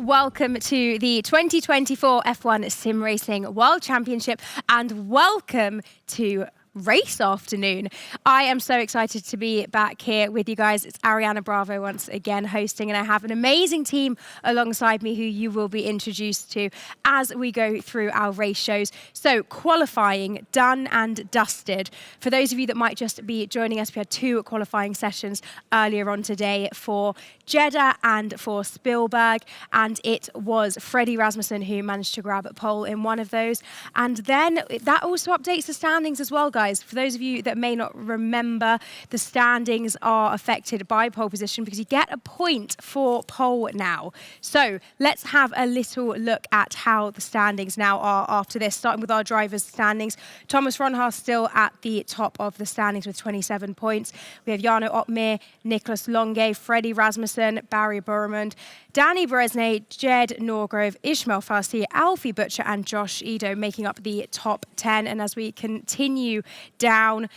welcome to the 2024 F1 Sim Racing World Championship and welcome to race afternoon. I am so excited to be back here with you guys. It's Ariana Bravo once again hosting, and I have an amazing team alongside me who you will be introduced to as we go through our race shows. So qualifying done and dusted. For those of you that might just be joining us, we had two qualifying sessions earlier on today for Jeddah and for Spielberg, and it was Freddie Rasmussen who managed to grab a pole in one of those. And then that also updates the standings as well, guys. For those of you that may not remember, the standings are affected by pole position because you get a point for pole now. So let's have a little look at how the standings now are after this, starting with our drivers' standings. Thomas Ronhaar still at the top of the standings with 27 points. We have Jarno Opmeer, Nicholas Longe, Freddie Rasmussen, Barry Burmond, Danny Bresnay, Jed Norgrove, Ishmael Farsi, Alfie Butcher and Josh Edo making up the top 10. And as we continue down,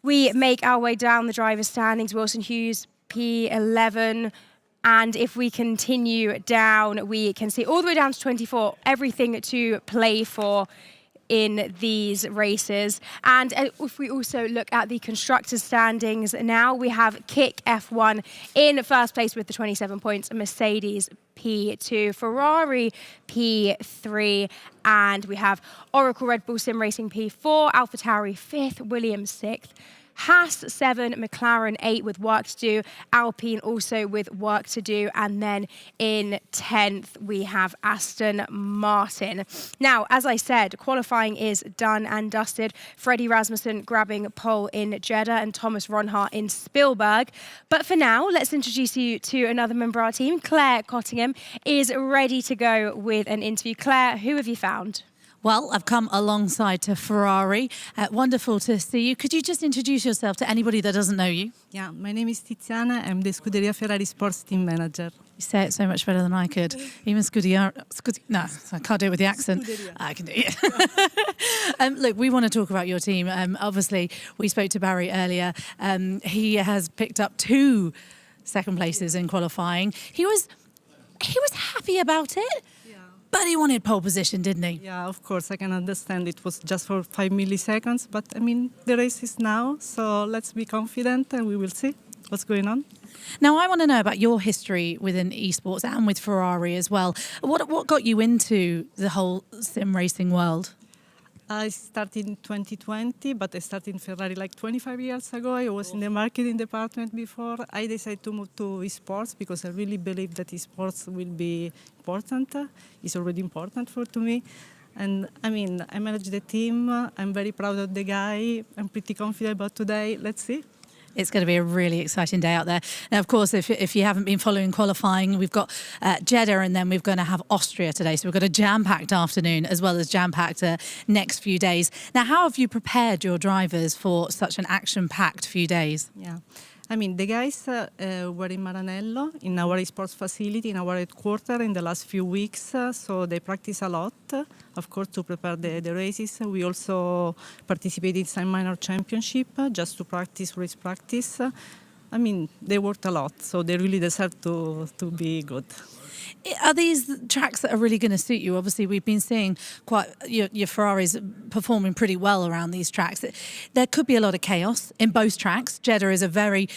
we make our way down the drivers' standings. Wilson Hughes, P11. And if we continue down, we can see all the way down to 24, everything to play for in these races. And if we also look at the constructors' standings now, we have Kick F1 in first place with the 27 points, Mercedes P2, Ferrari P3, and we have Oracle Red Bull Sim Racing P4, AlphaTauri 5th, Williams 6th, Haas 7, McLaren 8 with work to do, Alpine also with work to do, and then in 10th we have Aston Martin. Now, as I said, qualifying is done and dusted. Freddie Rasmussen grabbing pole in Jeddah and Thomas Ronhaar in Spielberg. But for now, let's introduce you to another member of our team. Claire Cottingham is ready to go with an interview. Claire, who have you found? Well, I've come alongside to Ferrari. Wonderful to see you. Could you just introduce yourself to anybody that doesn't know you? Yeah, my name is Tiziana. I'm the Scuderia Ferrari Sports Team Manager. You say it so much better than I could. Even no, I can't do it with the accent. Scuderia. I can do it. Look, we want to talk about your team. Obviously, we spoke to Barry earlier. He has picked up 2 second places in qualifying. He was happy about it. But he wanted pole position, didn't he? Yeah, of course, I can understand it was just for 5 milliseconds, but I mean, the race is now, so let's be confident and we will see what's going on. Now, I want to know about your history within esports and with Ferrari as well. What got you into the whole sim racing world? I started in 2020, but I started in Ferrari like 25 years ago. I was in the marketing department before. I decided to move to esports because I really believe that esports will be important. It's already important to me. And I mean, I manage the team. I'm very proud of the guy. I'm pretty confident about today. Let's see. It's going to be a really exciting day out there. Now, of course, if you haven't been following qualifying, we've got Jeddah and then we're going to have Austria today. So we've got a jam-packed afternoon as well as jam-packed next few days. Now, how have you prepared your drivers for such an action-packed few days? Yeah. I mean, the guys were in Maranello, in our esports facility, in our headquarters in the last few weeks. So they practice a lot, of course, to prepare the races. We also participated in some minor championship just to practice race practice. I mean, they worked a lot, so they really deserve to be good. Are these tracks that are really going to suit you? Obviously, we've been seeing quite your Ferraris performing pretty well around these tracks. There could be a lot of chaos in both tracks. Jeddah is a very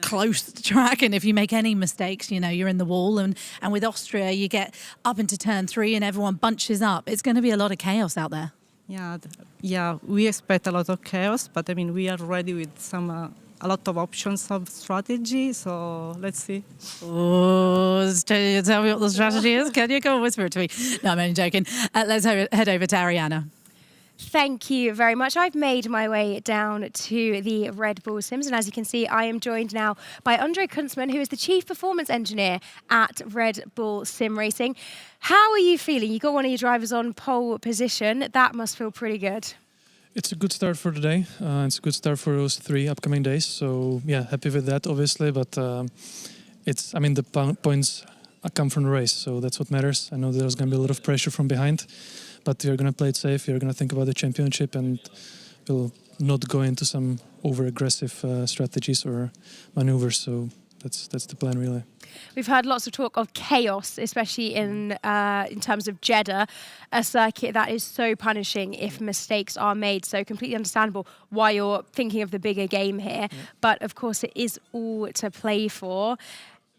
close track, and if you make any mistakes, you know, you're in the wall. And with Austria, you get up into turn 3 and everyone bunches up. It's going to be a lot of chaos out there. Yeah, we expect a lot of chaos, but I mean, we are ready with a lot of options of strategy, so let's see. Oh, tell me what the strategy is. Can you go whisper it to me? No, I'm only joking. Let's head over to Ariana. Thank you very much. I've made my way down to the Red Bull Sims, and as you can see, I am joined now by Andre Kunzman, who is the Chief Performance Engineer at Red Bull Sim Racing. How are you feeling? You got one of your drivers on pole position. That must feel pretty good. It's a good start for the day. It's a good start for those 3 upcoming days. So yeah, happy with that, obviously. But the points come from the race, so that's what matters. I know there's going to be a lot of pressure from behind, but we're going to play it safe. We're going to think about the championship, and we'll not go into some over-aggressive strategies or maneuvers. So that's the plan really. We've heard lots of talk of chaos, especially in terms of Jeddah, a circuit that is so punishing if mistakes are made. So completely understandable why you're thinking of the bigger game here. Yeah. But of course, it is all to play for.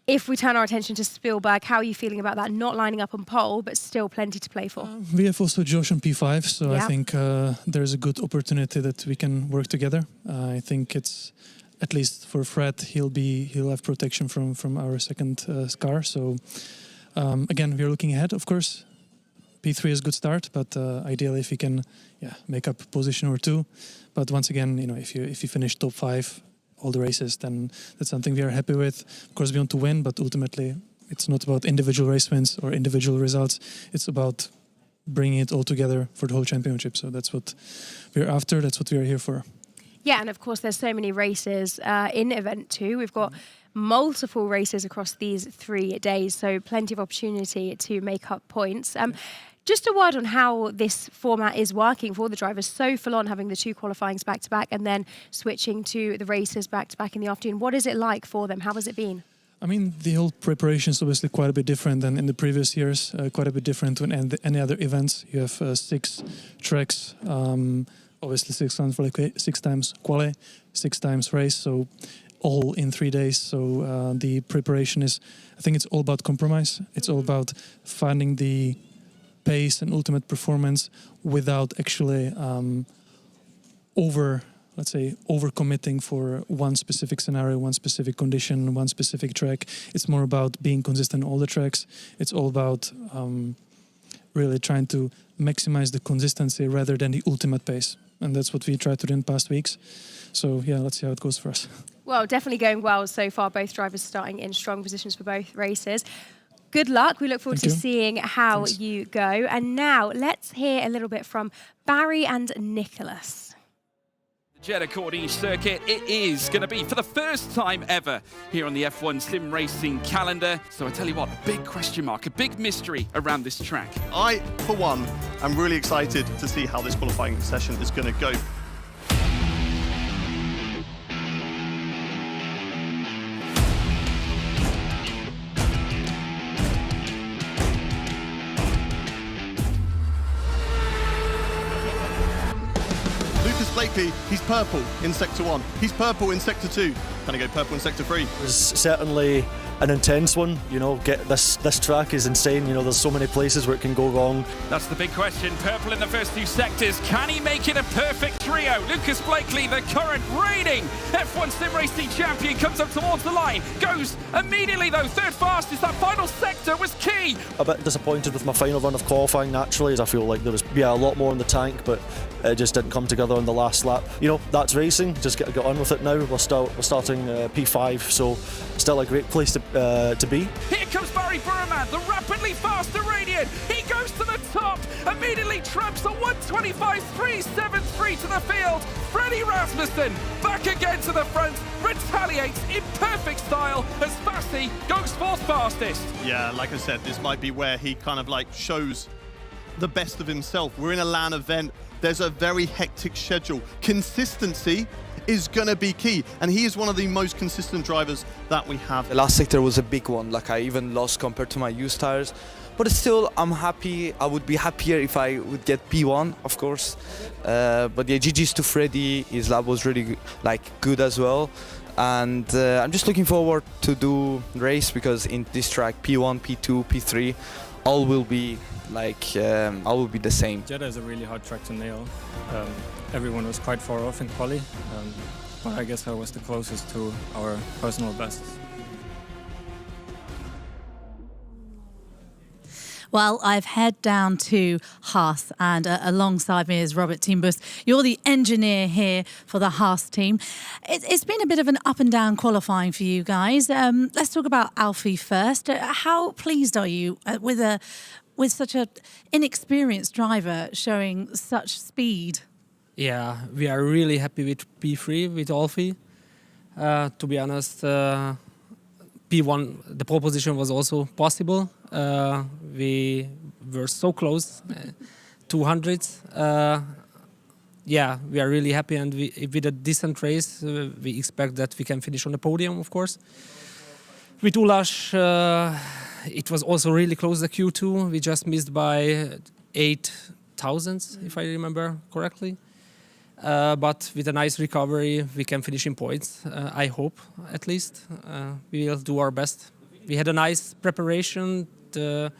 If we turn our attention to Spielberg, how are you feeling about that? Not lining up on pole, but still plenty to play for. We have also Josh on P5, so I think there's a good opportunity that we can work together. I think it's, at least for Fred, he'll have protection from our second car. So again, we're looking ahead, of course. P3 is a good start, but ideally if we can make up a position or two. But once again, if you finish top 5 all the races, then that's something we are happy with. Of course, we want to win, but ultimately it's not about individual race wins or individual results. It's about bringing it all together for the whole championship. So that's what we're after. That's what we are here for. Yeah, and of course, there's so many races in Event 2. We've got multiple races across these 3 days, so plenty of opportunity to make up points. Just a word on how this format is working for the drivers. So full on having the 2 qualifyings back-to-back and then switching to the races back-to-back in the afternoon. What is it like for them? How has it been? I mean, the whole preparation is obviously quite a bit different than in the previous years, quite a bit different than any other events. You have 6 tracks, obviously 6 times quali, 6 times race, so all in 3 days. So the preparation is, I think it's all about compromise. It's all about finding the pace and ultimate performance without actually over-committing for one specific scenario, one specific condition, one specific track. It's more about being consistent on all the tracks. It's all about really trying to maximize the consistency rather than the ultimate pace. And that's what we tried to do in past weeks. So yeah, let's see how it goes for us. Well, definitely going well so far. Both drivers starting in strong positions for both races. Good luck. We look forward to seeing how you go. And now let's hear a little bit from Barry and Nicholas. Jeddah Corniche circuit, it is going to be for the first time ever here on the F1 sim racing calendar. So I tell you what, a big question mark, a big mystery around this track. I, for one, am really excited to see how this qualifying session is going to go. Blakely, he's purple in Sector 1. He's purple in Sector 2. Can I go purple in Sector 3? It was certainly an intense one. This track is insane. There's so many places where it can go wrong. That's the big question. Purple in the first 2 sectors. Can he make it a perfect trio? Lucas Blakely, the current reigning F1 sim racing champion, comes up towards the line. Goes immediately though, third fastest. That final sector was key. A bit disappointed with my final run of qualifying naturally, as I feel like there was a lot more in the tank, but it just didn't come together on the last lap. That's racing. Just get on with it now. We're starting P5, so still a great place to be. Here comes Barry Burman, the rapidly fast Iranian. He goes to the top, immediately tramps a 1:25.373 to the field. Freddie Rasmussen back again to the front, retaliates in perfect style as Fassi goes 4th fastest. Yeah, like I said, this might be where he kind of shows the best of himself. We're in a LAN event. There's a very hectic schedule. Consistency is going to be key, and he is one of the most consistent drivers that we have. The last sector was a big one, I even lost compared to my used tires, but still I'm happy. I would be happier if I would get P1, of course, but yeah, GG's to Freddy. His lap was really good as well, and I'm just looking forward to do race, because in this track P1, P2, P3 all will be all will be the same. Jeddah is a really hard track to nail. Everyone was quite far off in quali, but I guess I was the closest to our personal best. Well, I've head down to Haas, and alongside me is Robert Timbus. You're the engineer here for the Haas team. It's been a bit of an up and down qualifying for you guys. Let's talk about Alfie first. How pleased are you with such an inexperienced driver showing such speed? Yeah, we are really happy with P3, with Alfie. To be honest, P1, the pole position was also possible. We were so close, 200s. Yeah, we are really happy, and with a decent race, we expect that we can finish on the podium, of course. With Ulas, it was also really close, the Q2. We just missed by 8 thousandths, if I remember correctly. But with a nice recovery, we can finish in points, I hope, at least. We will do our best. We had a nice preparation. The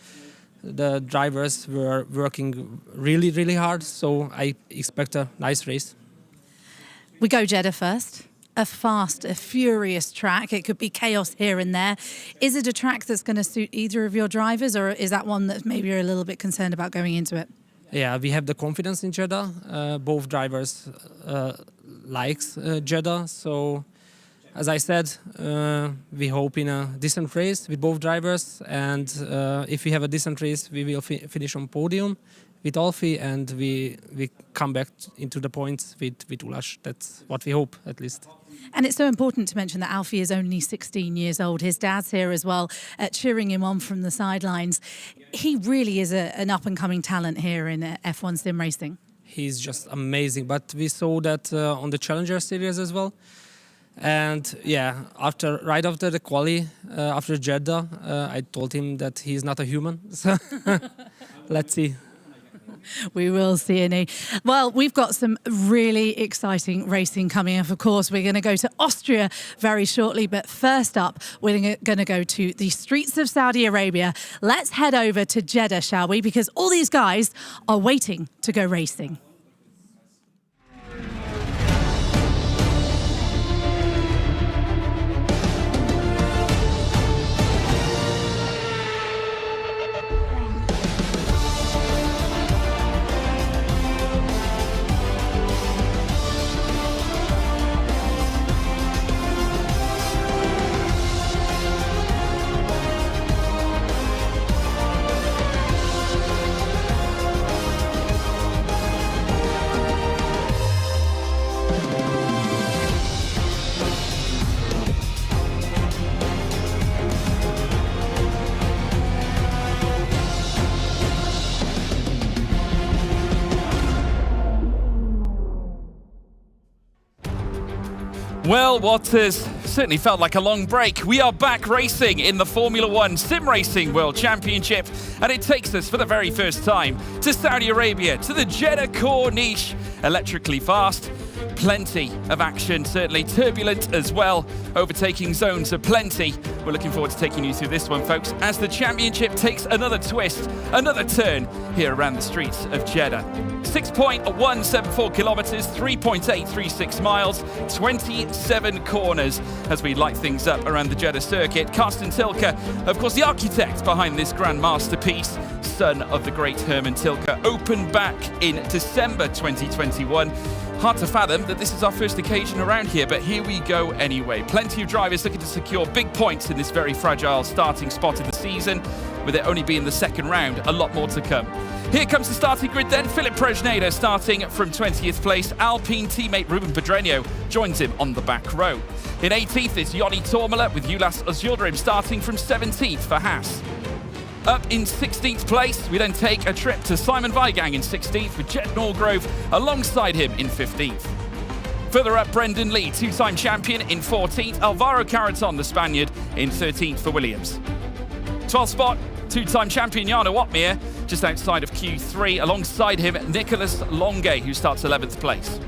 drivers were working really, really hard, so I expect a nice race. We go Jeddah first. A fast, a furious track. It could be chaos here and there. Is it a track that's going to suit either of your drivers, or is that one that maybe you're a little bit concerned about going into it? Yeah, we have the confidence in Jeddah. Both drivers likes Jeddah, so as I said, we hope in a decent race with both drivers, and if we have a decent race, we will finish on podium with Alfie, and we come back into the points with Ulas. That's what we hope, at least. And it's so important to mention that Alfie is only 16 years old. His dad's here as well, cheering him on from the sidelines. He really is an up-and-coming talent here in F1 sim racing. He's just amazing, but we saw that on the Challenger Series as well. And yeah, right after the quali, after Jeddah, I told him that he's not a human. So let's see. We will see, Annie. Well, we've got some really exciting racing coming up. Of course, we're going to go to Austria very shortly. But first up, we're going to go to the streets of Saudi Arabia. Let's head over to Jeddah, shall we? Because all these guys are waiting to go racing. Well, what has certainly felt like a long break. We are back racing in the Formula One Sim Racing World Championship, and it takes us for the very first time to Saudi Arabia, to the Jeddah Corniche. Electrically fast, plenty of action, certainly turbulent as well. Overtaking zones are plenty. We're looking forward to taking you through this one, folks, as the championship takes another twist, another turn here around the streets of Jeddah. 6.174 kilometers, 3.836 miles, 27 corners as we light things up around the Jeddah circuit. Carsten Tilke, of course, the architect behind this grand masterpiece, son of the great Hermann Tilke, opened back in December 2021. Hard to fathom that this is our first occasion around here, but here we go anyway. Plenty of drivers looking to secure big points in this very fragile starting spot of the season, with it only being the second round, a lot more to come. Here comes the starting grid then. Philip Prejneda starting from 20th place. Alpine teammate Ruben Pedreño joins him on the back row. In 18th is Joni Tormela with Ulas Özildirim starting from 17th for Haas. Up in 16th place, we then take a trip to Simon Weigang in 16th with Jet Norgrove alongside him in 15th. Further up, Brendan Lee, two-time champion, in 14th. Alvaro Carreton, the Spaniard, in 13th for Williams. 12th spot, two-time champion Jarno Opmeer, just outside of Q3. Alongside him, Nicolas Longuet, who starts 11th place.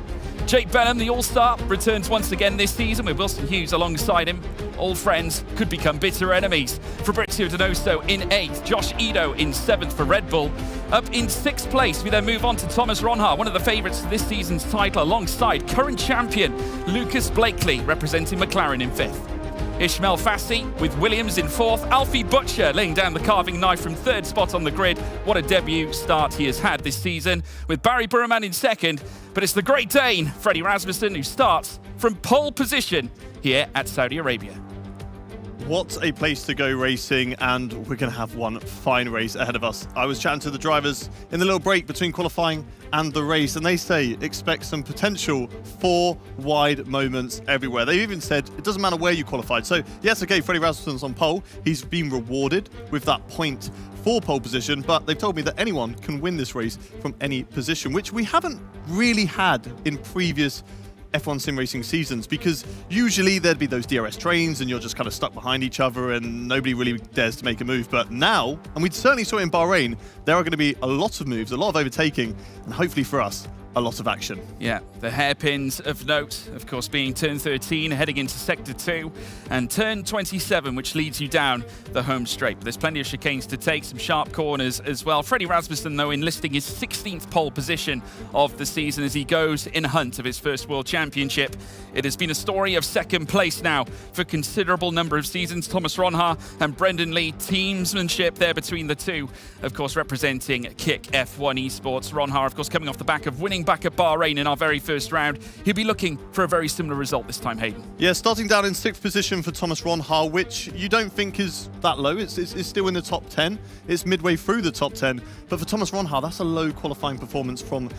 Jake Benham, the All-Star, returns once again this season with Wilson Hughes alongside him. Old friends could become bitter enemies. Fabrizio Donoso in 8th, Josh Edo in 7th for Red Bull. Up in 6th place, we then move on to Thomas Ronhaar, one of the favourites to this season's title, alongside current champion Lucas Blakely, representing McLaren in 5th. Ishmael Fassi with Williams in 4th. Alfie Butcher laying down the carving knife from 3rd spot on the grid. What a debut start he has had this season, with Barry Burman in 2nd. But it's the Great Dane, Freddie Rasmussen, who starts from pole position here at Saudi Arabia. What a place to go racing, and we're going to have one fine race ahead of us. I was chatting to the drivers in the little break between qualifying and the race, and they say expect some potential 4 wide moments everywhere. They even said it doesn't matter where you qualified. So yes, okay, Freddie Rasmussen's on pole. He's been rewarded with that point for pole position, but they've told me that anyone can win this race from any position, which we haven't really had in previous F1 sim racing seasons, because usually there'd be those DRS trains and you're just kind of stuck behind each other and nobody really dares to make a move. But now, and we certainly saw it in Bahrain, there are going to be a lot of moves, a lot of overtaking, and hopefully for us, a lot of action. Yeah, the hairpins of note, of course, being turn 13, heading into sector 2, and turn 27, which leads you down the home straight. But there's plenty of chicanes to take, some sharp corners as well. Freddie Rasmussen, though, enlisting his 16th pole position of the season as he goes in hunt of his first World Championship. It has been a story of second place now for a considerable number of seasons. Thomas Ronhaar and Brendan Lee, teamsmanship there between the two, of course, representing Kick F1 Esports. Ronhaar, of course, coming off the back of winning back at Bahrain in our very first round. He'll be looking for a very similar result this time, Hayden. Yeah, starting down in 6th position for Thomas Ronhaar, which you don't think is that low. It's still in the top 10. It's midway through the top 10. But for Thomas Ronhaar, that's a low qualifying performance from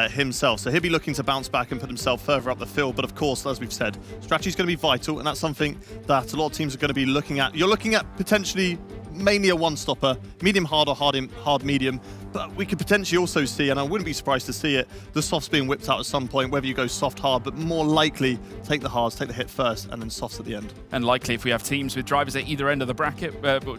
himself. So he'll be looking to bounce back and put himself further up the field. But of course, as we've said, strategy is going to be vital, and that's something that a lot of teams are going to be looking at. You're looking at potentially mainly a one-stopper, medium hard or hard medium, but we could potentially also see, and I wouldn't be surprised to see it, the softs being whipped out at some point, whether you go soft hard, but more likely take the hards, take the hit first, and then softs at the end. And likely if we have teams with drivers at either end of the bracket,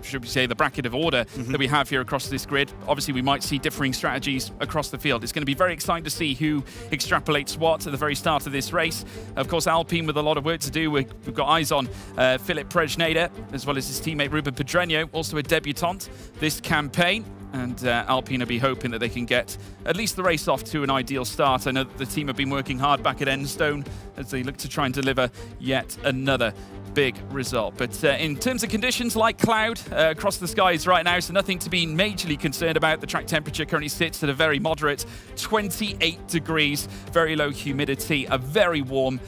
should we say the bracket of order that we have here across this grid, obviously we might see differing strategies across the field. It's going to be very exciting to see who extrapolates what at the very start of this race. Of course, Alpine with a lot of work to do. We've got eyes on Philip Prejnader, as well as his teammate Ruben Pedreño, also a debutant this campaign. And Alpine will be hoping that they can get at least the race off to an ideal start. I know that the team have been working hard back at Enstone as they look to try and deliver yet another big result. But in terms of conditions, like cloud across the skies right now, so nothing to be majorly concerned about. The track temperature currently sits at a very moderate 28 degrees, very low humidity, a very warm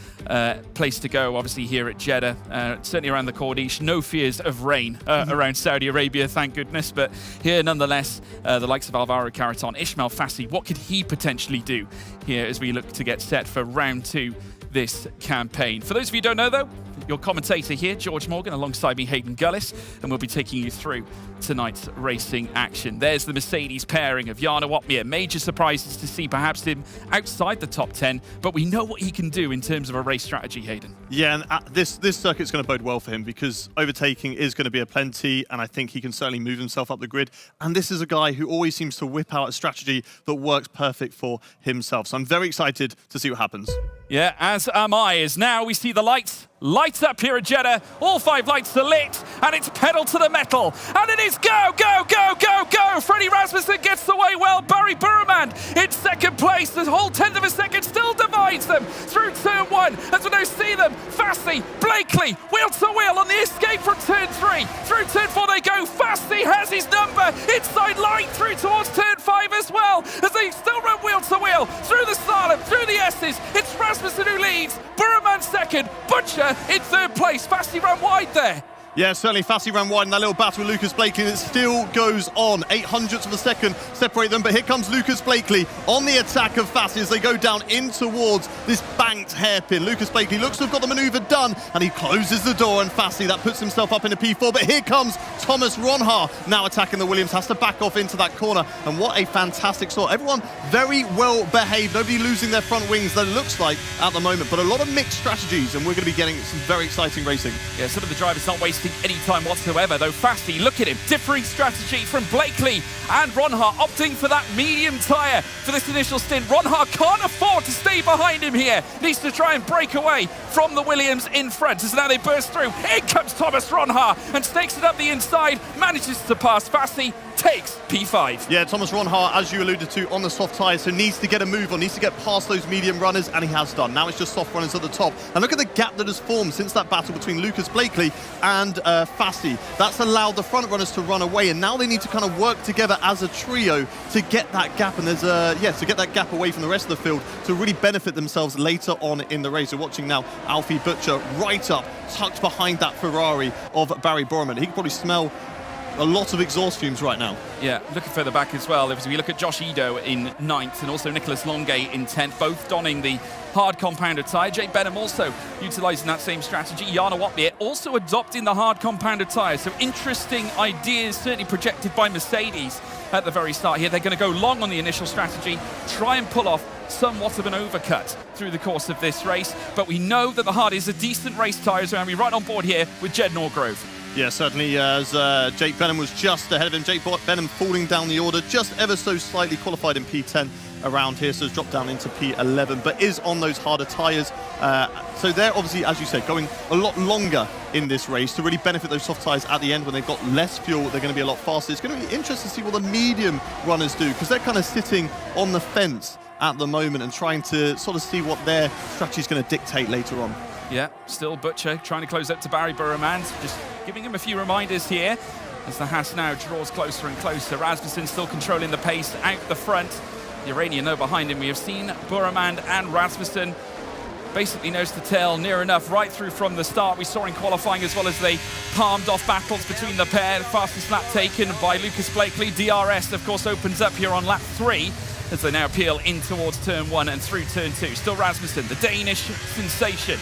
place to go, obviously, here at Jeddah, certainly around the Corniche. No fears of rain around Saudi Arabia, thank goodness. But here, nonetheless, the likes of Alvaro Carreton, Ismail Fassi, what could he potentially do here as we look to get set for round 2 this campaign? For those of you who don't know, though, your commentator here, George Morgan, alongside me, Hayden Gullis, and we'll be taking you through tonight's racing action. There's the Mercedes pairing of Jarno Opmeer. Major surprises to see perhaps him outside the top 10, but we know what he can do in terms of a race strategy, Hayden. Yeah, and this circuit's going to bode well for him because overtaking is going to be a plenty, and I think he can certainly move himself up the grid. And this is a guy who always seems to whip out a strategy that works perfect for himself. So I'm very excited to see what happens. Yeah, as am I, as now we see the lights light up here at Jeddah. All 5 lights are lit, and it's pedal to the metal. And it is go, go, go, go, go. Freddie Rasmussen gets away well. Barry Burman in second place. The whole 10th of a second still divides them through turn 1. As we now see them, Fassi, Blakely, wheel to wheel on the escape from turn 3. Through turn 4 they go. Fassi has his number. Inside line through towards turn 5 as well. As they still run wheel to wheel through the slalom, through the S's. It's Rasmussen who leads. Burman second. Butcher in third place. Fassi ran wide there. Yeah, certainly Fassi ran wide in that little battle with Lucas Blakely, and it still goes on. 800ths of a second separate them, but here comes Lucas Blakely on the attack of Fassi as they go down in towards this banked hairpin. Lucas Blakely looks to have got the manoeuvre done, and he closes the door, and Fassi, that puts himself up in a P4, but here comes Thomas Ronhaar, now attacking the Williams, has to back off into that corner, and what a fantastic start. Everyone very well behaved, nobody losing their front wings, that it looks like at the moment, but a lot of mixed strategies, and we're going to be getting some very exciting racing. Yeah, some of the drivers not wasting any time whatsoever, though. Fassi, look at him, differing strategy from Blakely and Ronhaar, opting for that medium tyre for this initial stint. Ronhaar can't afford to stay behind him here, needs to try and break away from the Williams in front. As now they burst through, in comes Thomas Ronhaar and stakes it up the inside, manages to pass Fassi, takes P5. Yeah, Thomas Ronhaar, as you alluded to, on the soft tyres, so needs to get a move on, needs to get past those medium runners, and he has done. Now it's just soft runners at the top. And look at the gap that has formed since that battle between Lucas Blakely and Fassi. That's allowed the front runners to run away, and now they need to kind of work together as a trio to get that gap, and there's to get that gap away from the rest of the field to really benefit themselves later on in the race. We're watching now Alfie Butcher right up, tucked behind that Ferrari of Barry Borman. He can probably smell a lot of exhaust fumes right now. Yeah, looking further back as well, if we look at Josh Edo in 9th and also Nicholas Longay in 10th, both donning the hard compounded tyre. Jake Benham also utilising that same strategy. Jarno Opmeer also adopting the hard compounded tyre. So interesting ideas, certainly projected by Mercedes at the very start here. They're going to go long on the initial strategy, try and pull off somewhat of an overcut through the course of this race, but we know that the hard is a decent race tyres around me. Right on board here with Jed Norgrove. Yeah, certainly, as Jake Benham was just ahead of him. Jake Benham falling down the order just ever so slightly, qualified in P10 around here, so has dropped down into P11, but is on those harder tyres. So they're obviously, as you said, going a lot longer in this race to really benefit those soft tyres at the end. When they've got less fuel, they're going to be a lot faster. It's going to be interesting to see what the medium runners do, because they're kind of sitting on the fence at the moment and trying to sort of see what their strategy is going to dictate later on. Yeah, still Butcher trying to close up to Barry Burremand, just giving him a few reminders here as the Haas now draws closer and closer. Rasmussen still controlling the pace out the front. The Iranian though behind him. We have seen Burremand and Rasmussen basically nose to tail near enough right through from the start. We saw in qualifying as well as they palmed off battles between the pair. The fastest lap taken by Lucas Blakely. DRS of course opens up here on lap 3 as they now peel in towards turn 1 and through turn 2. Still Rasmussen, the Danish sensation,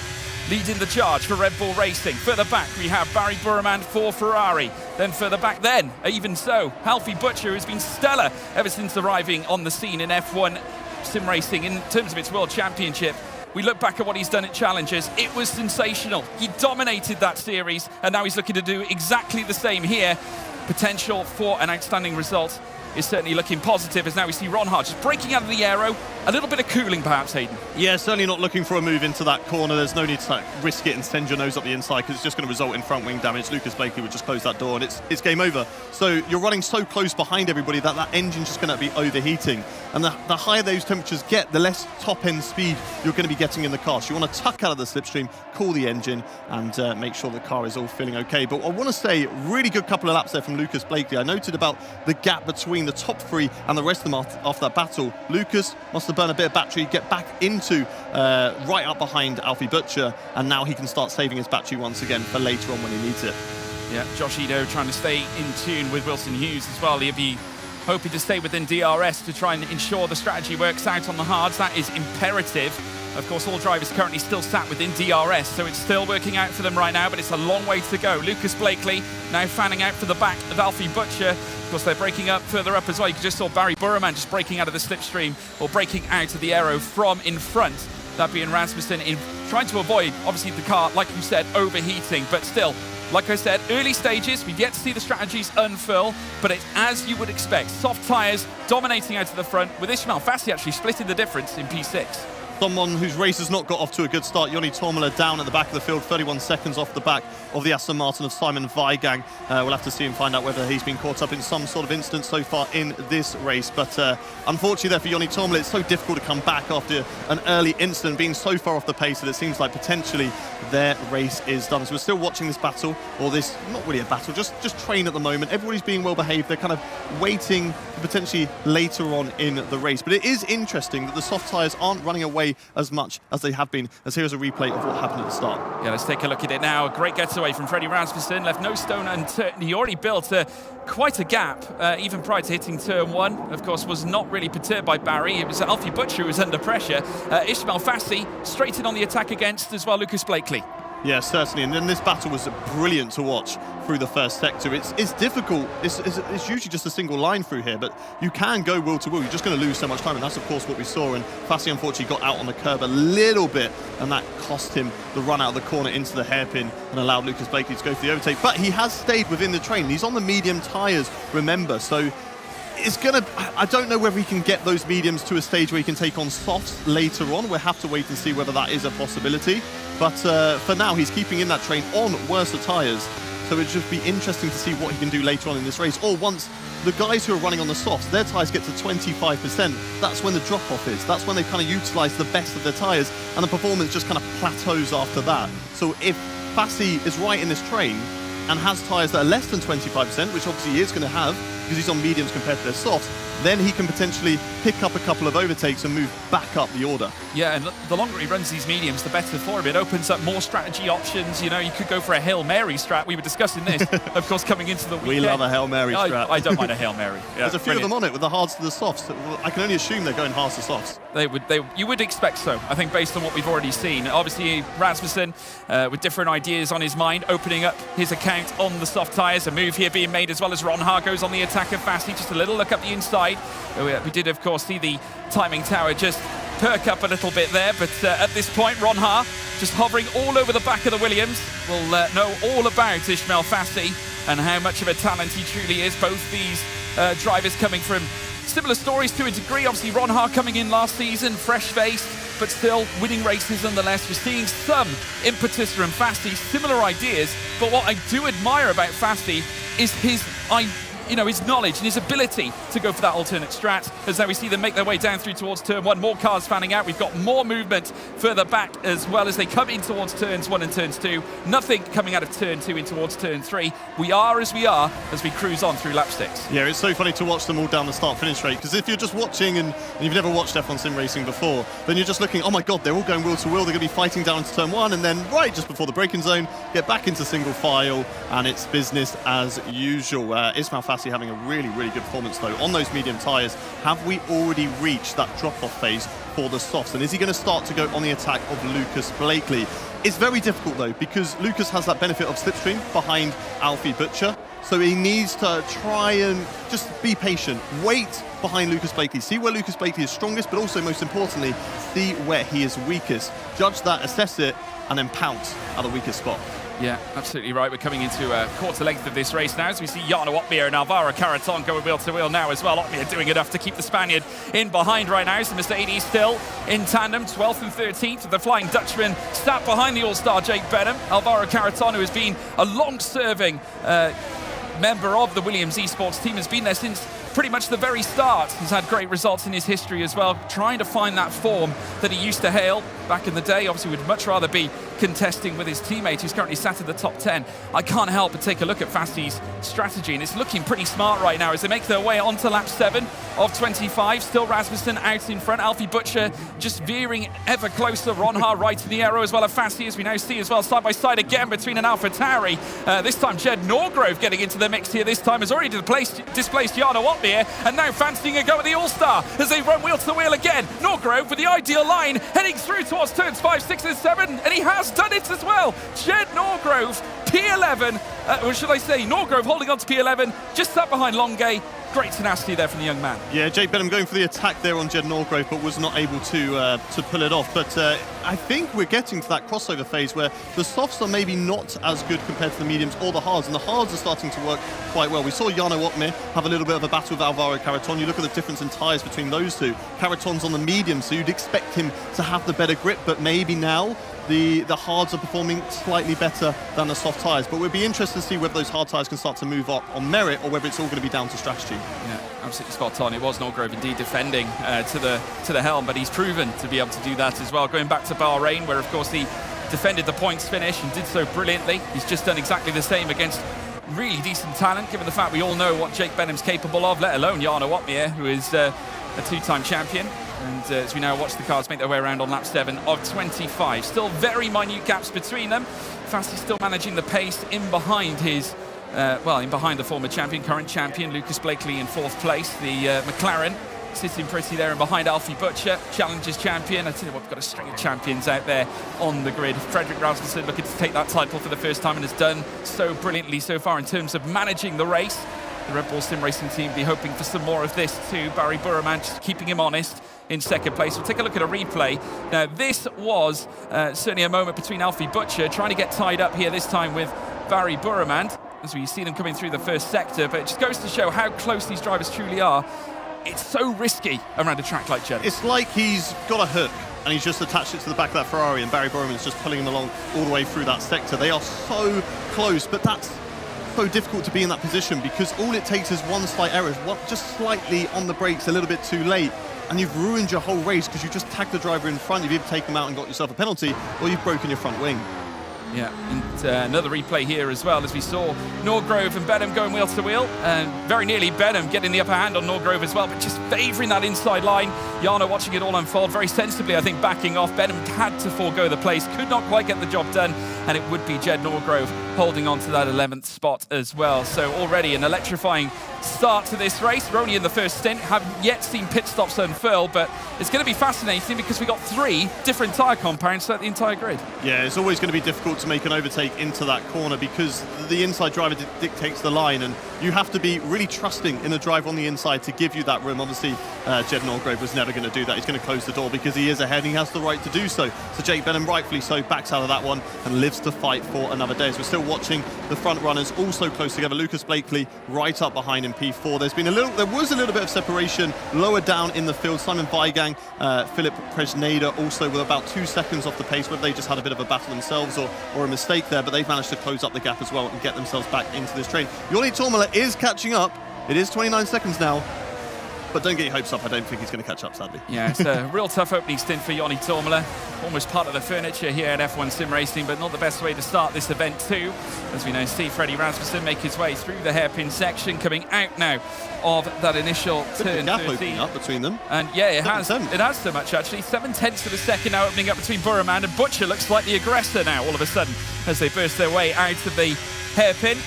leading the charge for Red Bull Racing. Further back we have Barry Burremand for Ferrari. Then further back then, even so, Alfie Butcher has been stellar ever since arriving on the scene in F1 sim racing in terms of its World Championship. We look back at what he's done at Challengers, it was sensational. He dominated that series and now he's looking to do exactly the same here. Potential for an outstanding result is certainly looking positive as now we see Ronhaar just breaking out of the aero. A little bit of cooling perhaps, Hayden. Yeah, certainly not looking for a move into that corner. There's no need to risk it and send your nose up the inside because it's just going to result in front wing damage. Lucas Blakely would just close that door and it's game over. So you're running so close behind everybody that that engine's just going to be overheating. And the higher those temperatures get, the less top-end speed you're going to be getting in the car. So you want to tuck out of the slipstream, cool the engine, and make sure the car is all feeling okay. But I want to say, really good couple of laps there from Lucas Blakely. I noted about the gap between the top 3 and the rest of them after that battle. Lucas must have burned a bit of battery, get back into right up behind Alfie Butcher, and now he can start saving his battery once again for later on when he needs it. Yeah, Josh Edo trying to stay in tune with Wilson Hughes as well. He'll be hoping to stay within DRS to try and ensure the strategy works out on the hards. That is imperative. Of course, all drivers currently still sat within DRS, so it's still working out for them right now, but it's a long way to go. Lucas Blakely now fanning out for the back of Alfie Butcher. Of course, they're breaking up further up as well. You just saw Barry Burremand just breaking out of the slipstream or breaking out of the aero from in front. That being Rasmussen in trying to avoid, obviously, the car, like you said, overheating, but still, like I said, early stages, we've yet to see the strategies unfurl, but it's as you would expect. Soft tyres dominating out to the front, with Ismail Fassi actually splitting the difference in P6. Someone whose race has not got off to a good start, Joni Tormela down at the back of the field, 31 seconds off the back of the Aston Martin of Simon Weigang. We'll have to see and find out whether he's been caught up in some sort of incident so far in this race. But unfortunately there for Joni Tormela, it's so difficult to come back after an early incident, being so far off the pace that it seems like potentially their race is done. So we're still watching this battle, or this, not really a battle, just train at the moment. Everybody's being well behaved. They're kind of waiting for potentially later on in the race. But it is interesting that the soft tyres aren't running away as much as they have been, as here's a replay of what happened at the start. Yeah, let's take a look at it now. A great getaway from Freddie Rasmussen, left no stone unturned. He already built quite a gap, even prior to hitting turn 1. Of course, was not really perturbed by Barry. It was Alfie Butcher who was under pressure. Ismail Fassi straight in on the attack against as well Lucas Blakely. Yeah, certainly. And then this battle was brilliant to watch through the first sector. It's difficult. It's usually just a single line through here, but you can go wheel to wheel. You're just going to lose so much time, and that's, of course, what we saw. And Fassi, unfortunately, got out on the curb a little bit, and that cost him the run out of the corner into the hairpin and allowed Lucas Blakely to go for the overtake. But he has stayed within the train. He's on the medium tyres, remember, so it's going to... I don't know whether he can get those mediums to a stage where he can take on softs later on. We'll have to wait and see whether that is a possibility. But for now, he's keeping in that train on worse tyres. So it'd just be interesting to see what he can do later on in this race. Or once the guys who are running on the softs, their tyres get to 25%, that's when the drop-off is. That's when they kind of utilise the best of their tyres, and the performance just kind of plateaus after that. So if Fassi is right in this train and has tyres that are less than 25%, which obviously he is going to have because he's on mediums compared to their softs, then he can potentially pick up a couple of overtakes and move back up the order. Yeah, and the longer he runs these mediums, the better for him. It opens up more strategy options. You know, you could go for a Hail Mary strat. We were discussing this, of course, coming into the weekend. We love a Hail Mary strat. I don't mind a Hail Mary. Yeah, there's a few of them on it with the hards to the softs. I can only assume they're going hards to softs. You would expect so, I think, based on what we've already seen. Obviously, Rasmussen, with different ideas on his mind, opening up his account on the soft tyres. A move here being made as well as Ronhaar goes on the attack of Fassi. Just a little look up the inside. We did, of course, see the timing tower just perk up a little bit there, but at this point, Ronhaar just hovering all over the back of the Williams. Will know all about Ismail Fassi and how much of a talent he truly is. Both these drivers coming from similar stories to a degree. Obviously, Ronhaar coming in last season, fresh-faced, but still winning races nonetheless. We're seeing some impetus from Fassi, similar ideas, but what I do admire about Fassi is his knowledge and his ability to go for that alternate strat. As now we see them make their way down through towards turn 1, more cars fanning out. We've got more movement further back as well as they come in towards turns 1 and turns 2. Nothing coming out of turn 2 in towards turn 3. We are as we cruise on through lap 6. Yeah, it's so funny to watch them all down the start-finish straight, because if you're just watching and you've never watched F1 sim racing before, then you're just looking, oh my god, they're all going wheel to wheel, they're going to be fighting down into turn 1, and then right just before the braking zone, get back into single file, and it's business as usual. Ismail Fassi having a really good performance though on those medium tyres. Have we already reached that drop-off phase for the softs, and is he going to start to go on the attack of Lucas Blakely? It's very difficult though, because Lucas has that benefit of slipstream behind Alfie Butcher, so he needs to try and just be patient, wait behind Lucas Blakely, see where Lucas Blakely is strongest, but also most importantly see where he is weakest, judge that, assess it, and then pounce at the weakest spot. Yeah, absolutely right. We're coming into a quarter length of this race now as we see Jarno Opmeer and Alvaro Carreton going wheel to wheel now as well. Opmeer doing enough to keep the Spaniard in behind right now. So Mercedes still in tandem, 12th and 13th. The Flying Dutchman sat behind the All-Star Jake Benham. Alvaro Carreton, who has been a long-serving member of the Williams Esports team, has been there since pretty much the very start. He's had great results in his history as well, trying to find that form that he used to hail back in the day. Obviously would much rather be contesting with his teammate who's currently sat in the top 10. I can't help but take a look at Fassi's strategy, and it's looking pretty smart right now as they make their way onto lap 7 of 25. Still Rasmussen out in front, Alfie Butcher just veering ever closer, Ronhaar right in the arrow as well as Fassi, as we now see as well side by side again between an AlphaTauri. This time Jed Norgrove getting into the mix here. This time has already displaced Jarno Opmeer, and now fancying a go at the All-Star as they run wheel to wheel again. Norgrove with the ideal line heading through towards turns 5, 6 and 7, and he has done it as well. Jed Norgrove, P11, or should I say Norgrove holding on to P11, just sat behind Longay. Great tenacity there from the young man. Yeah, Jake Benham going for the attack there on Jed Norgrove, but was not able to pull it off. But I think we're getting to that crossover phase where the softs are maybe not as good compared to the mediums or the hards, and the hards are starting to work quite well. We saw Jarno Opmeer have a little bit of a battle with Alvaro Carreton. You look at the difference in tyres between those two. Carreton's on the medium, so you'd expect him to have the better grip, but maybe now the hards are performing slightly better than the soft tyres. But we'll be interested to see whether those hard tyres can start to move up on merit or whether it's all going to be down to strategy. Yeah, absolutely spot on. It was Norgrove indeed defending to the helm, but he's proven to be able to do that as well. Going back to Bahrain, where of course he defended the points finish and did so brilliantly. He's just done exactly the same against really decent talent, given the fact we all know what Jake Benham's capable of, let alone Jarno Opmeer, who is a two-time champion. And as we now watch the cars make their way around on lap 7 of 25. Still very minute gaps between them. Fassi still managing the pace in behind his, in behind the former champion, current champion, Lucas Blakely in 4th place. The McLaren sitting pretty there and behind Alfie Butcher, Challengers champion. I tell you what, we've got a string of champions out there on the grid. Frederick Rasmussen looking to take that title for the first time and has done so brilliantly so far in terms of managing the race. The Red Bull Sim Racing team be hoping for some more of this too. Barry Burman just keeping him honest in 2nd place. We'll take a look at a replay. Now, this was certainly a moment between Alfie Butcher trying to get tied up here, this time with Barry Burman, as we see them coming through the first sector. But it just goes to show how close these drivers truly are. It's so risky around a track like Jeddah. It's like he's got a hook and he's just attached it to the back of that Ferrari, and Barry Burman's just pulling him along all the way through that sector. They are so close, but that's so difficult to be in that position because all it takes is one slight error, just slightly on the brakes a little bit too late, and you've ruined your whole race because you just tagged the driver in front. You've either taken him out and got yourself a penalty, or you've broken your front wing. Yeah, and another replay here as well, as we saw Norgrove and Benham going wheel to wheel, and very nearly Benham getting the upper hand on Norgrove as well, but just favouring that inside line. Jarno watching it all unfold very sensibly, I think, backing off. Benham had to forego the place, could not quite get the job done, and it would be Jed Norgrove holding on to that 11th spot as well. So already an electrifying start to this race. We're only in the first stint, haven't yet seen pit stops unfurl, but it's going to be fascinating because we've got 3 different tyre compounds throughout the entire grid. Yeah, it's always going to be difficult to make an overtake into that corner because the inside driver dictates the line, and you have to be really trusting in the driver on the inside to give you that room. Obviously, Jed Norgrove was never going to do that. He's going to close the door because he is ahead and he has the right to do so. So Jake Benham, rightfully so, backs out of that one and lives to fight for another day. So we're still watching the front runners also close together. Lucas Blakely right up behind in P4. There was a little bit of separation lower down in the field. Simon Weigang, Philip Presneda also with about 2 seconds off the pace, whether they just had a bit of a battle themselves or a mistake there, but they've managed to close up the gap as well and get themselves back into this train. Joni Tormela is catching up. It is 29 seconds now. But don't get your hopes up. I don't think he's going to catch up, sadly. Yeah, it's a real tough opening stint for Joni Tormela. Almost part of the furniture here at F1 Sim Racing, but not the best way to start this event too. As we know, see Freddie Rasmussen make his way through the hairpin section, coming out now of that initial turn 13. Opening up between them. And yeah, it has so much actually. 7/10 of a second now opening up between Burman, and Butcher looks like the aggressor now all of a sudden as they burst their way out of the hairpin.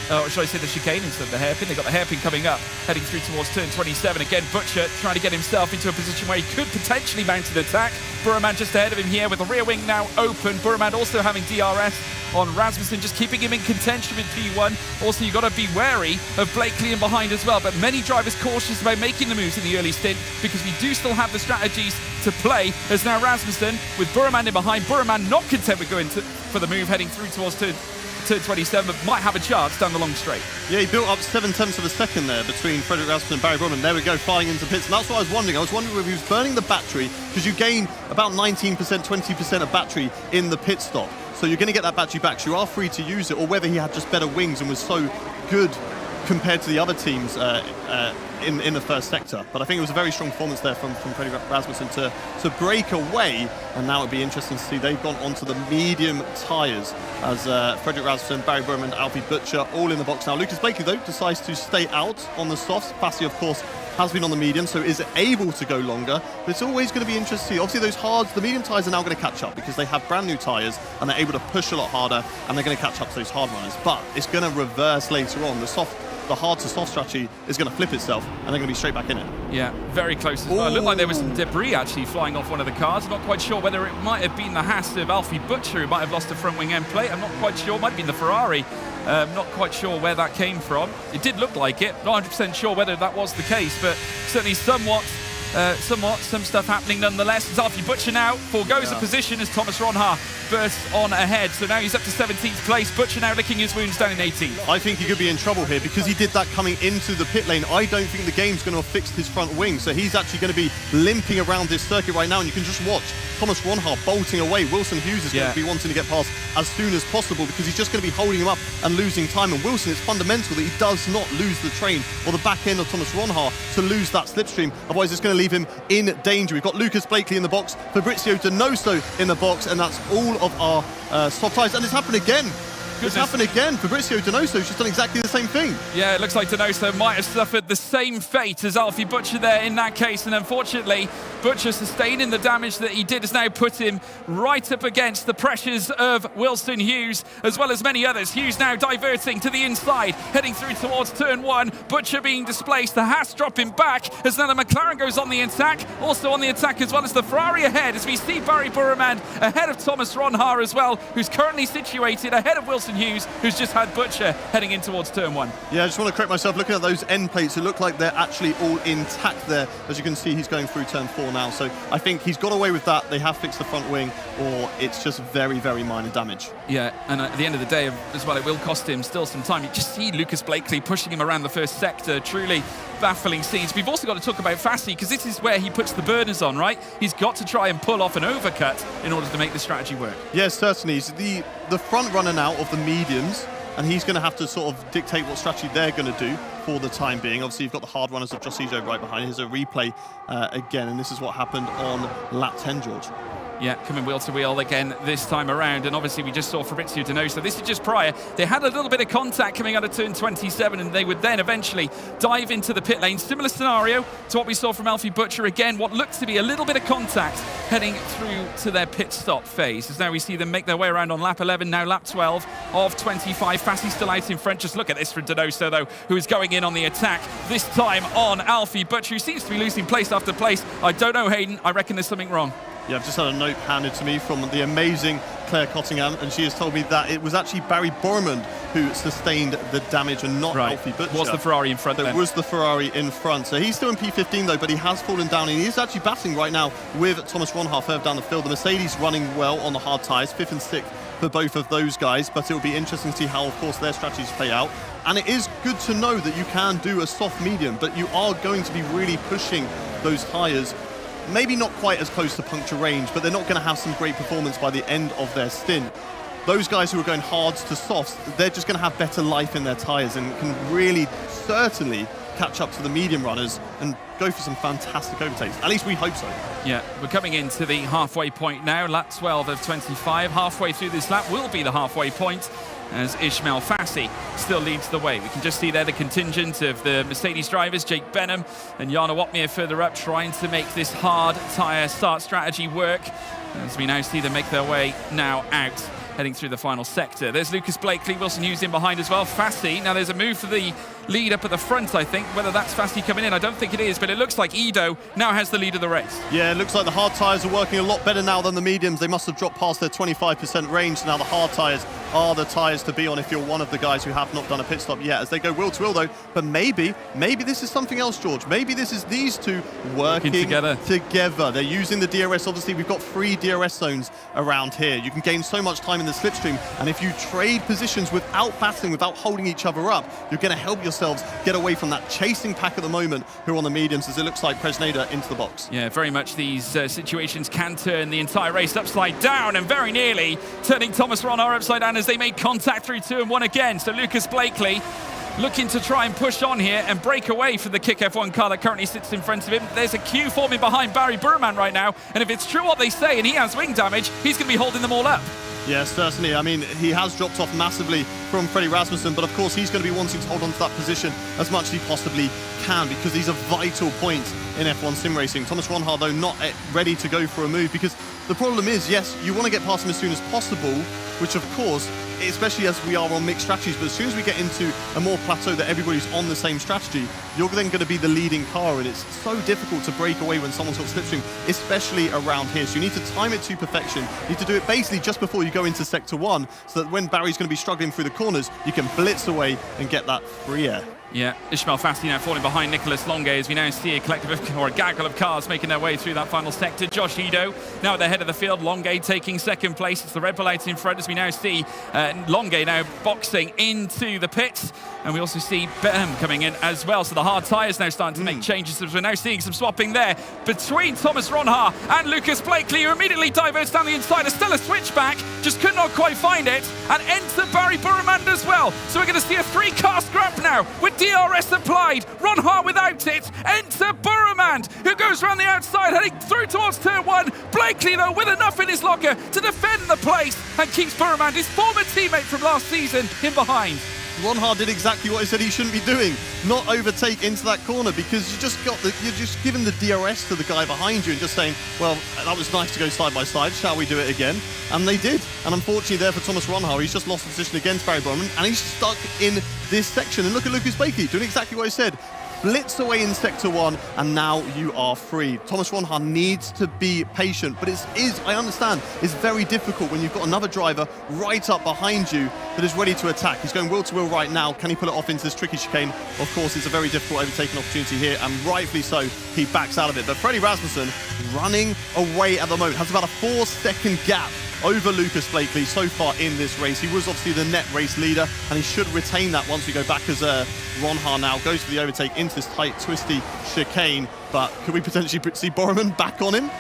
Or should I say the chicane instead of the hairpin? They've got the hairpin coming up, heading through towards turn 27. Again, Butcher trying to get himself into a position where he could potentially mount an attack. Burman just ahead of him here with the rear wing now open. Burman also having DRS on Rasmussen, just keeping him in contention with P1. Also, you've got to be wary of Blakely in behind as well. But many drivers cautious about making the moves in the early stint because we do still have the strategies to play. As now Rasmussen with Burman in behind. Burman not content with going for the move, heading through towards turn 27, but might have a chance down the long straight. Yeah, he built up 7/10 of a second there between Frederick Rasmussen and Barry Burman. There we go, flying into pits. And that's what I was wondering. I was wondering if he was burning the battery, because you gain about 19%, 20% of battery in the pit stop. So you're going to get that battery back. So you are free to use it, or whether he had just better wings and was so good compared to the other teams in the first sector. But I think it was a very strong performance there from Freddie Rasmussen to break away. And now it'd be interesting to see they've gone onto the medium tyres as Frederick Rasmussen, Barry Burman, Alfie Butcher all in the box now. Lucas Blakely though decides to stay out on the softs. Fassi of course has been on the medium, so is able to go longer. But it's always going to be interesting to see. Obviously those hards, the medium tyres are now going to catch up because they have brand new tyres and they're able to push a lot harder and they're going to catch up to those hard runners. But it's going to reverse later on. The hard to soft strategy is going to flip itself and they're going to be straight back in it. Yeah, very close as well. It looked like there was some debris actually flying off one of the cars. Not quite sure whether it might have been the Haas of Alfie Butcher who might have lost a front wing end plate. I'm not quite sure. It might have been the Ferrari. Not quite sure where that came from. It did look like it. Not 100% sure whether that was the case, but certainly some stuff happening nonetheless. As Alfie Butcher now forgoes a position as Thomas Ronhaar bursts on ahead. So now he's up to 17th place. Butcher now licking his wounds down in 18th. I think he could be in trouble here because he did that coming into the pit lane. I don't think the game's going to have fixed his front wing. So he's actually going to be limping around this circuit right now. And you can just watch Thomas Ronhaar bolting away. Wilson Hughes is going to be wanting to get past as soon as possible because he's just going to be holding him up and losing time. And Wilson, it's fundamental that he does not lose the train or the back end of Thomas Ronhaar to lose that slipstream. Otherwise, it's going to leave him in danger. We've got Lucas Blakely in the box, Fabrizio Donoso in the box, and that's all of our soft tyres. And it's happened again. It's happened again. Fabrizio Donoso's just done exactly the same thing. Yeah, it looks like Donoso might have suffered the same fate as Alfie Butcher there in that case. And unfortunately, Butcher sustaining the damage that he did has now put him right up against the pressures of Wilson Hughes, as well as many others. Hughes now diverting to the inside, heading through towards turn 1. Butcher being displaced. The Haas dropping back as now the McLaren goes on the attack. Also on the attack as well as the Ferrari ahead, as we see Barry Burman ahead of Thomas Ronhaar as well, who's currently situated ahead of Wilson Hughes, who's just had Butcher heading in towards turn 1. Yeah, I just want to correct myself. Looking at those end plates, it look like they're actually all intact there. As you can see, he's going through turn 4 now. So I think he's got away with that. They have fixed the front wing, or it's just very, very minor damage. Yeah, and at the end of the day as well, it will cost him still some time. You just see Lucas Blakely pushing him around the first sector. Truly baffling scenes. We've also got to talk about Fassi, because this is where he puts the burners on, right? He's got to try and pull off an overcut in order to make the strategy work. Yes, certainly. He's the front runner now of the mediums, and he's going to have to sort of dictate what strategy they're going to do for the time being. Obviously, you've got the hard runners of Josijo right behind. Here's a replay again, and this is what happened on lap 10, George. Yeah, coming wheel to wheel again this time around, and obviously we just saw Fabrizio Donoso. This is just prior. They had a little bit of contact coming out of turn 27, and they would then eventually dive into the pit lane. Similar scenario to what we saw from Alfie Butcher. Again, what looks to be a little bit of contact heading through to their pit stop phase. As now we see them make their way around on lap 11, now lap 12 of 25. Fassi still out in front. Just look at this from Donoso, though, who is going in on the attack, this time on Alfie Butcher, who seems to be losing place after place. I don't know, Hayden. I reckon there's something wrong. Yeah, I've just had a note handed to me from the amazing Claire Cottingham, and she has told me that it was actually Barry Borman who sustained the damage and not Alfie Butcher. Was the Ferrari in front then? There was the Ferrari in front. So he's still in P15 though, but he has fallen down, and he is actually battling right now with Thomas Ronhaar further down the field. The Mercedes running well on the hard tyres, 5th and 6th for both of those guys, but it will be interesting to see how, of course, their strategies play out. And it is good to know that you can do a soft medium, but you are going to be really pushing those tyres. Maybe not quite as close to puncture range, but they're not going to have some great performance by the end of their stint. Those guys who are going hards to softs, they're just going to have better life in their tyres and can really, certainly catch up to the medium runners and go for some fantastic overtakes. At least we hope so. Yeah, we're coming into the halfway point now, lap 12 of 25. Halfway through this lap will be the halfway point, as Ismail Fassi still leads the way. We can just see there the contingent of the Mercedes drivers, Jake Benham and Jana Watmir further up, trying to make this hard tyre start strategy work, as we now see them make their way now out, heading through the final sector. There's Lucas Blakely, Wilson Hughes in behind as well. Fassi, now there's a move for the lead up at the front, I think. Whether that's Fassi coming in, I don't think it is, but it looks like Ido now has the lead of the race. Yeah, it looks like the hard tyres are working a lot better now than the mediums. They must have dropped past their 25% range, so now the hard tyres are the tyres to be on if you're one of the guys who have not done a pit stop yet, as they go wheel to wheel though. But maybe this is something else, George. Maybe this is these two working together. They're using the DRS. Obviously, we've got 3 DRS zones around here. You can gain so much time in the slipstream, and if you trade positions without battling, without holding each other up, you're going to help yourselves get away from that chasing pack at the moment who are on the mediums, as it looks like Presneda into the box. Yeah, very much these situations can turn the entire race upside down, and very nearly turning Thomas Ronhaar upside down as they made contact through 2 and 1 again. So Lucas Blakely looking to try and push on here and break away from the Kick F1 car that currently sits in front of him. There's a queue forming behind Barry Burman right now, and if it's true what they say and he has wing damage, he's going to be holding them all up. Yeah, certainly. I mean, he has dropped off massively from Freddie Rasmussen, but of course he's going to be wanting to hold on to that position as much as he possibly can, because these are vital points in F1 sim racing. Thomas Ronhaar, though, not ready to go for a move, because the problem is, yes, you want to get past him as soon as possible, which of course, especially as we are on mixed strategies, but as soon as we get into a more plateau that everybody's on the same strategy, you're then going to be the leading car, and it's so difficult to break away when someone's got slipstream, especially around here. So you need to time it to perfection. You need to do it basically just before you go into sector 1, so that when Barry's going to be struggling through the corners, you can blitz away and get that free air. Yeah, Ismail Fassi now falling behind Nicolas Longuet, as we now see a collective of, or a gaggle of cars making their way through that final sector. Josh Ido now at the head of the field, Longuet taking second place. It's the Red Bull out in front, as we now see Longuet now boxing into the pits. And we also see Benham coming in as well. So the hard tyres now starting to make changes, as we're now seeing some swapping there between Thomas Ronhaar and Lucas Blakely, who immediately diverts down the inside. There's still a switchback, just could not quite find it. And enter Barry Burman as well. So we're going to see a 3-car scrap now with DRS applied. Ronhaar without it. Enter Burman, who goes around the outside, heading through towards turn 1. Blakely, though, with enough in his locker to defend the place and keeps Burman, his former teammate from last season, in behind. Ronhaar did exactly what he said he shouldn't be doing, not overtake into that corner, because you're just giving the DRS to the guy behind you and just saying, well, that was nice to go side by side, shall we do it again? And they did. And unfortunately there for Thomas Ronhaar, he's just lost the position against Barry Bowman, and he's stuck in this section. And look at Lucas Blakely doing exactly what he said. Blitz away in sector 1, and now you are free. Thomas Ronhaar needs to be patient, but I understand, it's very difficult when you've got another driver right up behind you that is ready to attack. He's going wheel to wheel right now. Can he pull it off into this tricky chicane? Of course, it's a very difficult overtaking opportunity here, and rightfully so, he backs out of it. But Freddie Rasmussen running away at the moment, has about a 4-second gap over Lucas Blakely so far in this race. He was obviously the net race leader, and he should retain that once we go back, as Ronhaar now goes for the overtake into this tight, twisty chicane. But could we potentially see Borman back on him?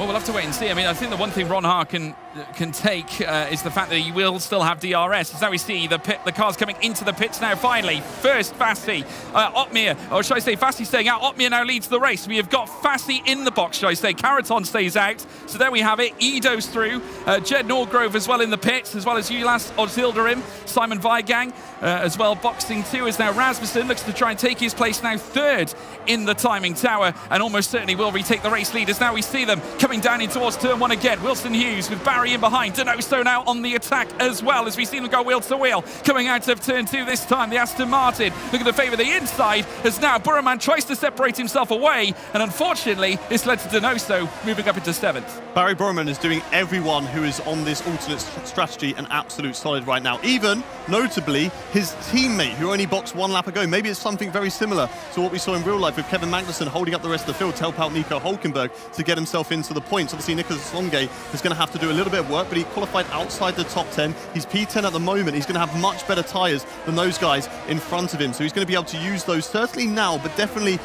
Well, we'll have to wait and see. I mean, I think the one thing Ronhaar can take is the fact that he will still have DRS. As now we see the cars coming into the pits now, finally. First, Fassi, Otmir, or should I say Fassi staying out. Otmir now leads the race. We have got Fassi in the box, should I say. Karaton stays out. So there we have it. Ido's through. Jed Norgrove as well in the pits, as well as Ulas Ozildarim, Simon Weigang as well. Boxing 2 is now Rasmussen. Looks to try and take his place now third in the timing tower, and almost certainly will retake the race lead. As now we see them coming down in towards turn 1 again. Wilson Hughes with Barry in behind. Denoso now on the attack as well, as we see them go wheel to wheel. Coming out of turn 2 this time, the Aston Martin looking to favour the inside, as now Burman tries to separate himself away, and unfortunately this led to Denoso moving up into 7th. Barry Burman is doing everyone who is on this alternate strategy an absolute solid right now. Even, notably, his teammate who only boxed 1 lap ago. Maybe it's something very similar to what we saw in real life with Kevin Magnussen holding up the rest of the field to help out Nico Hulkenberg to get himself into the points. Obviously, Nicolas Longe is going to have to do a little bit of work, but he qualified outside the top 10. He's P10 at the moment. He's going to have much better tyres than those guys in front of him. So he's going to be able to use those, certainly now, but definitely,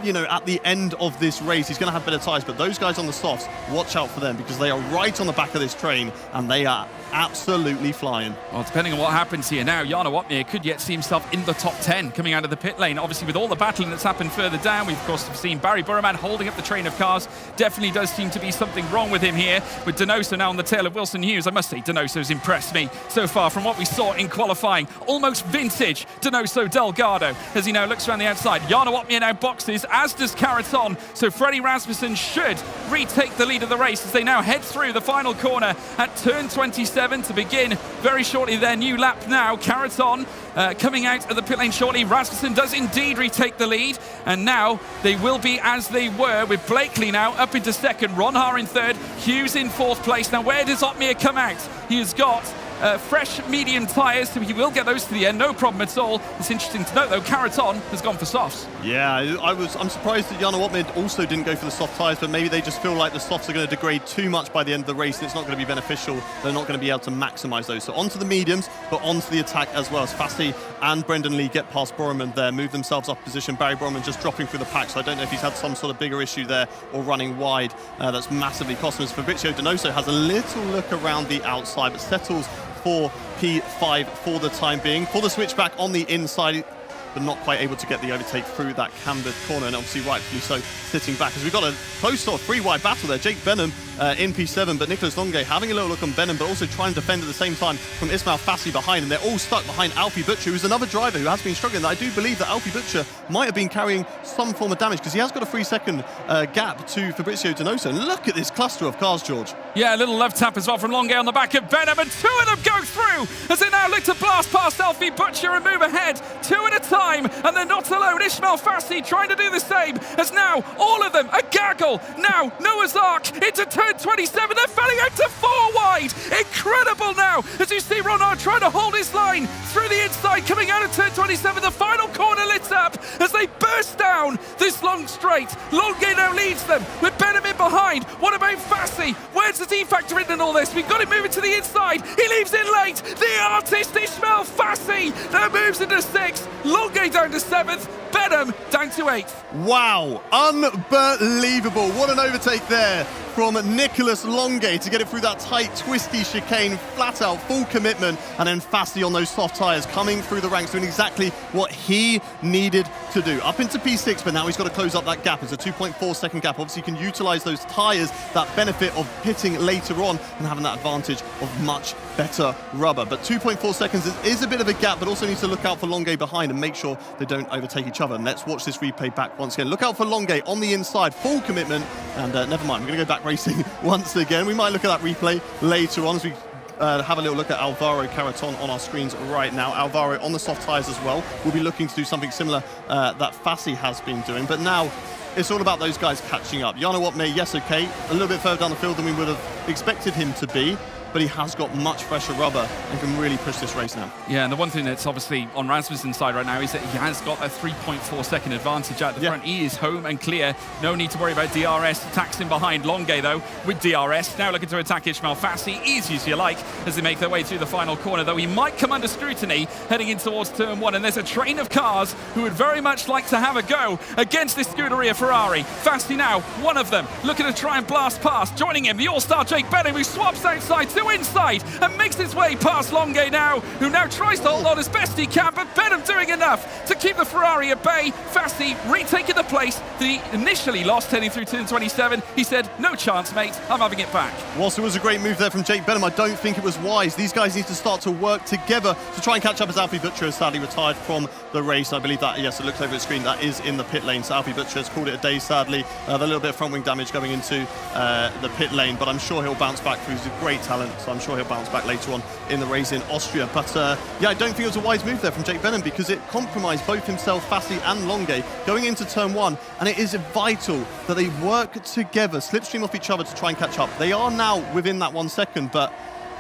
you know, at the end of this race, he's going to have better tyres. But those guys on the softs, watch out for them, because they are right on the back of this train and they are absolutely flying. Well, depending on what happens here now, Jarno Opmeer could yet see himself in the top 10 coming out of the pit lane. Obviously, with all the battling that's happened further down, we've of course seen Barry Burman holding up the train of cars. Definitely does seem to be something wrong with him here, with Denoso now on the tail of Wilson Hughes. I must say, Denoso's impressed me so far from what we saw in qualifying. Almost vintage Denoso Delgado as he now looks around the outside. Jarno Opmeer now boxes, as does Karaton. So Freddie Rasmussen should retake the lead of the race as they now head through the final corner at turn 27 to begin very shortly their new lap now. Karaton coming out of the pit lane shortly. Rasmussen does indeed retake the lead, and now they will be as they were, with Blakely now up into 2nd, Ronhaar in 3rd, Hughes in 4th place. Now where does Otmir come out? He has got fresh medium tyres, so he will get those to the end, no problem at all. It's interesting to note though, Karaton has gone for softs. Yeah, I'm surprised that Jarno Opmeer also didn't go for the soft tyres, but maybe they just feel like the softs are going to degrade too much by the end of the race and it's not going to be beneficial. They're not going to be able to maximise those. So onto the mediums, but onto the attack as well, as Fassi and Brendan Lee get past Borman there, move themselves up position. Barry Borman just dropping through the pack, so I don't know if he's had some sort of bigger issue there or running wide. That's massively costing us. Fabrizio Denoso has a little look around the outside, but settles for P5 for the time being. For the switchback on the inside, but not quite able to get the overtake through that cambered corner, and obviously rightfully so, sitting back, as we've got a close sort of 3-wide battle there. Jake Benham in P7, but Nicolas Longe having a little look on Benham, but also trying to defend at the same time from Ismail Fassi behind, and they're all stuck behind Alfie Butcher, who's another driver who has been struggling. I do believe that Alfie Butcher might have been carrying some form of damage, because he has got a 3-second gap to Fabrizio Denoso. And look at this cluster of cars, George. Yeah, a little love tap as well from Longe on the back of Benham, and 2 of them go through as they now look to blast past Alfie Butcher and move ahead 2 at a time, and they're not alone. Ismail Fassi trying to do the same, as now all of them a gaggle. Now Noah's Ark into turn 27, they're falling out to 4 wide. Incredible now, as you see Ronhaar trying to hold his line through the inside, coming out of turn 27, the final corner lit up as they burst down this long straight. Longe now leads them with Benham in behind. What about Fassi? Where does he factor in all this? We've got him moving to the inside. He leaves in late. The artist Ismail Fassi now moves into 6th. Longe down to 7th. Benham down to 8th. Wow, unbelievable. What an overtake there from Nicolas Longe to get it through that tight, twisty chicane, flat out, full commitment, and then Fassi on those soft tyres coming through the ranks, doing exactly what he needed to do. Up into P6, but now he's got to close up that gap. It's a 2.4 second gap. Obviously, you can utilise those tyres, that benefit of pitting later on and having that advantage of much better rubber. But 2.4 seconds is a bit of a gap, but also needs to look out for Longe behind and make sure they don't overtake each other. And let's watch this replay back once again. Look out for Longe on the inside, full commitment, and never mind, we're going to go back racing once again. We might look at that replay later on as we have a little look at Alvaro Karaton on our screens right now. Alvaro on the soft tyres as well. We'll be looking to do something similar that Fassi has been doing, but now it's all about those guys catching up. Jarno Opmeer, yes, okay, a little bit further down the field than we would have expected him to be, but he has got much fresher rubber and can really push this race now. Yeah, and the one thing that's obviously on Rasmussen's side right now is that he has got a 3.4 second advantage at the front. He is home and clear. No need to worry about DRS. Attacks him behind. Longue, though, with DRS. Now looking to attack Ismail Fassi. Easy as you like as they make their way through the final corner, though he might come under scrutiny heading in towards turn 1. And there's a train of cars who would very much like to have a go against this Scuderia Ferrari. Fassi now, one of them, looking to try and blast past. Joining him, the all-star Jake Benham, who swaps outside to inside and makes his way past Longue now, who now tries to hold on as best he can, but Benham doing enough to keep the Ferrari at bay. Fassi retaking the place that he initially lost heading through turn 27. He said, no chance, mate, I'm having it back. Whilst it was a great move there from Jake Benham, I don't think it was wise. These guys need to start to work together to try and catch up, as Alfie Butcher has sadly retired from the race. I believe that, yes, it looks over the screen, that is in the pit lane. So Alfie Butcher has called it a day, sadly. The little bit of front wing damage going into the pit lane, but I'm sure he'll bounce back. He's a great talent, so I'm sure he'll bounce back later on in the race in Austria. But yeah, I don't think it was a wise move there from Jake Benham, because it compromised both himself, Fassi and Longue going into turn 1, and it is vital that they work together, slipstream off each other to try and catch up. They are now within that 1 second, but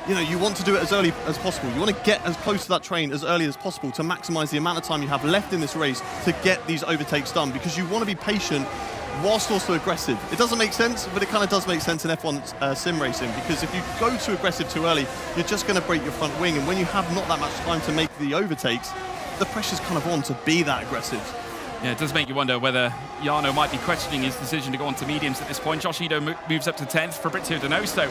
you know, you want to do it as early as possible. You want to get as close to that train as early as possible to maximise the amount of time you have left in this race to get these overtakes done, because you want to be patient whilst also aggressive. It doesn't make sense, but it kind of does make sense in F1 sim racing, because if you go too aggressive too early, you're just going to break your front wing, and when you have not that much time to make the overtakes, the pressure's kind of on to be that aggressive. Yeah, it does make you wonder whether Jarno might be questioning his decision to go on to mediums at this point. Josh Ido moves up to 10th. Fabrizio Donoso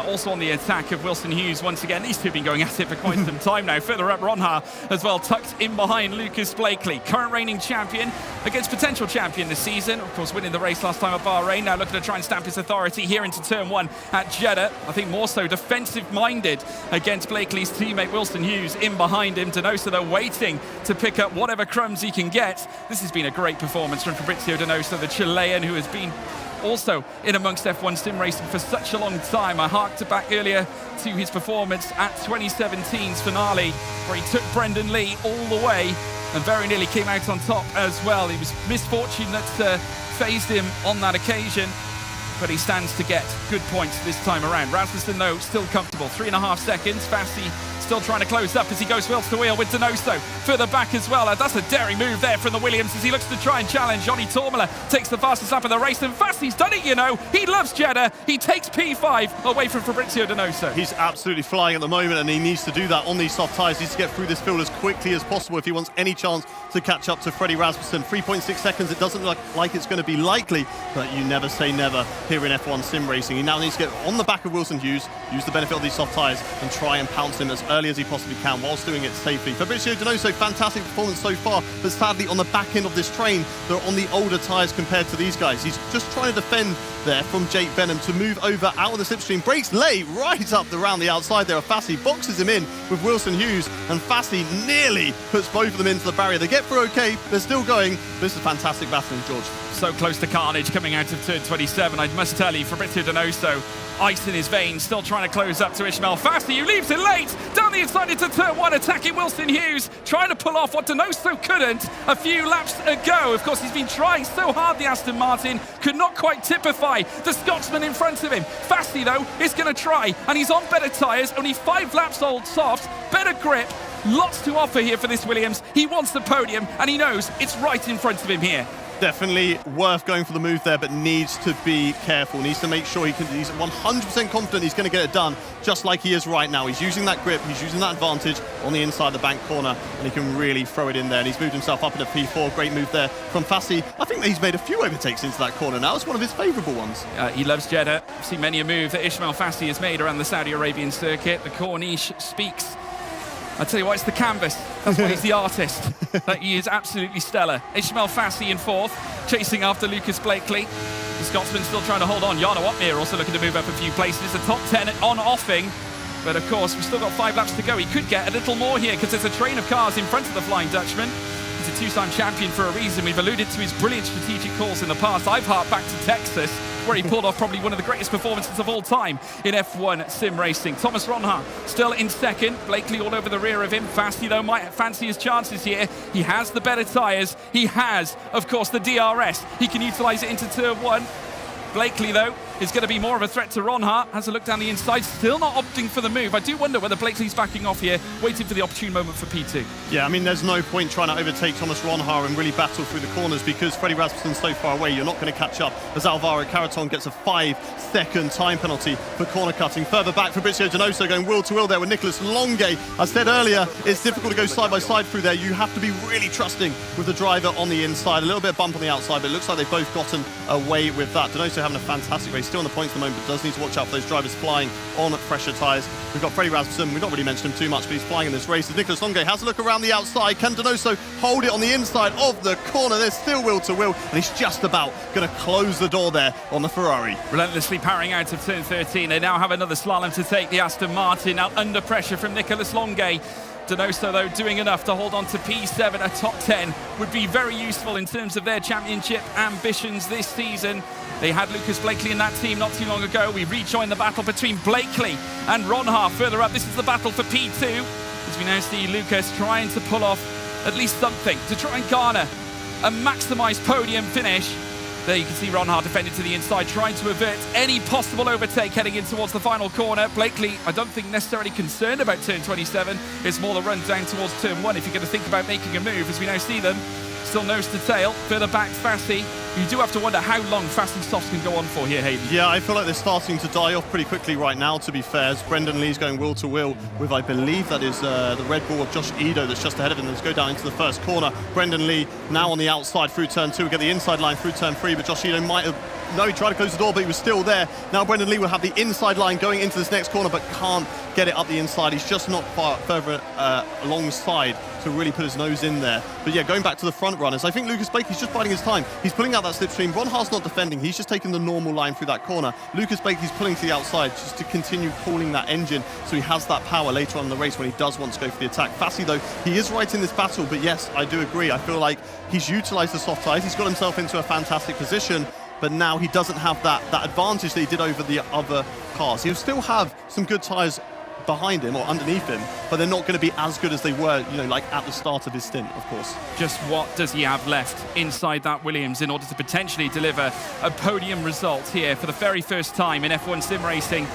also on the attack of Wilson Hughes once again. These two have been going at it for quite some time now. Further up, Ronhaar as well, tucked in behind Lucas Blakely. Current reigning champion against potential champion this season. Of course, winning the race last time at Bahrain. Now looking to try and stamp his authority here into turn 1 at Jeddah. I think more so defensive-minded against Blakely's teammate Wilson Hughes in behind him. Donoso, though, waiting to pick up whatever crumbs he can get. This has been a great performance from Fabrizio Donoso, the Chilean, who has been also in amongst F1 sim racing for such a long time. I harked back earlier to his performance at 2017's finale, where he took Brendan Lee all the way and very nearly came out on top as well. It was misfortune that phased him on that occasion, but he stands to get good points this time around. Rasmussen, though, still comfortable. 3.5 seconds. Fassi still trying to close up as he goes wheel to wheel with Donoso. Further back as well. That's a daring move there from the Williams as he looks to try and challenge. Johnny Tormela takes the fastest lap of the race, and Fassi's done it, you know. He loves Jeddah. He takes P5 away from Fabrizio Donoso. He's absolutely flying at the moment, and he needs to do that on these soft tyres. He needs to get through this field as quickly as possible if he wants any chance to catch up to Freddie Rasmussen. 3.6 seconds. It doesn't look like it's going to be likely, but you never say never here in F1 sim racing. He now needs to get on the back of Wilson Hughes, use the benefit of these soft tyres, and try and pounce him as early as he possibly can whilst doing it safely. Fabrizio Donoso, fantastic performance so far, but sadly on the back end of this train, they're on the older tyres compared to these guys. He's just trying to defend there from Jake Benham to move over out of the slipstream. Breaks late right up around the outside there. Fassi boxes him in with Wilson Hughes, and Fassi nearly puts both of them into the barrier. They get through okay, they're still going. This is fantastic battling, George. So close to carnage coming out of turn 27. I must tell you, Fabrizio Donoso, ice in his veins, still trying to close up to Ismail Fassi, who leaves it late down the inside into turn 1, attacking Wilson Hughes, trying to pull off what Donoso couldn't a few laps ago. Of course, he's been trying so hard, the Aston Martin, could not quite typify the Scotsman in front of him. Fassi, though, is going to try, and he's on better tyres, only 5 laps old soft, better grip, lots to offer here for this Williams. He wants the podium, and he knows it's right in front of him here. Definitely worth going for the move there, but needs to be careful. Needs to make sure he's 100% confident he's going to get it done, just like he is right now. He's using that grip, he's using that advantage on the inside of the bank corner, and he can really throw it in there. And he's moved himself up into P4. Great move there from Fassi. I think he's made a few overtakes into that corner now. It's one of his favourable ones. He loves Jeddah. I've seen many a move that Ismail Fassi has made around the Saudi Arabian circuit. The Corniche speaks. I tell you what, it's the canvas. That's why he's the artist. That he is absolutely stellar. Ismail Fassi in 4th, chasing after Lucas Blakely. The Scotsman still trying to hold on. Jarno Opmeer also looking to move up a few places. The top 10 on offing. But of course, we've still got 5 laps to go. He could get a little more here because there's a train of cars in front of the Flying Dutchman. He's a 2-time champion for a reason. We've alluded to his brilliant strategic calls in the past. I've harked back to Texas, where he pulled off probably one of the greatest performances of all time in F1 sim racing. Thomas Ronhaar still in 2nd. Blakely all over the rear of him. Fassi, though, might fancy his chances here. He has the better tyres. He has, of course, the DRS. He can utilise it into turn 1. Blakely, though, is going to be more of a threat to Ronhaar. Has a look down the inside, still not opting for the move. I do wonder whether Blakely's backing off here, waiting for the opportune moment for P2. Yeah, I mean, there's no point trying to overtake Thomas Ronhaar and really battle through the corners because Freddie Rasmussen's so far away, you're not going to catch up as Alvaro Caraton gets a 5-second time penalty for corner cutting. Further back, Fabrizio Donoso going wheel to wheel there with Nicolas Longuet. I said earlier, it's difficult to go side by side through there. You have to be really trusting with the driver on the inside. A little bit of bump on the outside, but it looks like they've both gotten away with that. Donoso having a fantastic race, still on the points at the moment, but does need to watch out for those drivers flying on fresher tyres. We've got Freddie Rasmussen, we've not really mentioned him too much, but he's flying in this race. As Nicolas Longuet has a look around the outside, can Donoso hold it on the inside of the corner? There's still wheel to wheel, and he's just about going to close the door there on the Ferrari. Relentlessly powering out of turn 13. They now have another slalom to take, the Aston Martin, now under pressure from Nicolas Longuet. Donoso, though, doing enough to hold on to P7. A top 10 would be very useful in terms of their championship ambitions this season. They had Lucas Blakely in that team not too long ago. We rejoin the battle between Blakely and Ronhaar further up. This is the battle for P2, as we now see Lucas trying to pull off at least something to try and garner a maximised podium finish. There you can see Ronhaar defending to the inside, trying to avert any possible overtake heading in towards the final corner. Blakely, I don't think necessarily concerned about turn 27. It's more the run down towards turn 1 if you're going to think about making a move, as we now see them. Still nose to tail, further back Fassi. You do have to wonder how long Fassi softs can go on for here, Hayden. Yeah, I feel like they're starting to die off pretty quickly right now, to be fair, as Brendan Lee's going wheel to wheel with, I believe that is the Red Bull of Josh Edo that's just ahead of him. Let's go down into the first corner. Brendan Lee now on the outside through turn 2. We get the inside line through turn 3, but Josh Edo might have... No, he tried to close the door, but he was still there. Now Brendan Lee will have the inside line going into this next corner, but can't get it up the inside. He's just not far further alongside to really put his nose in there. But yeah, going back to the front runners, I think Lucas Blakely's just biding his time. He's pulling out that slipstream. Ronhaar's not defending. He's just taking the normal line through that corner. Lucas Blakely's pulling to the outside just to continue cooling that engine so he has that power later on in the race when he does want to go for the attack. Fassi, though, he is right in this battle, but yes, I do agree. I feel like he's utilised the soft tyres. He's got himself into a fantastic position, but now he doesn't have that advantage that he did over the other cars. He'll still have some good tyres behind him or underneath him, but they're not going to be as good as they were, you know, like at the start of his stint, of course. Just what does he have left inside that Williams in order to potentially deliver a podium result here for the very first time in F1 sim racing?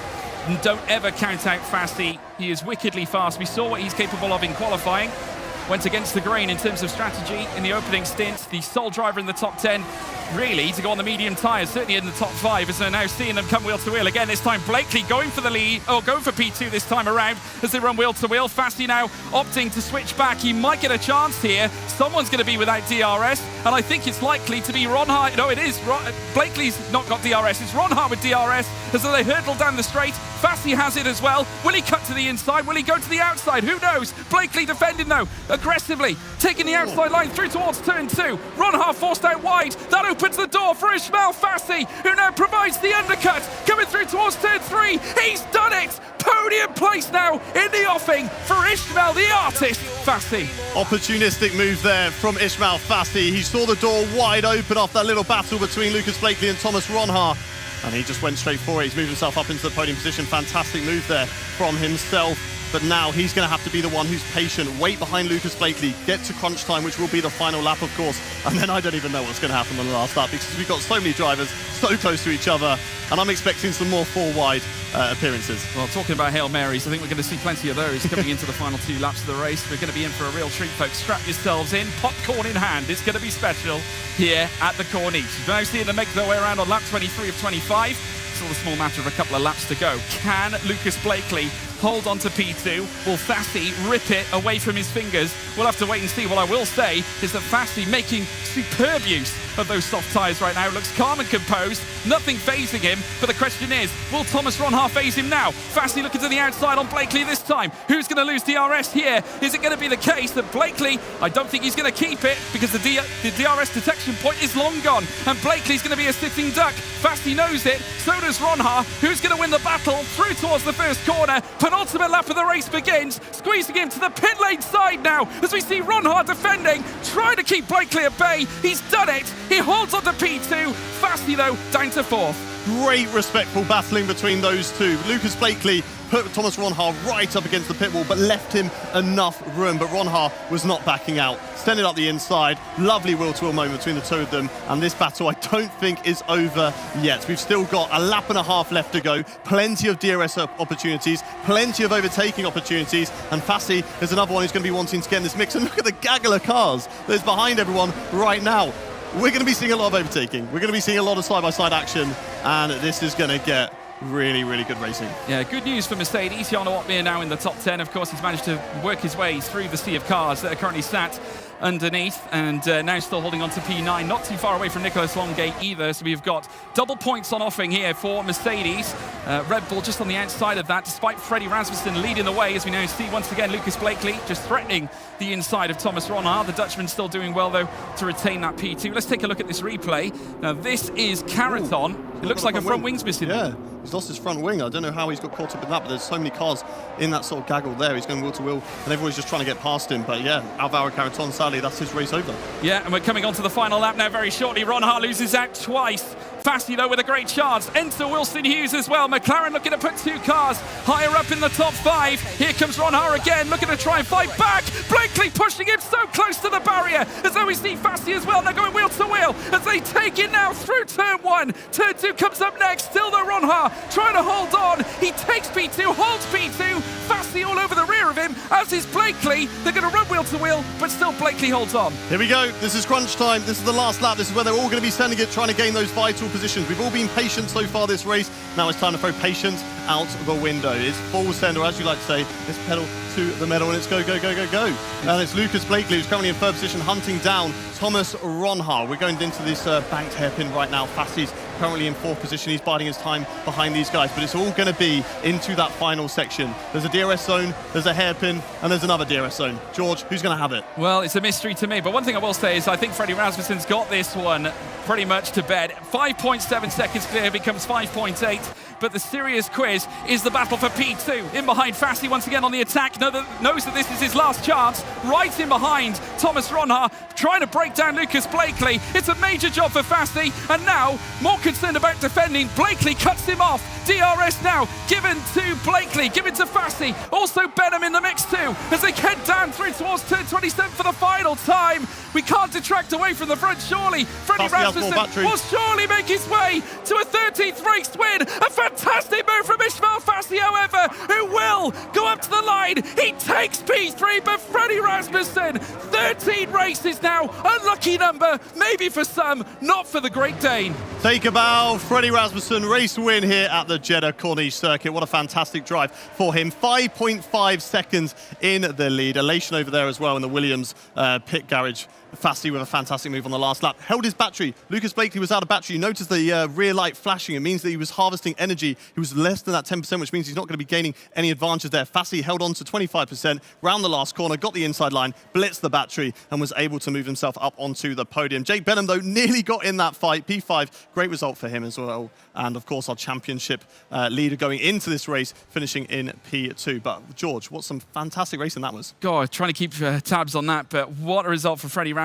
And don't ever count out Fassi. He is wickedly fast. We saw what he's capable of in qualifying. Went against the grain in terms of strategy in the opening stint. The sole driver in the top 10, really, to go on the medium tyres, certainly in the top 5, as they're now seeing them come wheel to wheel. Again, this time Blakely going for the lead, or going for P2 this time around as they run wheel to wheel. Fassi now opting to switch back. He might get a chance here. Someone's going to be without DRS, and I think it's likely to be Ronhaar. No, it is. Blakely's not got DRS. It's Ronhaar with DRS as they hurdle down the straight. Fassi has it as well. Will he cut to the inside? Will he go to the outside? Who knows? Blakely defending, though, aggressively, taking the outside line through towards turn 2. Ronhaar forced out wide. That opens the door for Ismail Fassi, who now provides the undercut. Coming through towards turn 3. He's done it! Podium place now in the offing for Ismail, the artist, Fassi. Opportunistic move there from Ismail Fassi. He saw the door wide open off that little battle between Lucas Blakely and Thomas Ronhaar, and he just went straight for it. He's moved himself up into the podium position. Fantastic move there from himself. But now he's going to have to be the one who's patient, wait behind Lucas Blakely, get to crunch time, which will be the final lap, of course. And then I don't even know what's going to happen on the last lap, because we've got so many drivers so close to each other, and I'm expecting some more four-wide appearances. Well, talking about Hail Marys, I think we're going to see plenty of those coming into the final 2 laps of the race. We're going to be in for a real treat, folks. Strap yourselves in, popcorn in hand. It's going to be special here at the Corniche. You've now seen them make their way around on lap 23 of 25. Still a small matter of a couple of laps to go. Can Lucas Blakely hold on to P2? Will Fassi rip it away from his fingers? We'll have to wait and see. What I will say is that Fassi making superb use of those soft tyres right now. Looks calm and composed, nothing phasing him, but the question is, will Thomas Ronhaar phase him now? Fassi looking to the outside on Blakely this time. Who's going to lose DRS here? Is it going to be the case that Blakely, I don't think he's going to keep it, because the DRS detection point is long gone, and Blakely's going to be a sitting duck. Fassi knows it, so does Ronhaar. Who's going to win the battle? Through towards the first corner. Penultimate lap of the race begins, squeezing him to the pit lane side now, as we see Ronhaar defending, trying to keep Blakely at bay. He's done it. He holds on to P2. Fassi, though, down to 4th. Great respectful battling between those two. Lucas Blakely put Thomas Ronhaar right up against the pit wall, but left him enough room. But Ronhaar was not backing out. Sent it up the inside. Lovely wheel-to-wheel moment between the two of them. And this battle, I don't think, is over yet. We've still got a lap and a half left to go. Plenty of DRS opportunities, plenty of overtaking opportunities. And Fassi is another one who's going to be wanting to get in this mix. And look at the gaggle of cars that's behind everyone right now. We're going to be seeing a lot of overtaking. We're going to be seeing a lot of side-by-side action. And this is going to get really, really good racing. Yeah, good news for Mercedes. Jarno Opmeer now in the top 10. Of course, he's managed to work his way through the sea of cars that are currently sat underneath, and now still holding on to P9, not too far away from Nicholas Longate either. So we've got double points on offering here for Mercedes. Red Bull just on the outside of that, despite Freddie Rasmussen leading the way, as we now see once again Lucas Blakely just threatening the inside of Thomas Ronhaar. The Dutchman still doing well though to retain that P2. Let's take a look at this replay. Now this is Caraton. It looks like a front wing's missing. Yeah, he's lost his front wing. I don't know how he's got caught up in that, but there's so many cars in that sort of gaggle there. He's going wheel to wheel, and everyone's just trying to get past him. But yeah, Alvaro Caraton, sadly, that's his race over. Yeah, and we're coming on to the final lap now very shortly. Ronhaar loses out twice. Fassi, though, with a great chance. Enter Wilson Hughes as well. McLaren looking to put two cars higher up in the top 5. Here comes Ronhaar again, looking to try and fight back. Blakely pushing him so close to the barrier, as though we see Fassi as well. They're going wheel to wheel as they take it now through turn 1. Turn 2 comes up next. Still though Ronhaar trying to hold on. He takes P2, holds P2. Fassi all over the rear of him, as is Blakely. They're going to run wheel to wheel, but still Blakely holds on. Here we go. This is crunch time. This is the last lap. This is where they're all going to be sending it, trying to gain those vital positions. We've all been patient so far this race. Now it's time to throw patience out the window. It's full send, or as you like to say, it's pedal to the metal, and it's go, go, go, go, go. And it's Lucas Blakely who's currently in third position, hunting down Thomas Ronhaar. We're going into this banked hairpin right now. Fassi's currently in fourth position. He's biding his time behind these guys, but it's all going to be into that final section. There's a DRS zone, there's a hairpin, and there's another DRS zone. George, who's going to have it? Well, it's a mystery to me, but one thing I will say is I think Freddie Rasmussen's got this one pretty much to bed. 5.7 seconds clear becomes 5.8. But the serious quiz is the battle for P2. In behind Fassi once again on the attack, knows that this is his last chance. Right in behind Thomas Ronhaar, trying to break down Lucas Blakely. It's a major job for Fassi, and now, more concerned about defending, Blakely cuts him off. DRS now given to Blakely, given to Fassi. Also Benham in the mix too, as they head down through towards turn 27 for the final time. We can't detract away from the front, surely. Freddie Rasmussen will surely make his way to a 13th race win. A fantastic move from Ismail Fassi, however, who will go up to the line. He takes P3, but Freddie Rasmussen, 13 races now, unlucky number, maybe for some, not for the Great Dane. Take a bow, Freddie Rasmussen, race win here at the Jeddah Corniche circuit. What a fantastic drive for him. 5.5 seconds in the lead. Elation over there as well in the Williams pit garage. Fassi with a fantastic move on the last lap. Held his battery. Lucas Blakely was out of battery. You notice the rear light flashing. It means that he was harvesting energy. He was less than that 10%, which means he's not going to be gaining any advantages there. Fassi held on to 25%, round the last corner, got the inside line, blitzed the battery, and was able to move himself up onto the podium. Jake Benham, though, nearly got in that fight. P5, great result for him as well. And, of course, our championship leader going into this race, finishing in P2. But, George, what some fantastic racing that was. God, trying to keep tabs on that, but what a result for Freddie Rasmussen.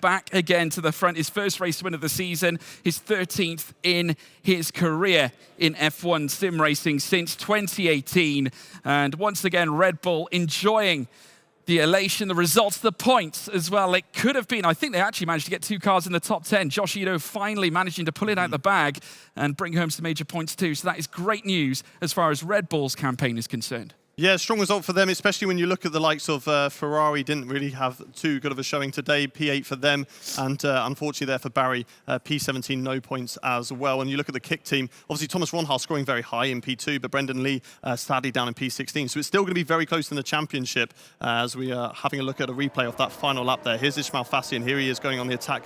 Back again to the front, his first race win of the season, his 13th in his career in F1 sim racing since 2018. And once again, Red Bull enjoying the elation, the results, the points as well. It could have been, I think they actually managed to get two cars in the top 10. Josh Ito finally managing to pull it out the bag and bring home some major points too. So that is great news as far as Red Bull's campaign is concerned. Yeah, strong result for them, especially when you look at the likes of Ferrari. Didn't really have too good of a showing today. P8 for them, and unfortunately there for Barry, P17, no points as well. And you look at the kick team, obviously Thomas Ronhaar scoring very high in P2, but Brendan Lee sadly down in P16. So it's still going to be very close in the championship as we are having a look at a replay of that final lap there. Here's Ismail Fassi, and here he is going on the attack.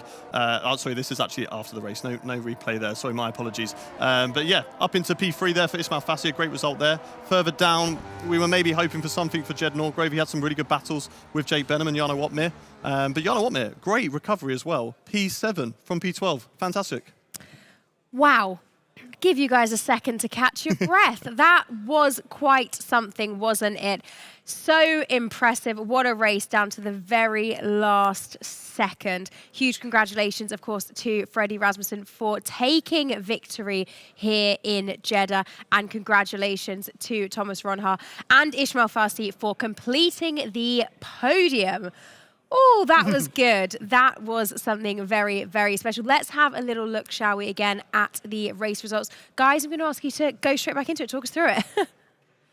Sorry, this is actually after the race. No replay there. Sorry, my apologies. But yeah, up into P3 there for Ismail Fassi. A great result there. Further down, we were maybe hoping for something for Jed Norgrave. He had some really good battles with Jake Benham and Jarno Opmeer. But Jarno Opmeer, great recovery as well. P7 from P12. Fantastic. Wow. give you guys a second to catch your breath. That was quite something, wasn't it? So impressive. What a race down to the very last second. Huge congratulations, of course, to Freddie Rasmussen for taking victory here in Jeddah. And congratulations to Thomas Ronhaar and Ismail Farsi for completing the podium. Oh, that was good. That was something very, very special. Let's have a little look, shall we, again, at the race results. Guys, I'm going to ask you to go straight back into it. Talk us through it.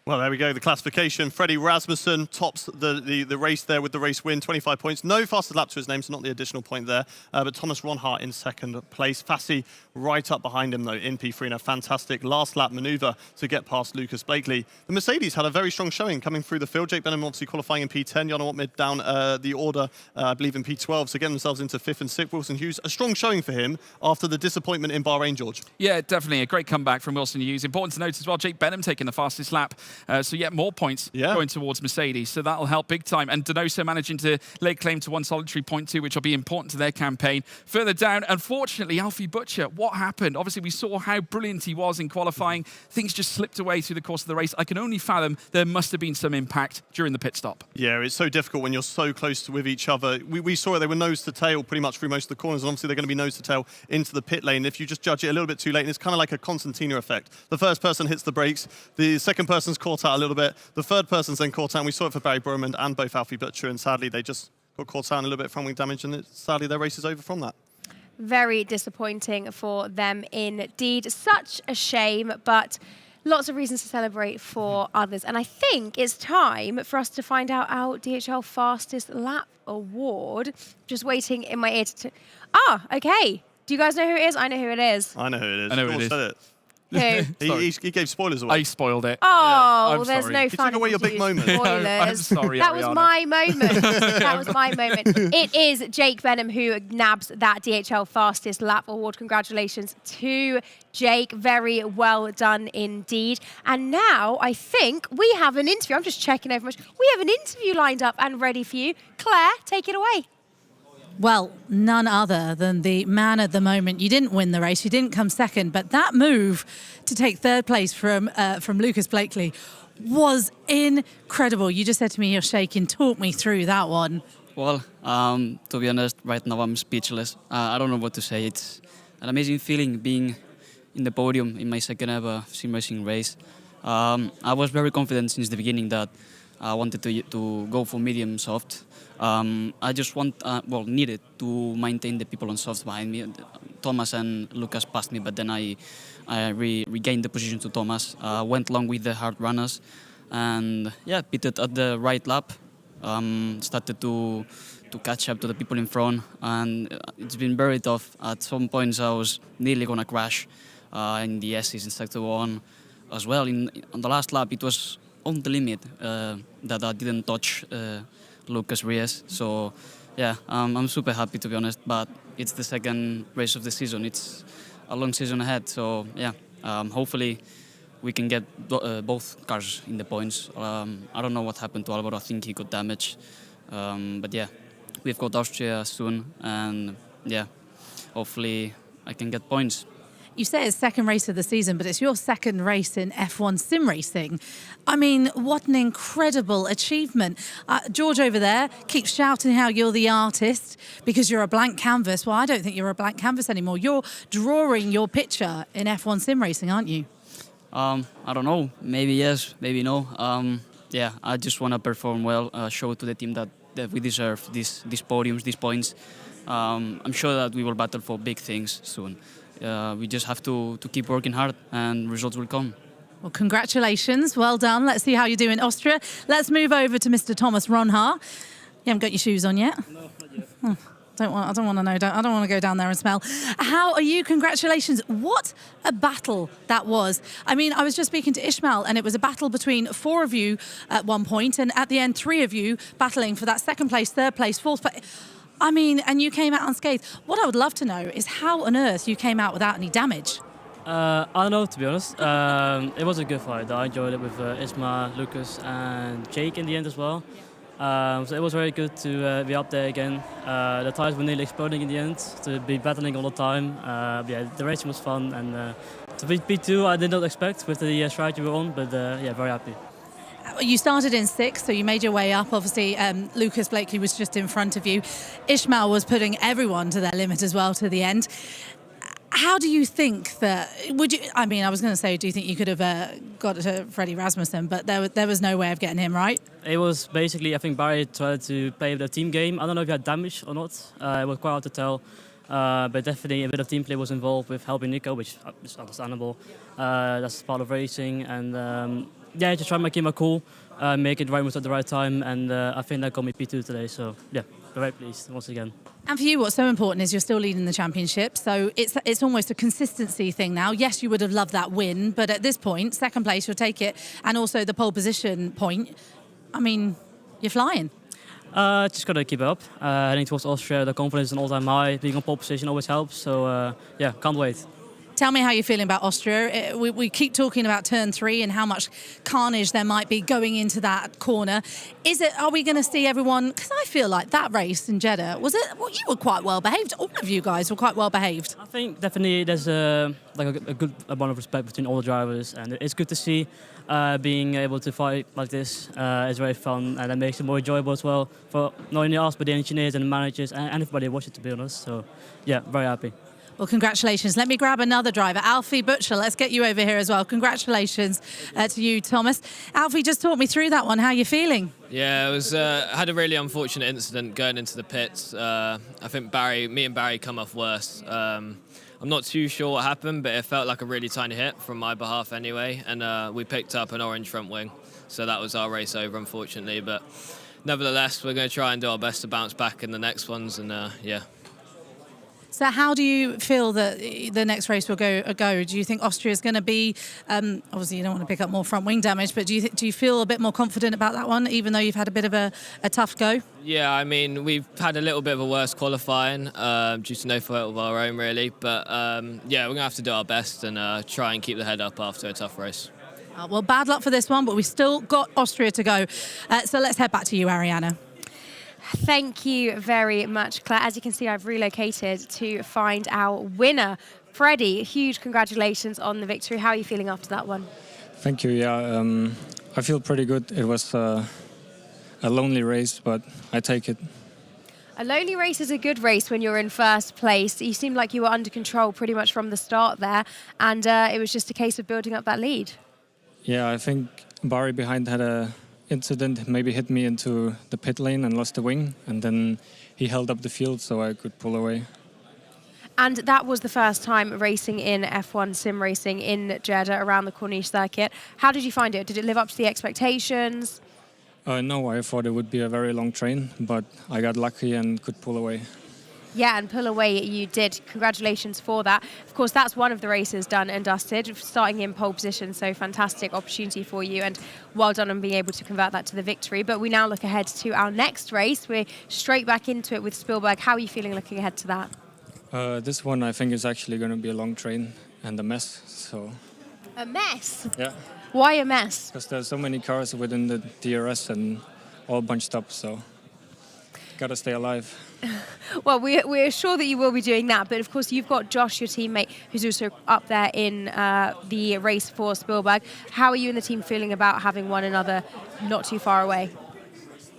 Well, there we go, the classification. Freddie Rasmussen tops the race there with the race win, 25 points. No fastest lap to his name, so not the additional point there. But Thomas Ronhaar in second place. Fassi right up behind him, though, in P3, and a fantastic last lap manoeuvre to get past Lucas Blakely. The Mercedes had a very strong showing coming through the field. Jake Benham obviously qualifying in P10. Jana Wattmid down the order, I believe, in P12, so getting themselves into 5th and 6th. Wilson Hughes, a strong showing for him after the disappointment in Bahrain, George. Yeah, definitely a great comeback from Wilson Hughes. Important to note as well, Jake Benham taking the fastest lap. So yeah, more points going towards Mercedes. So that'll help big time. And Donoso managing to lay claim to one solitary point too, which will be important to their campaign. Further down, unfortunately, Alfie Butcher, what happened? Obviously, we saw how brilliant he was in qualifying. Things just slipped away through the course of the race. I can only fathom there must have been some impact during the pit stop. Yeah, it's so difficult when you're so close with each other. We saw it, they were nose to tail pretty much through most of the corners, and obviously they're going to be nose to tail into the pit lane. If you just judge it a little bit too late, and it's kind of like a concertina effect. The first person hits the brakes, the second person's caught out a little bit, the third person's then caught out, and we saw it for Barry Bromand and both Alfie Butcher, and sadly they just got caught out in a little bit of front wing damage, and sadly their race is over from that. Very disappointing for them indeed. Such a shame, but lots of reasons to celebrate for others. And I think it's time for us to find out our DHL Fastest Lap Award. Just waiting in my ear to... okay. Do you guys know who it is? I know who it is. I know who it is. I know who it is. Said it. Who? he gave spoilers away. I spoiled it. Oh, there's no fun. He took away your big moment. Spoilers. I'm sorry, That Ariana. was my moment. That was my moment. It is Jake Benham who nabs that DHL Fastest Lap Award. Congratulations to Jake. Very well done indeed. And now I think we have an interview. I'm just checking over much. We have an interview lined up and ready for you. Claire, take it away. Well, none other than the man at the moment. You didn't win the race, you didn't come second, but that move to take third place from Lucas Blakely was incredible. You just said to me you're shaking. Talk me through that one. Well, to be honest, right now I'm speechless. I don't know what to say. It's an amazing feeling being in the podium in my second ever sim racing race. I was very confident since the beginning that I wanted to go for medium soft. I just needed to maintain the people on soft behind me. Thomas and Lucas passed me, but then I regained the position to Thomas. Went along with the hard runners, and yeah, pitted at the right lap. Started to catch up to the people in front, and it's been very tough. At some points, I was nearly gonna crash in the S's in sector 1 as well. On the last lap, it was on the limit that I didn't touch Lucas Reyes. So yeah, I'm super happy, to be honest, but it's the second race of the season. It's a long season ahead, so yeah, hopefully we can get both cars in the points. I don't know what happened to Alvaro. I think he got damaged, but yeah, we've got Austria soon, and yeah, hopefully I can get points. You say it's second race of the season, but it's your second race in F1 sim racing. I mean, what an incredible achievement. George over there keeps shouting how you're the artist because you're a blank canvas. Well, I don't think you're a blank canvas anymore. You're drawing your picture in F1 sim racing, aren't you? I don't know. Maybe yes, maybe no. Yeah, I just want to perform well, show to the team that we deserve these podiums, these points. I'm sure that we will battle for big things soon. We just have to keep working hard and results will come. Well, congratulations. Well done. Let's see how you do in Austria. Let's move over to Mr. Thomas Ronhaar. You haven't got your shoes on yet? No, not yet. I don't want to know. I don't want to go down there and smell. How are you? Congratulations. What a battle that was. I mean, I was just speaking to Ishmael, and it was a battle between 4 of you at one point, and at the end, 3 of you battling for that second place, third place, fourth place. I mean, and you came out unscathed. What I would love to know is how on earth you came out without any damage. I don't know, to be honest. It was a good fight. I enjoyed it with Isma, Lucas, and Jake in the end as well. So it was very good to be up there again. The tires were nearly exploding in the end, to be battling all the time. Yeah, the racing was fun, and To be P2, I did not expect with the stride you were on, but yeah, very happy. You started in 6th, so you made your way up. Obviously, Lucas Blakely was just in front of you. Ishmael was putting everyone to their limit as well to the end. How do you think that, I was going to say, do you think you could have got to Freddie Rasmussen, but there was no way of getting him, right? It was basically, I think Barry tried to play the team game. I don't know if he had damage or not. It was quite hard to tell. But definitely a bit of team play was involved with helping Nico, which is understandable. That's part of racing. And yeah, just try to make him cool, make it right moves at the right time. And I think that got me P2 today. So yeah, very pleased once again. And for you, what's so important is you're still leading the championship. So it's almost a consistency thing now. Yes, you would have loved that win, but at this point, 2nd place, you'll take it. And also the pole position point. I mean, you're flying. Just got to keep it up. Heading towards Austria, the confidence is an all-time high. Being on pole position always helps. So yeah, can't wait. Tell me how you're feeling about Austria. We keep talking about turn 3 and how much carnage there might be going into that corner. Are we going to see everyone? Because I feel like that race in Jeddah, you were quite well behaved. All of you guys were quite well behaved. I think definitely there's a good amount of respect between all the drivers, and it's good to see being able to fight like this. It's very fun, and it makes it more enjoyable as well for not only us but the engineers and the managers and everybody watching, to be honest. So yeah, very happy. Well, congratulations. Let me grab another driver, Alfie Butcher. Let's get you over here as well. Congratulations to you, Thomas. Alfie, just talk me through that one. How are you feeling? Yeah, it was. Had a really unfortunate incident going into the pits. I think me and Barry come off worse. I'm not too sure what happened, but it felt like a really tiny hit from my behalf anyway. And we picked up an orange front wing. So that was our race over, unfortunately. But nevertheless, we're going to try and do our best to bounce back in the next ones. And yeah. So how do you feel that the next race will go? Do you think Austria is going to be, obviously you don't want to pick up more front wing damage, but do you feel a bit more confident about that one, even though you've had a bit of a tough go? Yeah, I mean, we've had a little bit of a worse qualifying due to no fault of our own, really. But yeah, we're going to have to do our best and try and keep the head up after a tough race. Well, bad luck for this one, but we've still got Austria to go. So let's head back to you, Ariana. Thank you very much, Claire. As you can see, I've relocated to find our winner. Freddie, huge congratulations on the victory. How are you feeling after that one? Thank you. Yeah, I feel pretty good. It was a lonely race, but I take it. A lonely race is a good race when you're in first place. You seemed like you were under control pretty much from the start there, and it was just a case of building up that lead. Yeah, I think Barry behind had a incident, maybe hit me into the pit lane and lost the wing, and then he held up the field so I could pull away. And that was the first time racing in F1 sim racing in Jeddah around the Corniche circuit. How did you find it? Did it live up to the expectations? No, I thought it would be a very long train, but I got lucky and could pull away. Yeah, and pull away you did. Congratulations for that. Of course, that's one of the races done and dusted, starting in pole position, so fantastic opportunity for you, and well done on being able to convert that to the victory. But we now look ahead to our next race. We're straight back into it with Spielberg. How are you feeling looking ahead to that? This one, I think, is actually going to be a long train and a mess. So. A mess? Yeah. Why a mess? Because there's so many cars within the DRS and all bunched up, so got to stay alive. Well, we're sure that you will be doing that, but of course you've got Josh, your teammate, who's also up there in the race for Spielberg. How are you and the team feeling about having one another not too far away?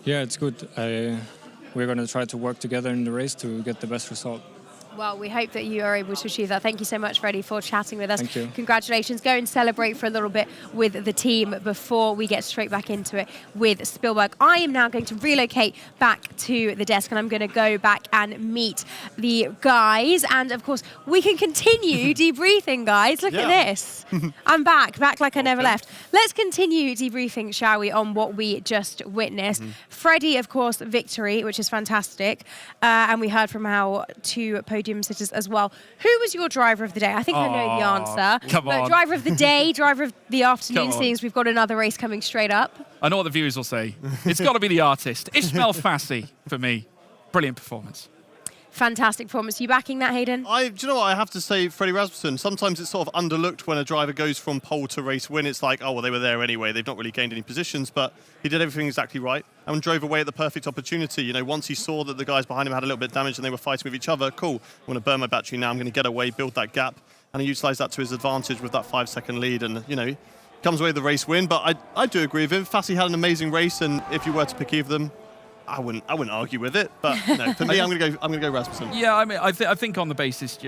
Yeah, it's good. We're going to try to work together in the race to get the best result. Well, we hope that you are able to achieve that. Thank you so much, Freddie, for chatting with us. Thank you. Congratulations. Go and celebrate for a little bit with the team before we get straight back into it with Spielberg. I am now going to relocate back to the desk, and I'm going to go back and meet the guys. And, of course, we can continue debriefing, guys. Look at this. I'm back like I never left. Let's continue debriefing, shall we, on what we just witnessed. Freddie, of course, victory, which is fantastic. And we heard from our two podium sitters as well. Who was your driver of the day? I think I know the answer. Come on. Driver of the day, driver of the afternoon, seeing as we've got another race coming straight up. I know what the viewers will say. It's got to be the artist. Ismail Fassi, for me. Brilliant performance. Fantastic performance. You backing that, Hayden? Do you know what? I have to say, Freddie Rasmussen, sometimes it's sort of underlooked when a driver goes from pole to race win. It's like, oh, well, they were there anyway. They've not really gained any positions, but he did everything exactly right and drove away at the perfect opportunity. You know, once he saw that the guys behind him had a little bit of damage and they were fighting with each other, cool, I'm going to burn my battery now. I'm going to get away, build that gap. and he utilised that to his advantage with that 5-second lead, and comes away with the race win. But I do agree with him. Fassi had an amazing race, and if you were to pick either of them, I wouldn't argue with it. But no, for me, I'm gonna go Rasmussen. Yeah, I mean, I think on the basis,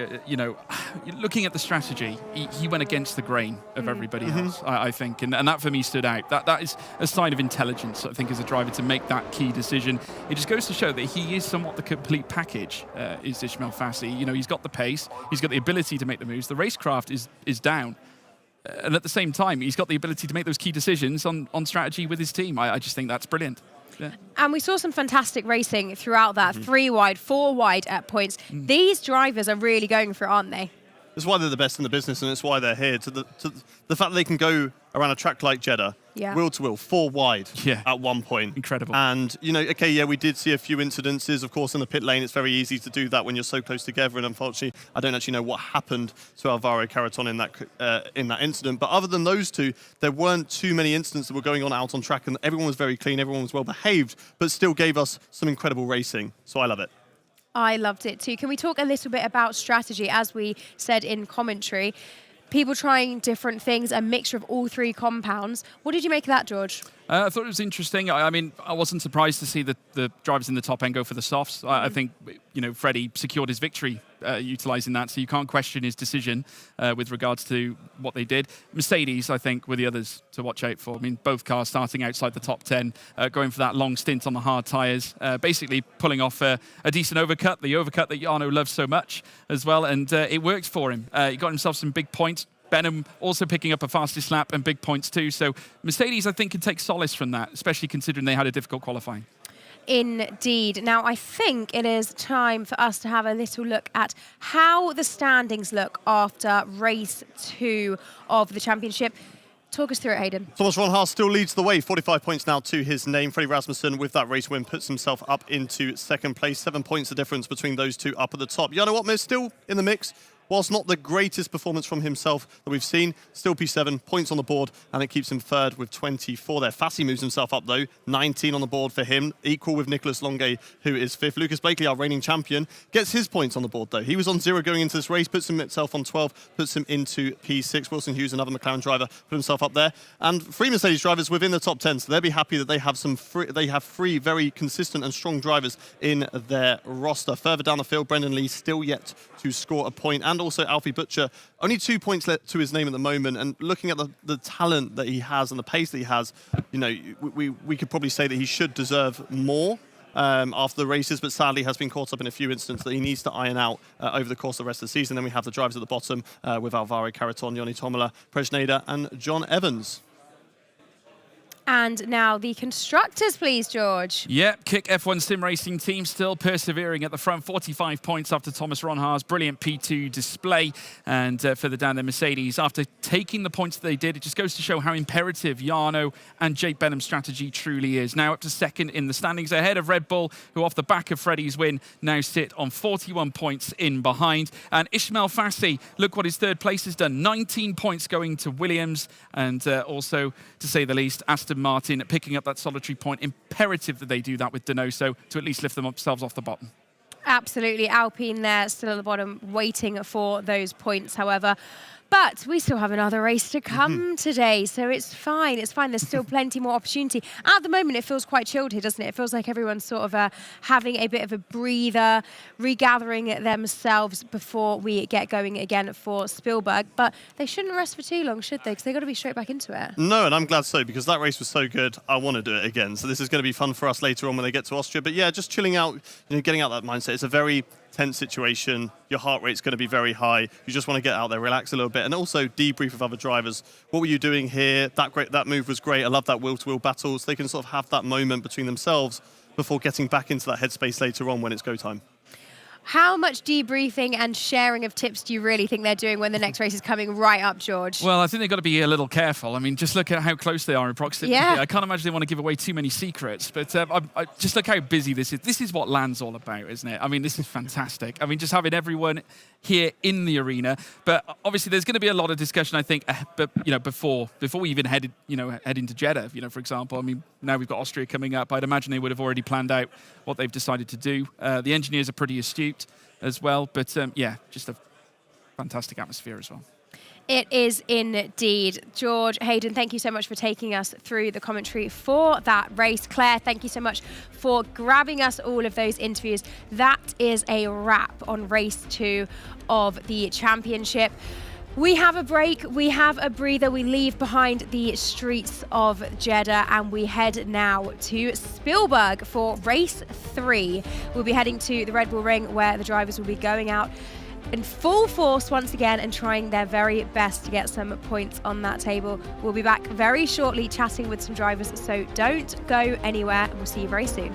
looking at the strategy, he went against the grain of everybody else. I think, and that for me stood out. That is a sign of intelligence, I think, as a driver to make that key decision. It just goes to show that he is somewhat the complete package. Is Ismail Fassi? He's got the pace, he's got the ability to make the moves. The racecraft is down. And at the same time, he's got the ability to make those key decisions on strategy with his team. I just think that's brilliant. Yeah. And we saw some fantastic racing throughout that, 3 wide, 4 wide at points. These drivers are really going for it, aren't they? It's why they're the best in the business, and it's why they're here. To the fact that they can go around a track like Jeddah, wheel to wheel, 4 wide at one point. Incredible. And, we did see a few incidences. Of course, in the pit lane, it's very easy to do that when you're so close together. And unfortunately, I don't actually know what happened to Alvaro Carreton in that incident. But other than those two, there weren't too many incidents that were going on out on track. And everyone was very clean, everyone was well behaved, but still gave us some incredible racing. So I love it. I loved it too. Can we talk a little bit about strategy? As we said in commentary, people trying different things, a mixture of all 3 compounds. What did you make of that, George? I thought it was interesting. I mean, I wasn't surprised to see the drivers in the top end go for the softs. I think, Freddie secured his victory utilising that, so you can't question his decision with regards to what they did. Mercedes, I think, were the others to watch out for. I mean, both cars starting outside the top 10, going for that long stint on the hard tyres, basically pulling off a decent overcut, the overcut that Jarno loves so much as well, and it worked for him. He got himself some big points. Benham also picking up a fastest lap and big points too. So Mercedes, I think, can take solace from that, especially considering they had a difficult qualifying. Indeed. Now, I think it is time for us to have a little look at how the standings look after race 2 of the championship. Talk us through it, Hayden. Thomas Ronhaar still leads the way, 45 points now to his name. Freddie Rasmussen, with that race win, puts himself up into 2nd place. 7 points the difference between those two up at the top. Jarno Opmeer still in the mix. Whilst not the greatest performance from himself that we've seen, still P7, points on the board, and it keeps him 3rd with 24 there. Fassi moves himself up, though, 19 on the board for him, equal with Nicholas Longuet, who is 5th. Lucas Blakely, our reigning champion, gets his points on the board, though. He was on 0 going into this race, puts himself on 12, puts him into P6. Wilson Hughes, another McLaren driver, put himself up there. And 3 Mercedes drivers within the top 10, so they'll be happy that they have three very consistent and strong drivers in their roster. Further down the field, Brendan Lee still yet to score a point, and also Alfie Butcher, only 2 points left to his name at the moment. And looking at the talent that he has and the pace that he has, we could probably say that he should deserve more after the races, but sadly has been caught up in a few incidents that he needs to iron out over the course of the rest of the season. Then we have the drivers at the bottom with Alvaro Carreton, Joni Tomola, Presneda, and John Evans. And now the constructors, please, George. Yep, Kick F1 Sim Racing team still persevering at the front. 45 points after Thomas Ronhaar's brilliant P2 display. And further down the Mercedes, after taking the points that they did, it just goes to show how imperative Jarno and Jake Benham's strategy truly is. Now up to 2nd in the standings, ahead of Red Bull, who off the back of Freddie's win now sit on 41 points in behind. And Ismail Fassi, look what his 3rd place has done. 19 points going to Williams, and also, to say the least, Aston Martin picking up that solitary point. Imperative that they do that with Donoso to at least lift themselves off the bottom. Absolutely. Alpine there, still at the bottom, waiting for those points, however. But we still have another race to come today, so it's fine. It's fine. There's still plenty more opportunity. At the moment, it feels quite chilled here, doesn't it? It feels like everyone's sort of having a bit of a breather, regathering themselves before we get going again for Spielberg. But they shouldn't rest for too long, should they? Because they've got to be straight back into it. No, and I'm glad so, because that race was so good. I want to do it again. So this is going to be fun for us later on when they get to Austria. But yeah, just chilling out, getting out that mindset. It's a very tense situation. Your heart rate's going to be very high. You just want to get out there, relax a little bit, and also debrief with other drivers. What were you doing here? That move was great. I love that wheel-to-wheel battles. They can sort of have that moment between themselves before getting back into that headspace later on when it's go time. How much debriefing and sharing of tips do you really think they're doing when the next race is coming right up, George? Well, I think they've got to be a little careful. I mean, just look at how close they are in proximity. Yeah. I can't imagine they want to give away too many secrets, but I just look how busy this is. This is what LAN's all about, isn't it? I mean, this is fantastic. I mean, just having everyone here in the arena. But obviously, there's going to be a lot of discussion, I think, but before we even head into Jeddah, for example. I mean, now we've got Austria coming up. I'd imagine they would have already planned out what they've decided to do. The engineers are pretty astute as well, but yeah, just a fantastic atmosphere as well. It is indeed. George, Hayden, thank you so much for taking us through the commentary for that race. Claire, thank you so much for grabbing us all of those interviews. That is a wrap on race 2 of the championship. We have a break, we have a breather, we leave behind the streets of Jeddah and we head now to Spielberg for race 3. We'll be heading to the Red Bull Ring where the drivers will be going out in full force once again and trying their very best to get some points on that table. We'll be back very shortly chatting with some drivers, so don't go anywhere and we'll see you very soon.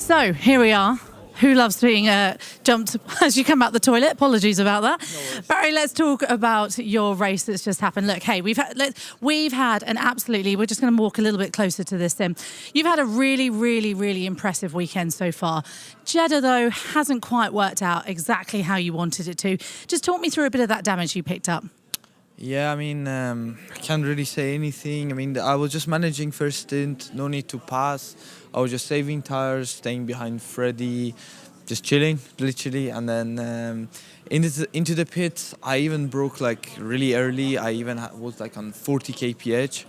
So here we are. Who loves being jumped as you come out the toilet? Apologies about that. No, Barry, let's talk about your race that's just happened. Look, hey, we've had an absolutely. We're just going to walk a little bit closer to this. You've had a really, really, really impressive weekend so far. Jeddah, though, hasn't quite worked out exactly how you wanted it to. Just talk me through a bit of that damage you picked up. Yeah, I mean, I can't really say anything. I mean, I was just managing first stint, no need to pass. I was just saving tires, staying behind Freddie, just chilling, literally. And then into the pits, I even broke like really early. I even was like on 40 kph.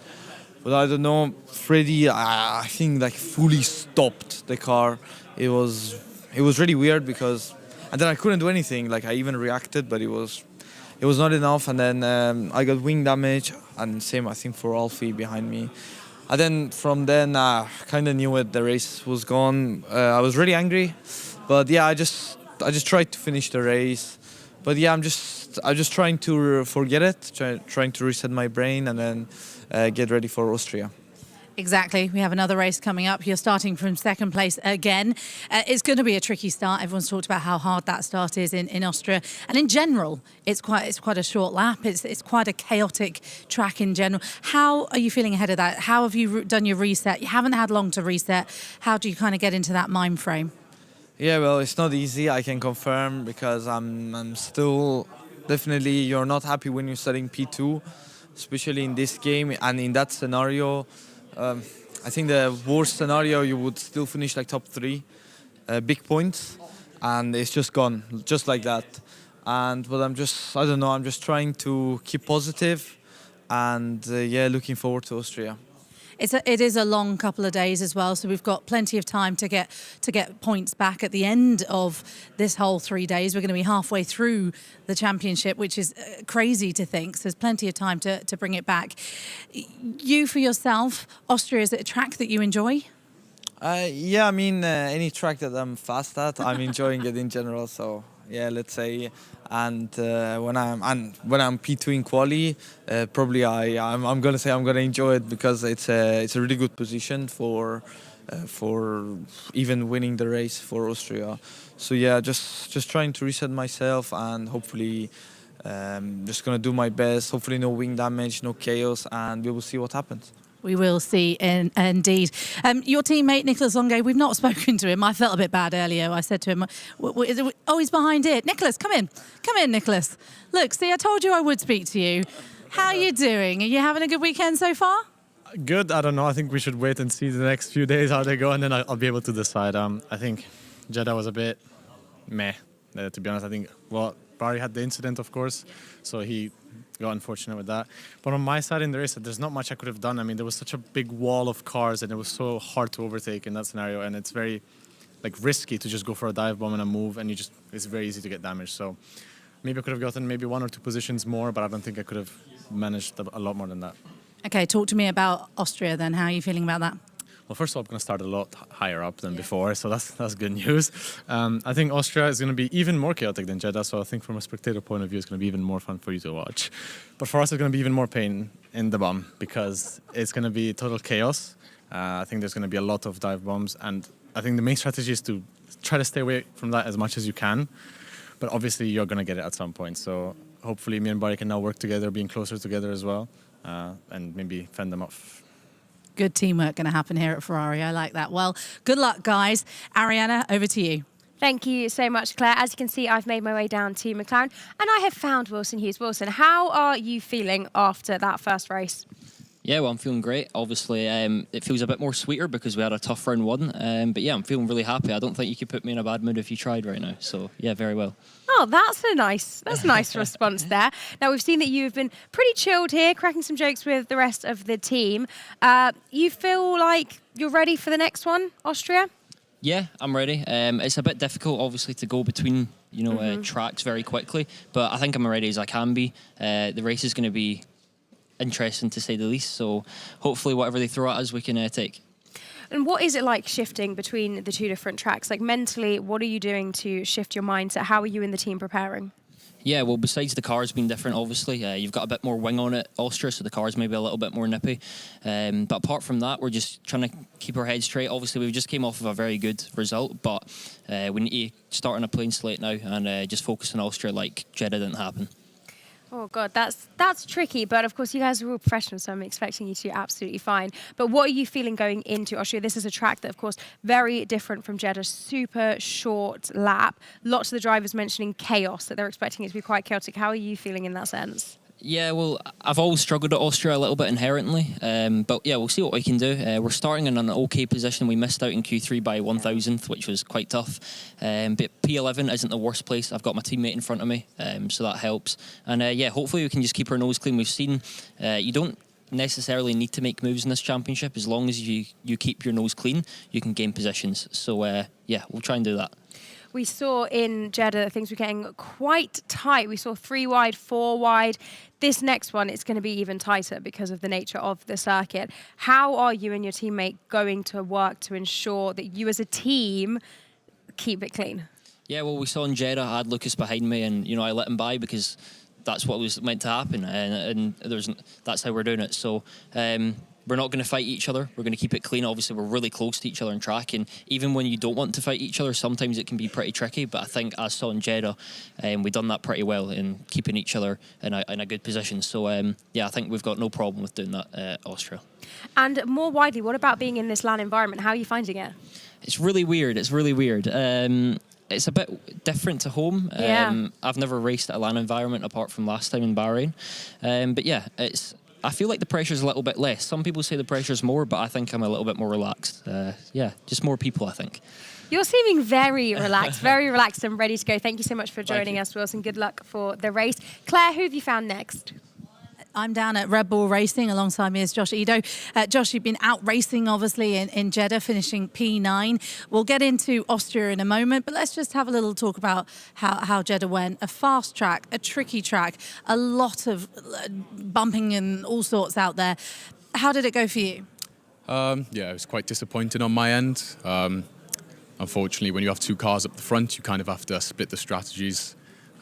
But I don't know, Freddie, I think like fully stopped the car. It was really weird because, and then I couldn't do anything. Like I even reacted, but it was not enough. And then I got wing damage, and same I think for Alfie behind me. And then from then I kind of knew it, the race was gone. I was really angry, but yeah, I just tried to finish the race. But yeah, I'm just trying to forget it, trying to reset my brain, and then get ready for Austria. Exactly. We have another race coming up. You're starting from second place again. It's going to be a tricky start. Everyone's talked about how hard that start is in Austria. And in general, it's quite a short lap. It's quite a chaotic track in general. How are you feeling ahead of that? How have you done your reset? You haven't had long to reset. How do you kind of get into that mind frame? Yeah, well, it's not easy, I can confirm, because I'm still definitely, you're not happy when you're starting P2, especially in this game and in that scenario. I think the worst scenario, you would still finish like top 3, big points, and it's just gone, just like that. But I'm just trying to keep positive, and yeah, looking forward to Austria. It is a long couple of days as well, so we've got plenty of time to get points back at the end of this whole 3 days. We're going to be halfway through the championship, which is crazy to think. So there's plenty of time to bring it back. You, for yourself, Austria, is it a track that you enjoy? Yeah, I mean, any track that I'm fast at, I'm enjoying it in general. So yeah, let's say. And when I'm P2 in quali, probably I'm gonna say I'm gonna enjoy it, because it's a really good position for even winning the race for Austria. So yeah, just trying to reset myself, and hopefully just gonna do my best. Hopefully no wing damage, no chaos, and we will see what happens. We will see, indeed. Your teammate, Nicolas Longuet, we've not spoken to him. I felt a bit bad earlier. I said to him, oh, he's behind it. Nicolas, come in. Come in, Nicolas. Look, see, I told you I would speak to you. How are you doing? Are you having a good weekend so far? Good. I don't know. I think we should wait and see the next few days how they go, and then I'll be able to decide. I think Jeddah was a bit meh, to be honest. I think, well, Barry had the incident, of course, so he got unfortunate with that. But on my side in the race, there's not much I could have done. I mean, there was such a big wall of cars, and it was so hard to overtake in that scenario, and it's very risky to just go for a dive bomb and a move, and it's very easy to get damaged. So maybe I could have gotten maybe 1 or 2 positions more, but I don't think I could have managed a lot more than that. Okay, talk to me about Austria then. How are you feeling about that? Well, first of all, I'm going to start a lot higher up than before, so that's good news. I think Austria is going to be even more chaotic than Jeddah, so I think from a spectator point of view, it's going to be even more fun for you to watch. But for us, it's going to be even more pain in the bum, because it's going to be total chaos. I think there's going to be a lot of dive bombs, and I think the main strategy is to try to stay away from that as much as you can. But obviously, you're going to get it at some point, so hopefully me and Barry can now work together, being closer together as well, and maybe fend them off. Good teamwork going to happen here at Ferrari. I like that. Well, good luck, guys. Arianna, over to you. Thank you so much, Claire. As you can see, I've made my way down to McLaren, and I have found Wilson Hughes. Wilson, how are you feeling after that first race? Yeah, well, I'm feeling great. Obviously, it feels a bit more sweeter because we had a tough round 1. But yeah, I'm feeling really happy. I don't think you could put me in a bad mood if you tried right now. So yeah, very well. Oh, that's a nice response there. Now, we've seen that you've been pretty chilled here, cracking some jokes with the rest of the team. You feel like you're ready for the next one, Austria? Yeah, I'm ready. It's a bit difficult, obviously, to go between tracks very quickly, but I think I'm as ready as I can be. The race is going to be interesting, to say the least, so hopefully whatever they throw at us, we can take. And what is it like shifting between the 2 different tracks? Like mentally, what are you doing to shift your mindset? How are you and the team preparing? Yeah, well, besides the cars being different, obviously, you've got a bit more wing on it, Austria, so the car's maybe a little bit more nippy. But apart from that, we're just trying to keep our heads straight. Obviously, we just came off of a very good result, but we need to start on a clean slate now and just focus on Austria like Jeddah didn't happen. Oh God, that's tricky. But of course, you guys are all professionals, so I'm expecting you to do absolutely fine. But what are you feeling going into Austria? This is a track that, of course, very different from Jeddah. Super short lap. Lots of the drivers mentioning chaos, that they're expecting it to be quite chaotic. How are you feeling in that sense? Yeah, well, I've always struggled at Austria a little bit inherently, but yeah, we'll see what we can do. We're starting in an okay position. We missed out in Q3 by 1,000th, which was quite tough. But P11 isn't the worst place. I've got my teammate in front of me, so that helps. And yeah, hopefully we can just keep our nose clean. We've seen you don't necessarily need to make moves in this championship. As long as you keep your nose clean, you can gain positions. So yeah, we'll try and do that. We saw in Jeddah things were getting quite tight. We saw 3 wide, 4 wide. This next one, it's going to be even tighter because of the nature of the circuit. How are you and your teammate going to work to ensure that you as a team keep it clean? Yeah, well, we saw in Jeddah, I had Lucas behind me and, I let him by because that's what was meant to happen and that's how we're doing it. So we're not going to fight each other. We're going to keep it clean. Obviously, we're really close to each other in track, and even when you don't want to fight each other, sometimes it can be pretty tricky. But I think, as saw in Jeddah, we've done that pretty well in keeping each other in a good position. So, yeah, I think we've got no problem with doing that at Austria. And more widely, what about being in this LAN environment? How are you finding it? It's really weird. It's really weird. It's a bit different to home. Yeah. I've never raced at a LAN environment apart from last time in Bahrain. But yeah, I feel like the pressure's a little bit less. Some people say the pressure's more, but I think I'm a little bit more relaxed. Yeah, just more people, I think. You're seeming very relaxed and ready to go. Thank you so much for joining us, Wilson. Good luck for the race. Claire, who have you found next? I'm down at Red Bull Racing. Alongside me is Josh Edo. Josh, you've been out racing, obviously, in Jeddah, finishing P9. We'll get into Austria in a moment, but let's just have a little talk about how Jeddah went. A fast track, a tricky track, a lot of bumping and all sorts out there. How did it go for you? Yeah, it was quite disappointing on my end. Unfortunately, when you have 2 cars up the front, you kind of have to split the strategies.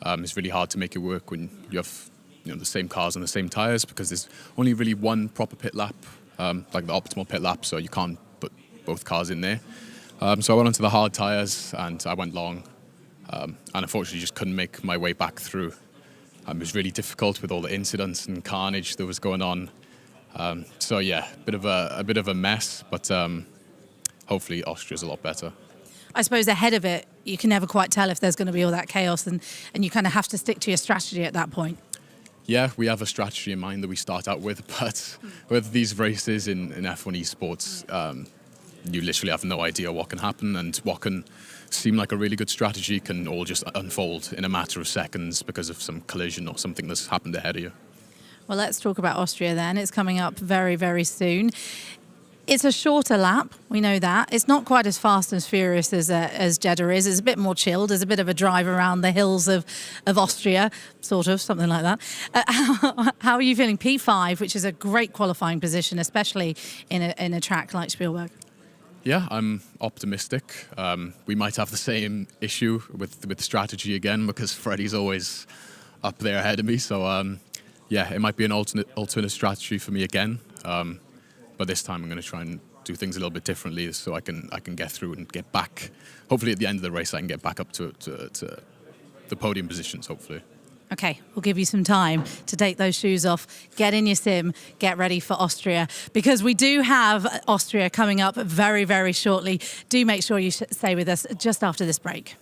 It's really hard to make it work when you have the same cars and the same tyres, because there's only really one proper pit lap, like the optimal pit lap, so you can't put both cars in there. So I went onto the hard tyres and I went long, and unfortunately just couldn't make my way back through. It was really difficult with all the incidents and carnage that was going on. So yeah, a bit of a mess, but hopefully Austria's a lot better. I suppose ahead of it, you can never quite tell if there's going to be all that chaos, and you kind of have to stick to your strategy at that point. Yeah, we have a strategy in mind that we start out with, but with these races in F1 Esports, you literally have no idea what can happen, and what can seem like a really good strategy can all just unfold in a matter of seconds because of some collision or something that's happened ahead of you. Well, let's talk about Austria then. It's coming up very, very soon. It's a shorter lap, we know that. It's not quite as fast and furious as Jeddah is. It's a bit more chilled. There's a bit of a drive around the hills of Austria, sort of, something like that. How are you feeling? P5, which is a great qualifying position, especially in a track like Spielberg. Yeah, I'm optimistic. We might have the same issue with strategy again, because Freddie's always up there ahead of me. So, yeah, it might be an alternate strategy for me again. But this time I'm going to try and do things a little bit differently so I can get through and get back. Hopefully at the end of the race I can get back up to the podium positions, hopefully. Okay, we'll give you some time to take those shoes off, get in your sim, get ready for Austria, because we do have Austria coming up very, very shortly. Do make sure you stay with us just after this break.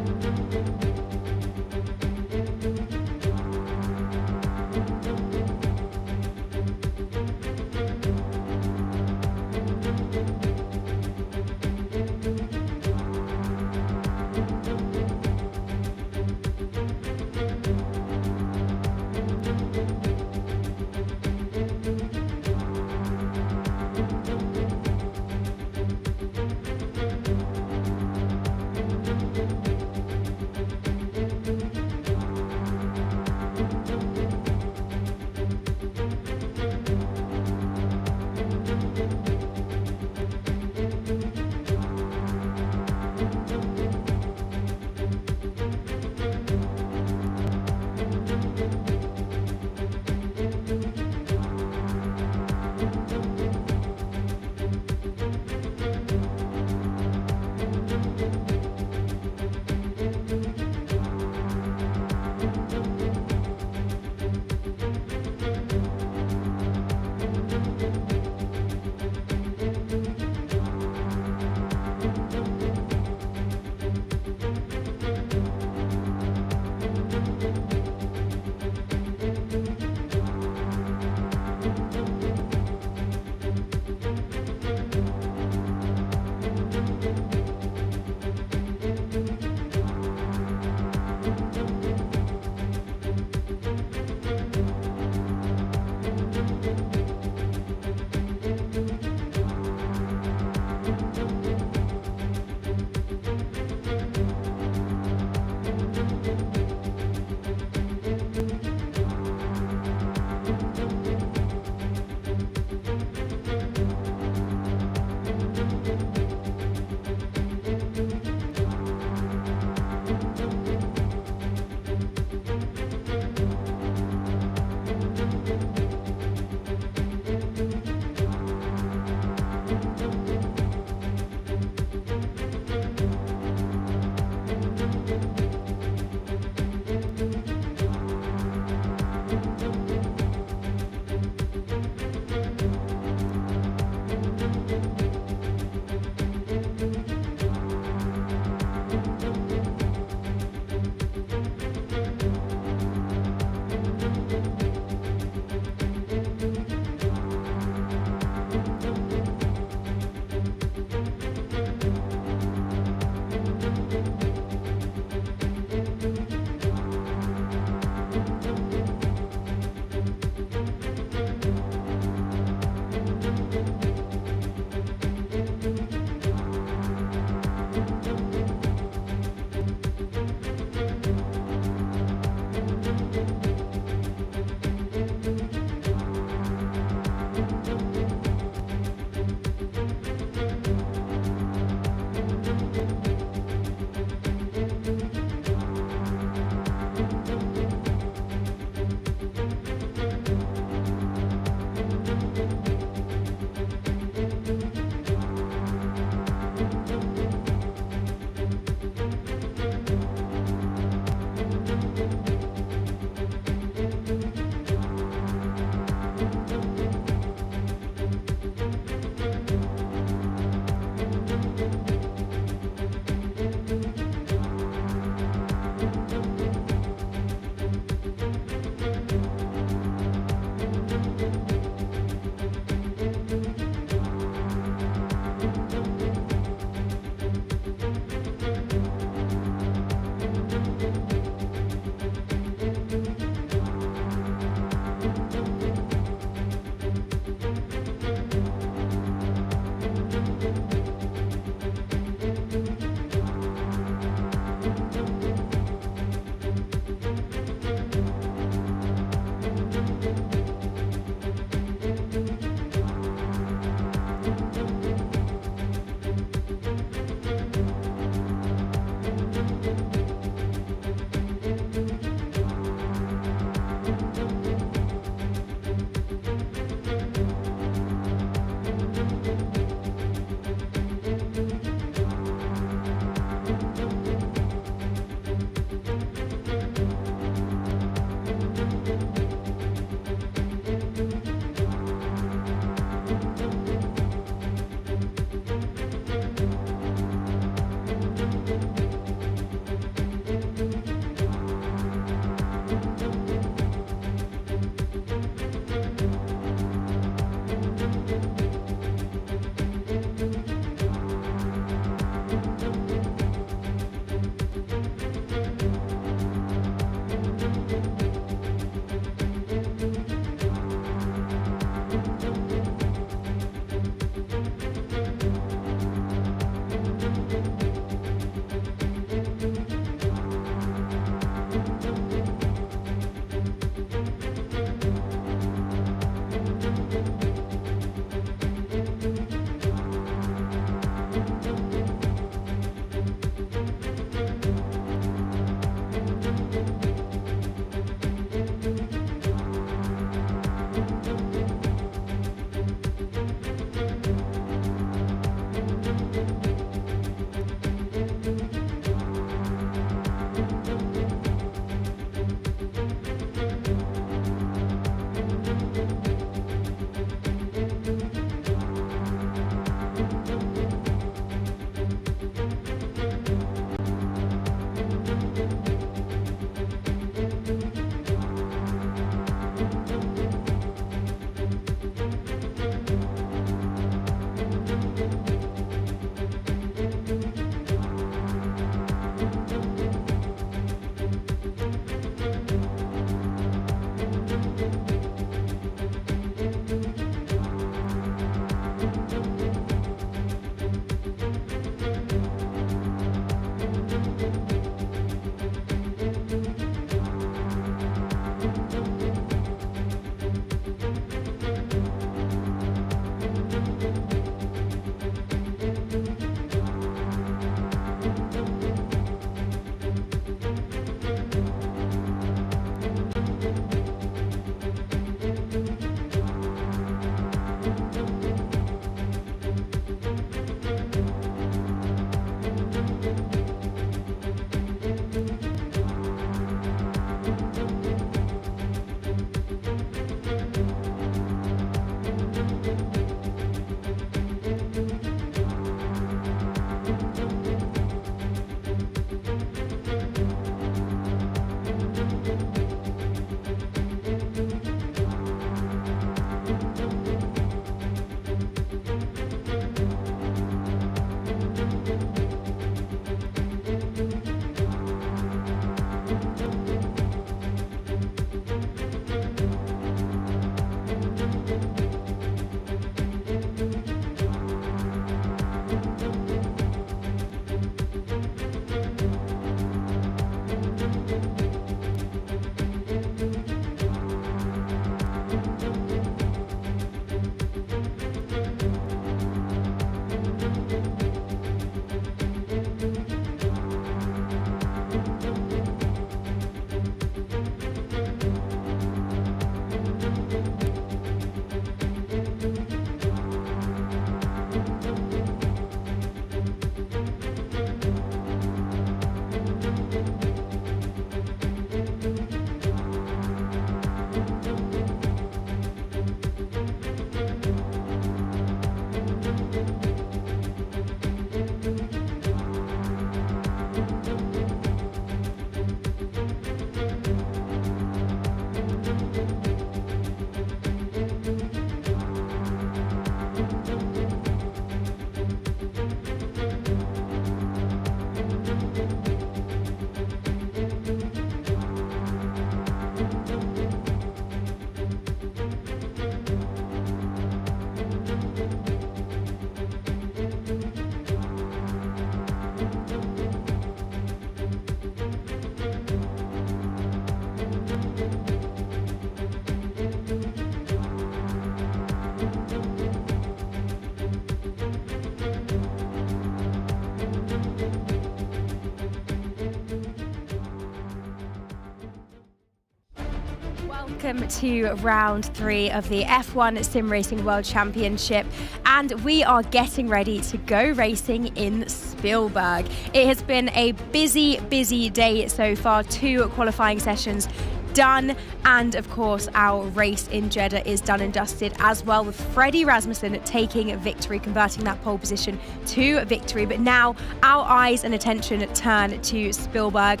Welcome to round 3 of the F1 Sim Racing World Championship, and we are getting ready to go racing in Spielberg. It has been a busy day so far. 2 qualifying sessions done, and of course our race in Jeddah is done and dusted as well, with Freddie Rasmussen taking victory, converting that pole position to victory. But now our eyes and attention turn to Spielberg.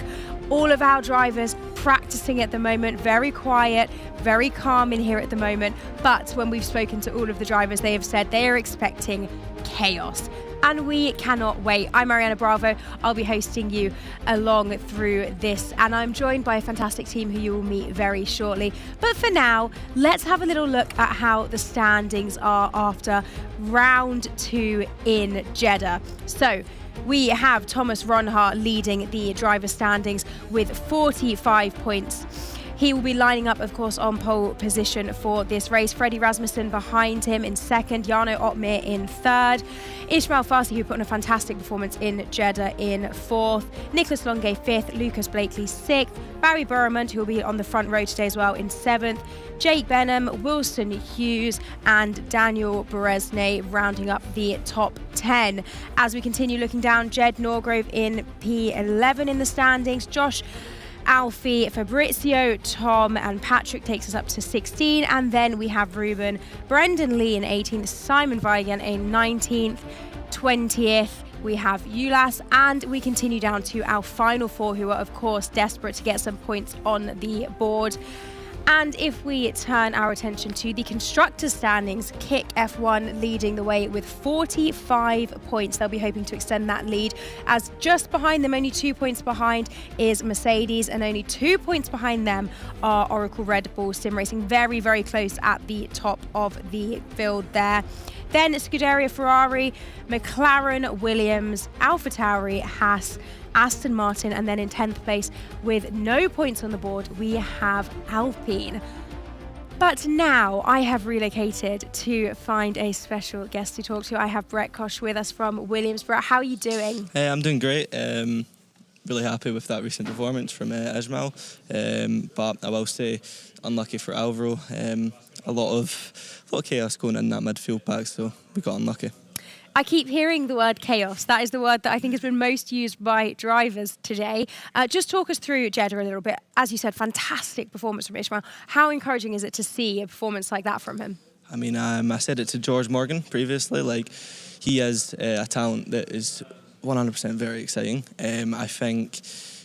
All of our drivers practicing at the moment, very quiet, very calm in here at the moment. But when we've spoken to all of the drivers, they have said they are expecting chaos. And we cannot wait. I'm Mariana Bravo. I'll be hosting you along through this. And I'm joined by a fantastic team who you will meet very shortly. But for now, let's have a little look at how the standings are after round 2 in Jeddah. So we have Thomas Ronhaar leading the driver standings with 45 points. He will be lining up, of course, on pole position for this race. Freddie Rasmussen behind him in second, Jarno Opmeer in third, Ismail Farsi, who put on a fantastic performance in Jeddah, in fourth, Nicholas Longe fifth, Lucas Blakely sixth, Barry Burrament, who will be on the front row today as well, in seventh, Jake Benham, Wilson Hughes and Daniel Beresnay rounding up the top 10. As we continue looking down, Jed Norgrove in P11 in the standings, Josh Alfie, Fabrizio, Tom and Patrick takes us up to 16, and then we have Ruben, Brendan Lee in 18th, Simon Weigand in 19th, 20th. We have Ulas, and we continue down to our final 4, who are of course desperate to get some points on the board. And if we turn our attention to the constructors' standings, Kick F1 leading the way with 45 points. They'll be hoping to extend that lead, as just behind them, only 2 points behind, is Mercedes, and only 2 points behind them are Oracle Red Bull Sim Racing. Very, very close at the top of the field there. Then Scuderia Ferrari, McLaren, Williams, AlphaTauri, Haas, Aston Martin, and then in 10th place with no points on the board, we have Alpine. But now I have relocated to find a special guest to talk to. I have Brett Koch with us from Williams. Brett, how are you doing? Hey, I'm doing great. Really happy with that recent performance from Ismail. But I will say, unlucky for Alvaro. A lot of chaos going in that midfield pack, so we got unlucky. I keep hearing the word chaos. That is the word that I think has been most used by drivers today. Just talk us through Jeddah a little bit. As you said, fantastic performance from Ismail. How encouraging is it to see a performance like that from him? I mean, I said it to George Morgan previously, like, he is a talent that is 100% very exciting. I think,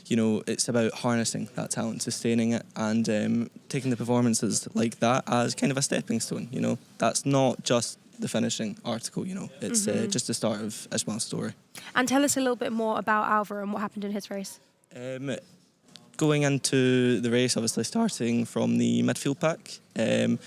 you know, it's about harnessing that talent, sustaining it, and taking the performances like that as kind of a stepping stone. You know, that's not just the finishing article, you know, it's just the start of Ismail's story. And tell us a little bit more about Alvaro and what happened in his race. Going into the race, obviously starting from the midfield pack, we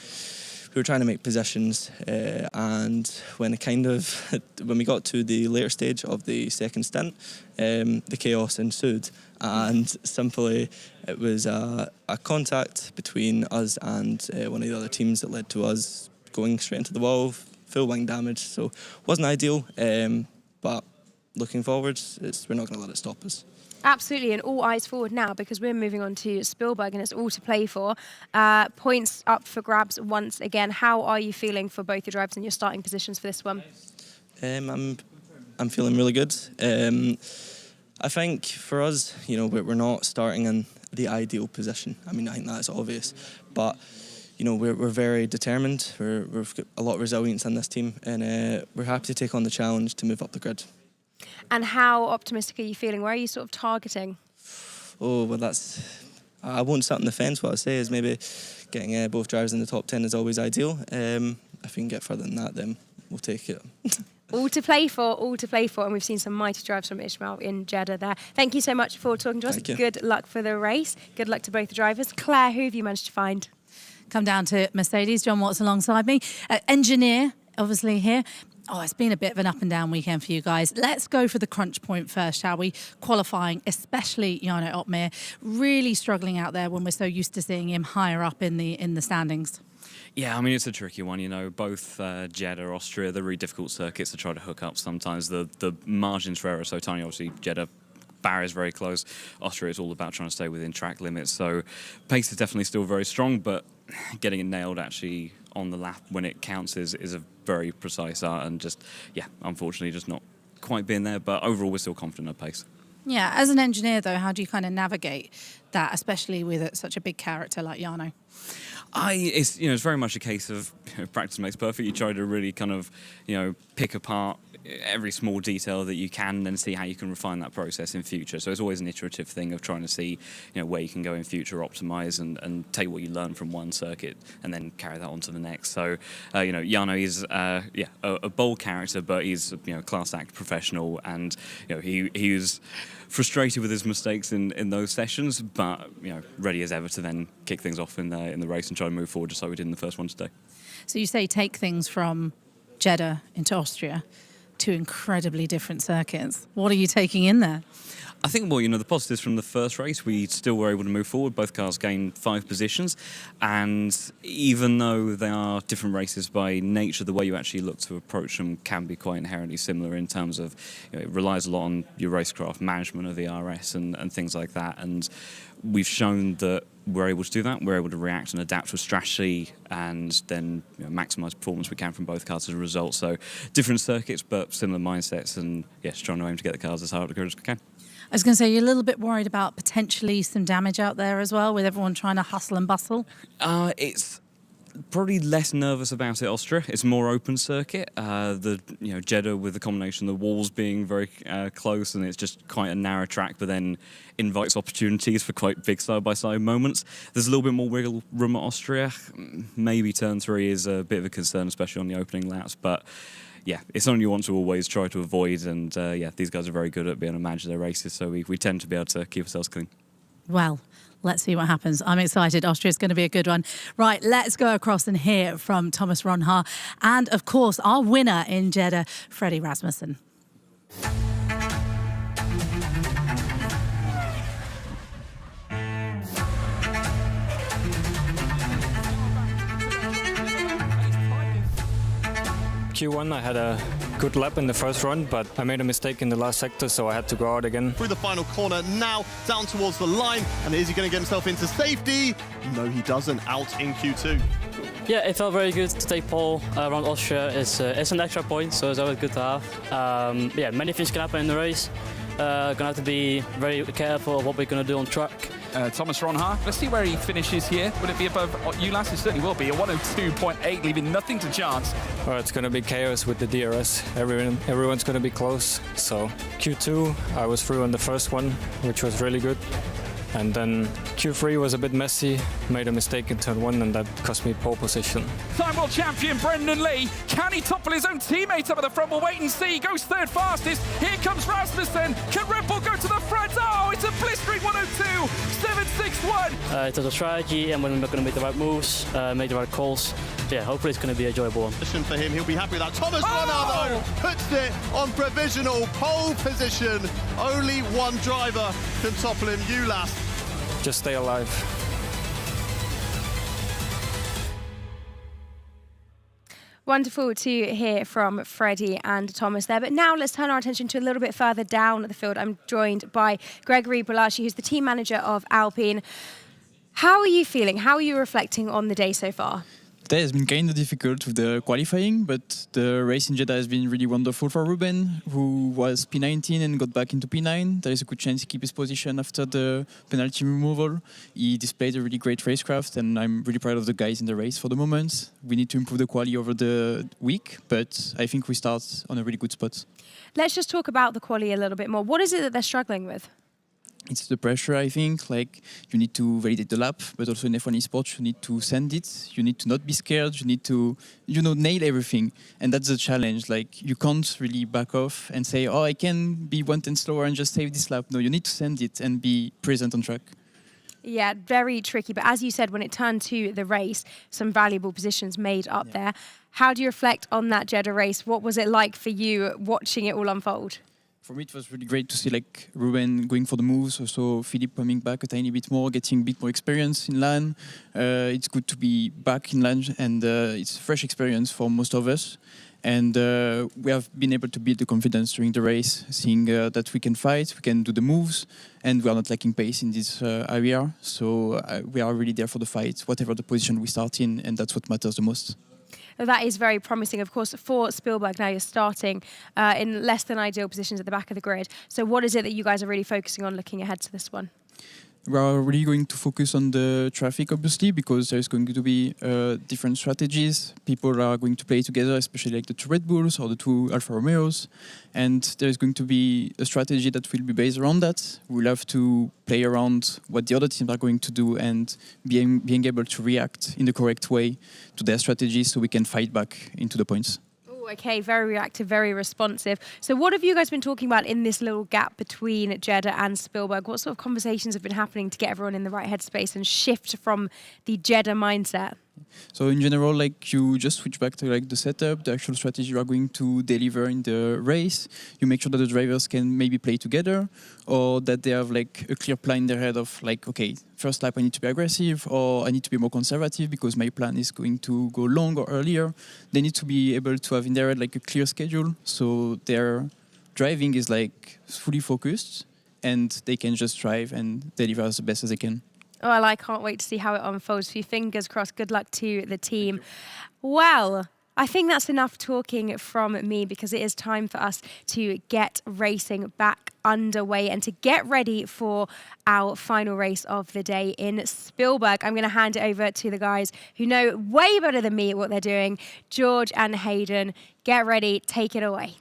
were trying to make positions, and when we got to the later stage of the second stint, the chaos ensued, and simply it was a contact between us and one of the other teams that led to us going straight into the wall, full wing damage. So wasn't ideal, but looking forward, we're not going to let it stop us. Absolutely, and all eyes forward now, because we're moving on to Spielberg and it's all to play for. Points up for grabs once again. How are you feeling for both your drivers and your starting positions for this one? I'm feeling really good. I think for us, you know, we're not starting in the ideal position. I mean, I think that's obvious, but you know, we're very determined. We've got a lot of resilience in this team, and we're happy to take on the challenge to move up the grid. And how optimistic are you feeling? Where are you sort of targeting? Oh, well, I won't sit on the fence. What I say is maybe getting both drivers in the top 10 is always ideal. If we can get further than that, then we'll take it. All to play for, and we've seen some mighty drives from Ismail in Jeddah there. Thank you so much for talking to us. Thank you. Good luck for the race. Good luck to both the drivers. Claire, who have you managed to find? Come down to Mercedes. John Watts alongside me. Engineer, obviously, here. Oh, it's been a bit of an up and down weekend for you guys. Let's go for the crunch point first, shall we? Qualifying, especially Jarno Opmeer, really struggling out there when we're so used to seeing him higher up in the standings. Yeah, I mean, it's a tricky one, you know. Both Jeddah, Austria, they're really difficult circuits to try to hook up sometimes. The margins for error are so tiny. Obviously, Jeddah, barriers very close. Austria is all about trying to stay within track limits. So pace is definitely still very strong, but getting it nailed actually on the lap when it counts is a very precise art, and just, yeah, unfortunately just not quite being there. But overall, we're still confident of pace. Yeah, as an engineer though, how do you kind of navigate that, especially with such a big character like Jarno? It's very much a case of practice makes perfect. You try to really kind of pick apart every small detail that you can, and then see how you can refine that process in future. So it's always an iterative thing of trying to see where you can go in future, optimize, and take what you learn from one circuit and then carry that on to the next. So Jarno is a bold character, but he's a class act professional, and he was frustrated with his mistakes in those sessions, but ready as ever to then kick things off in the race and try to move forward, just like we did in the first one today. So you say take things from Jeddah into Austria, two incredibly different circuits. What are you taking in there? I think, the positives from the first race, we still were able to move forward. Both cars gained 5 positions. And even though they are different races by nature, the way you actually look to approach them can be quite inherently similar in terms of it relies a lot on your racecraft management of the RS and things like that. And we've shown that we're able to do that. We're able to react and adapt to a strategy and then maximise performance we can from both cars as a result. So different circuits, but similar mindsets, and yes, trying to aim to get the cars as hard as we can. I was going to say, you're a little bit worried about potentially some damage out there as well, with everyone trying to hustle and bustle? It's probably less nervous about it, Austria. It's a more open circuit. Jeddah, with the combination of the walls being very close, and it's just quite a narrow track, but then invites opportunities for quite big side-by-side moments. There's a little bit more wiggle room at Austria. Maybe turn 3 is a bit of a concern, especially on the opening laps, but yeah, it's something you want to always try to avoid, and these guys are very good at being able to manage their races, so we tend to be able to keep ourselves clean. Well, let's see what happens. I'm excited. Austria's going to be a good one. Right, let's go across and hear from Thomas Ronhaar and, of course, our winner in Jeddah, Freddie Rasmussen. Q1, I had a good lap in the first run, but I made a mistake in the last sector, so I had to go out again. Through the final corner, now down towards the line, and is he going to get himself into safety? No, he doesn't. Out in Q2. Yeah, it felt very good to take pole around Austria. It's an extra point, so it's always good to have. Many things can happen in the race. Gonna have to be very careful of what we're gonna do on track. Thomas Ronhaar, let's see where he finishes here. Will it be above Ulas? It certainly will be. A 102.8, leaving nothing to chance. Well, it's going to be chaos with the DRS. Everyone's going to be close. So Q2, I was through on the first one, which was really good. And then Q3 was a bit messy, made a mistake in turn 1, and that cost me pole position. Time world champion Brendan Lee. Can he topple his own teammate up at the front? We'll wait and see. He goes third fastest. Here comes Rasmussen. Can Red Bull go to the front? Oh, it's a blistering 102.761. It was a strategy, and we're going to make the right moves, make the right calls. Yeah, hopefully it's going to be a enjoyable one. For him, he'll be happy with that. Thomas Ronhaar, though, puts it on provisional pole position. Only one driver can topple him, Ulas. Just stay alive. Wonderful to hear from Freddie and Thomas there. But now let's turn our attention to a little bit further down the field. I'm joined by Gregory Bolashi, who's the team manager of Alpine. How are you feeling? How are you reflecting on the day so far? Today has been kind of difficult with the qualifying, but the race in Jeddah has been really wonderful for Ruben, who was P19 and got back into P9. There is a good chance he keeps his position after the penalty removal. He displayed a really great racecraft, and I'm really proud of the guys in the race for the moment. We need to improve the quali over the week, but I think we start on a really good spot. Let's just talk about the quali a little bit more. What is it that they're struggling with? It's the pressure, I think. Like, you need to validate the lap, but also in F1 Esports, you need to send it. You need to not be scared. You need to, nail everything. And that's the challenge. Like, you can't really back off and say, oh, I can be 1/10 slower and just save this lap. No, you need to send it and be present on track. Yeah, very tricky. But as you said, when it turned to the race, some valuable positions made up there. How do you reflect on that Jeddah race? What was it like for you watching it all unfold? for me, it was really great to see like Ruben going for the moves, also Philippe coming back a tiny bit more, getting a bit more experience in LAN. It's good to be back in LAN, and it's a fresh experience for most of us. And we have been able to build the confidence during the race, seeing that we can fight, we can do the moves, and we are not lacking pace in this area. So we are really there for the fight, whatever the position we start in, and that's what matters the most. That is very promising. Of course, for Spielberg now, you're starting in less than ideal positions at the back of the grid. So what is it that you guys are really focusing on looking ahead to this one? We are really going to focus on the traffic, obviously, because there's going to be different strategies. People are going to play together, especially like the 2 Red Bulls or the 2 Alfa Romeos. And there's going to be a strategy that will be based around that. We'll have to play around what the other teams are going to do and being able to react in the correct way to their strategy so we can fight back into the points. Okay, very reactive, very responsive. So what have you guys been talking about in this little gap between Jeddah and Spielberg? What sort of conversations have been happening to get everyone in the right headspace and shift from the Jeddah mindset? So in general, like you just switch back to like the setup, the actual strategy you are going to deliver in the race. You make sure that the drivers can maybe play together, or that they have like a clear plan in their head of like, okay, first lap I need to be aggressive, or I need to be more conservative because my plan is going to go long or earlier. They need to be able to have in their head like a clear schedule, so their driving is like fully focused, and they can just drive and deliver as the best as they can. Oh, well, I can't wait to see how it unfolds. For you, fingers crossed. Good luck to the team. Well, I think that's enough talking from me, because it is time for us to get racing back underway and to get ready for our final race of the day in Spielberg. I'm going to hand it over to the guys who know way better than me what they're doing. George and Hayden, get ready. Take it away.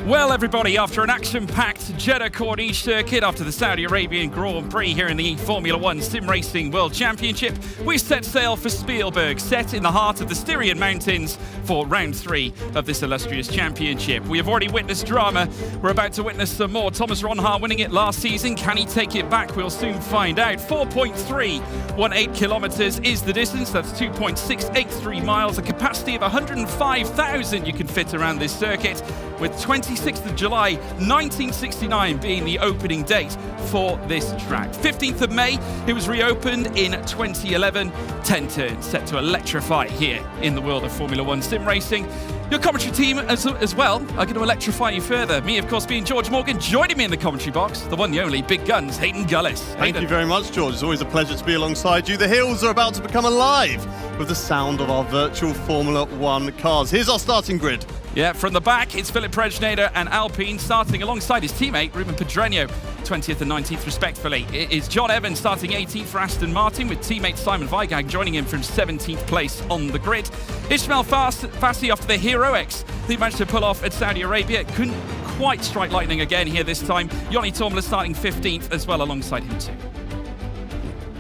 Well, everybody, after an action-packed Jeddah Corniche circuit, after the Saudi Arabian Grand Prix here in the Formula One Sim Racing World Championship, we set sail for Spielberg, set in the heart of the Styrian Mountains for round 3 of this illustrious championship. We have already witnessed drama. We're about to witness some more. Thomas Ronhaar winning it last season. Can he take it back? We'll soon find out. 4.318 kilometres is the distance. That's 2.683 miles. A capacity of 105,000 you can fit around this circuit, with 26th of July 1969 being the opening date for this track. 15th of May, it was reopened in 2011. 10 turns set to electrify here in the world of Formula One sim racing. Your commentary team as well are going to electrify you further. Me, of course, being George Morgan. Joining me in the commentary box, the one, the only, big guns, Hayden Gullis. Thank you very much, George. It's always a pleasure to be alongside you. The hills are about to become alive with the sound of our virtual Formula One cars. Here's our starting grid. Yeah, from the back, it's Philip Prejnader and Alpine starting alongside his teammate, Ruben Pedreño, 20th and 19th respectively. It is John Evans starting 18th for Aston Martin, with teammate Simon Weigand joining him from 17th place on the grid. Ismail Fassi after the heroics he managed to pull off at Saudi Arabia. Couldn't quite strike lightning again here this time. Yoni Tormler starting 15th as well alongside him too.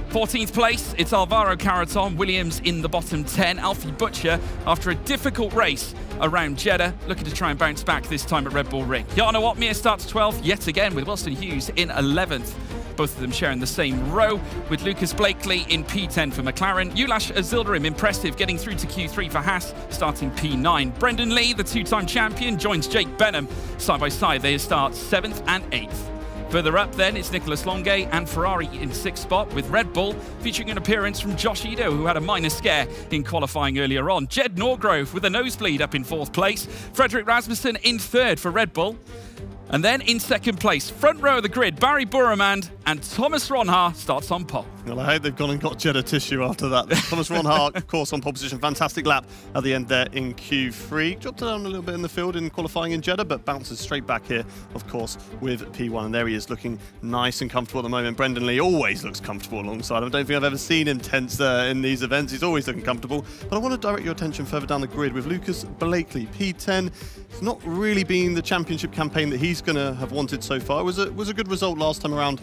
14th place, it's Alvaro Caraton, Williams in the bottom 10. Alfie Butcher, after a difficult race around Jeddah, looking to try and bounce back this time at Red Bull Ring. Jarno Opmeer starts 12th yet again, with Wilson Hughes in 11th. Both of them sharing the same row, with Lucas Blakely in P10 for McLaren. Ulash Azildarim, impressive, getting through to Q3 for Haas, starting P9. Brendan Lee, the two-time champion, joins Jake Benham. Side by side, they start 7th and 8th. Further up then, it's Nicolas Longuet and Ferrari in 6th spot, with Red Bull featuring an appearance from Josh Ido, who had a minor scare in qualifying earlier on. Jed Norgrove with a nosebleed up in 4th place. Frederick Rasmussen in 3rd for Red Bull. And then in second place, front row of the grid, Barry Burremand and Thomas Ronhaar starts on pole. Well, I hope they've gone and got Jeddah tissue after that. Thomas Ronhaar, of course, on pole position. Fantastic lap at the end there in Q3. Dropped down a little bit in the field in qualifying in Jeddah, but bounces straight back here, of course, with P1. And there he is, looking nice and comfortable at the moment. Brendan Lee always looks comfortable alongside him. I don't think I've ever seen him tense in these events. He's always looking comfortable. But I want to direct your attention further down the grid with Lucas Blakely, P10. It's not really been the championship campaign that he's going to have wanted so far. It was a good result last time around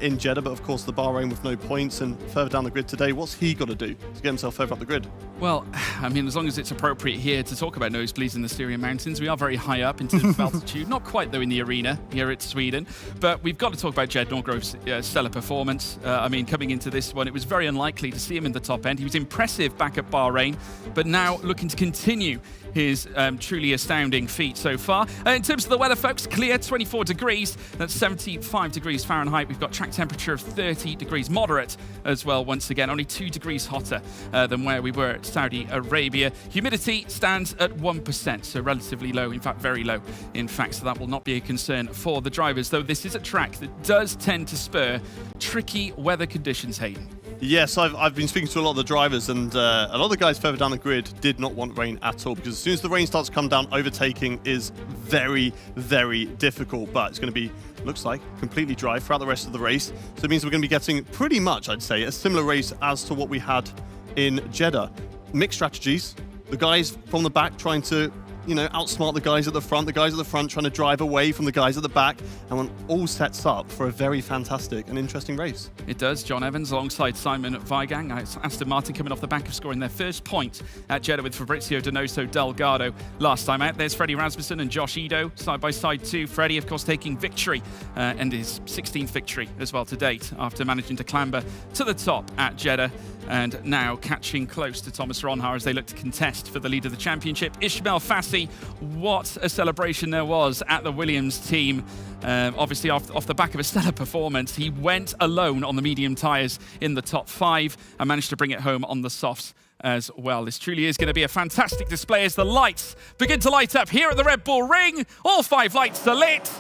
in Jeddah, but of course the Bahrain with no points. And further down the grid today, what's he got to do to get himself further up the grid? Well, I mean, as long as it's appropriate here to talk about nosebleeds in the Styrian Mountains, we are very high up in terms of altitude. Not quite, though, in the arena here at Sweden. But we've got to talk about Jed Norgrove's stellar performance. I mean, coming into this one, it was very unlikely to see him in the top end. He was impressive back at Bahrain, but now looking to continue his truly astounding feat so far. In terms of the weather, folks, clear, 24 degrees. That's 75 degrees Fahrenheit. We've got track temperature of 30 degrees, moderate as well, once again. Only 2 degrees hotter than where we were at Saudi Arabia. Humidity stands at 1%, so relatively low, in fact, very low, in fact, so that will not be a concern for the drivers, though this is a track that does tend to spur tricky weather conditions, Hayden. Yes, I've been speaking to a lot of the drivers, and a lot of the guys further down the grid did not want rain at all, because as soon as the rain starts to come down, overtaking is very, very difficult. But it's going to be, looks like, completely dry throughout the rest of the race. So it means we're going to be getting pretty much, I'd say, a similar race as to what we had in Jeddah. Mixed strategies. The guys from the back trying to, outsmart the guys at the front trying to drive away from the guys at the back, and one all sets up for a very fantastic and interesting race. It does. John Evans alongside Simon Weigang. Aston Martin coming off the back of scoring their first point at Jeddah with Fabrizio Donoso Delgado last time out. There's Freddie Rasmussen and Josh Ido side by side too. Freddie, of course, taking victory and his 16th victory as well to date after managing to clamber to the top at Jeddah, and now catching close to Thomas Ronhaar as they look to contest for the lead of the championship. Ismail Fassi, what a celebration there was at the Williams team. Obviously off the back of a stellar performance, he went alone on the medium tyres in the top 5 and managed to bring it home on the softs as well. This truly is going to be a fantastic display as the lights begin to light up here at the Red Bull Ring. All 5 lights are lit,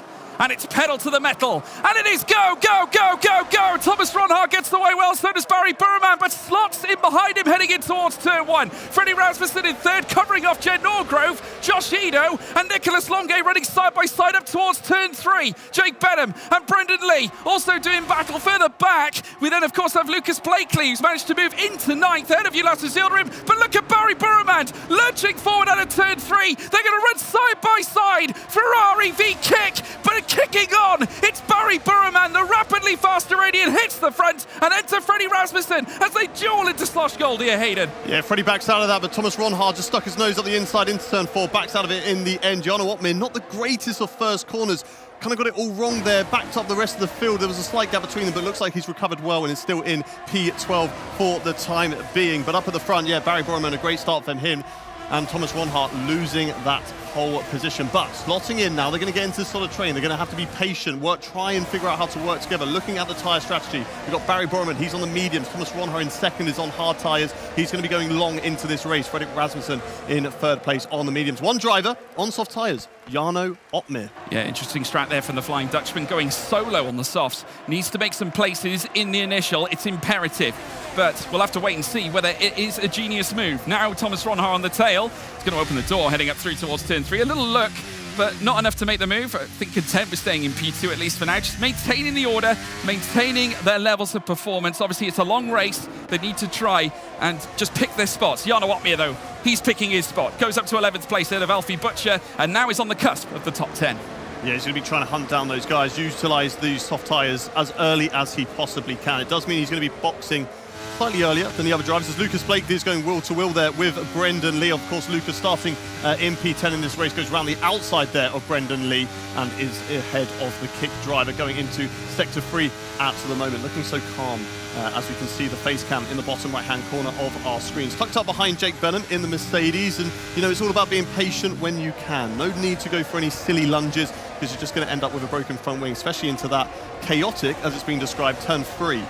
and it's pedal to the metal, and it is go, go, go, go, go. Thomas Ronhaar gets the way well, so does Barry Burremand, but slots in behind him heading in towards turn 1. Freddie Rasmussen in third, covering off Jed Norgrove, Josh Ido and Nicholas Longuet running side by side up towards turn 3. Jake Benham and Brendan Lee also doing battle further back. We then, of course, have Lucas Blakely, who's managed to move into 9th ahead of Ulas Zilderim, but look at Barry Burremand lurching forward out of turn 3. They're going to run side by side. Ferrari v Kick, but kicking on, it's Barry Burremand, the rapidly fast Iranian, hits the front, and enter Freddie Rasmussen as they duel into Slosh Gold here, Hayden. Yeah, Freddie backs out of that, but Thomas Ronhaar just stuck his nose up the inside into turn 4, backs out of it in the end. Jarno Opmeer, not the greatest of first corners, kind of got it all wrong there, backed up the rest of the field. There was a slight gap between them, but it looks like he's recovered well and is still in P12 for the time being. But up at the front, yeah, Barry Burremand, a great start from him, and Thomas Ronhaar losing that whole position. But slotting in now, they're going to get into this sort of train. They're going to have to be patient, try and figure out how to work together. Looking at the tyre strategy, we've got Barry Burremand, he's on the mediums. Thomas Ronhaar in second is on hard tyres. He's going to be going long into this race. Fredrik Rasmussen in third place on the mediums. One driver on soft tyres, Jarno Opmeer. Yeah, interesting strat there from the Flying Dutchman, going solo on the softs. Needs to make some places in the initial. It's imperative. But we'll have to wait and see whether it is a genius move. Now Thomas Ronhaar on the tail. He's going to open the door, heading up through towards turn 3. A little look, but not enough to make the move. I think content with staying in P2 at least for now. Just maintaining the order, maintaining their levels of performance. Obviously, it's a long race. They need to try and just pick their spots. Jarno Opmeer, though, he's picking his spot. Goes up to 11th place ahead of Alfie Butcher, and now is on the cusp of the top 10. Yeah, he's going to be trying to hunt down those guys, utilise these soft tyres as early as he possibly can. It does mean he's going to be boxing slightly earlier than the other drivers, as Lucas Blakely is going wheel to wheel there with Brendan Lee. Of course, Lucas starting in P10 in this race, goes around the outside there of Brendan Lee and is ahead of the kick driver going into sector 3 at the moment. Looking so calm as we can see the face cam in the bottom right hand corner of our screens. Tucked up behind Jake Benham in the Mercedes, and it's all about being patient when you can. No need to go for any silly lunges, because you're just going to end up with a broken front wing, especially into that chaotic, as it's been described, turn 3.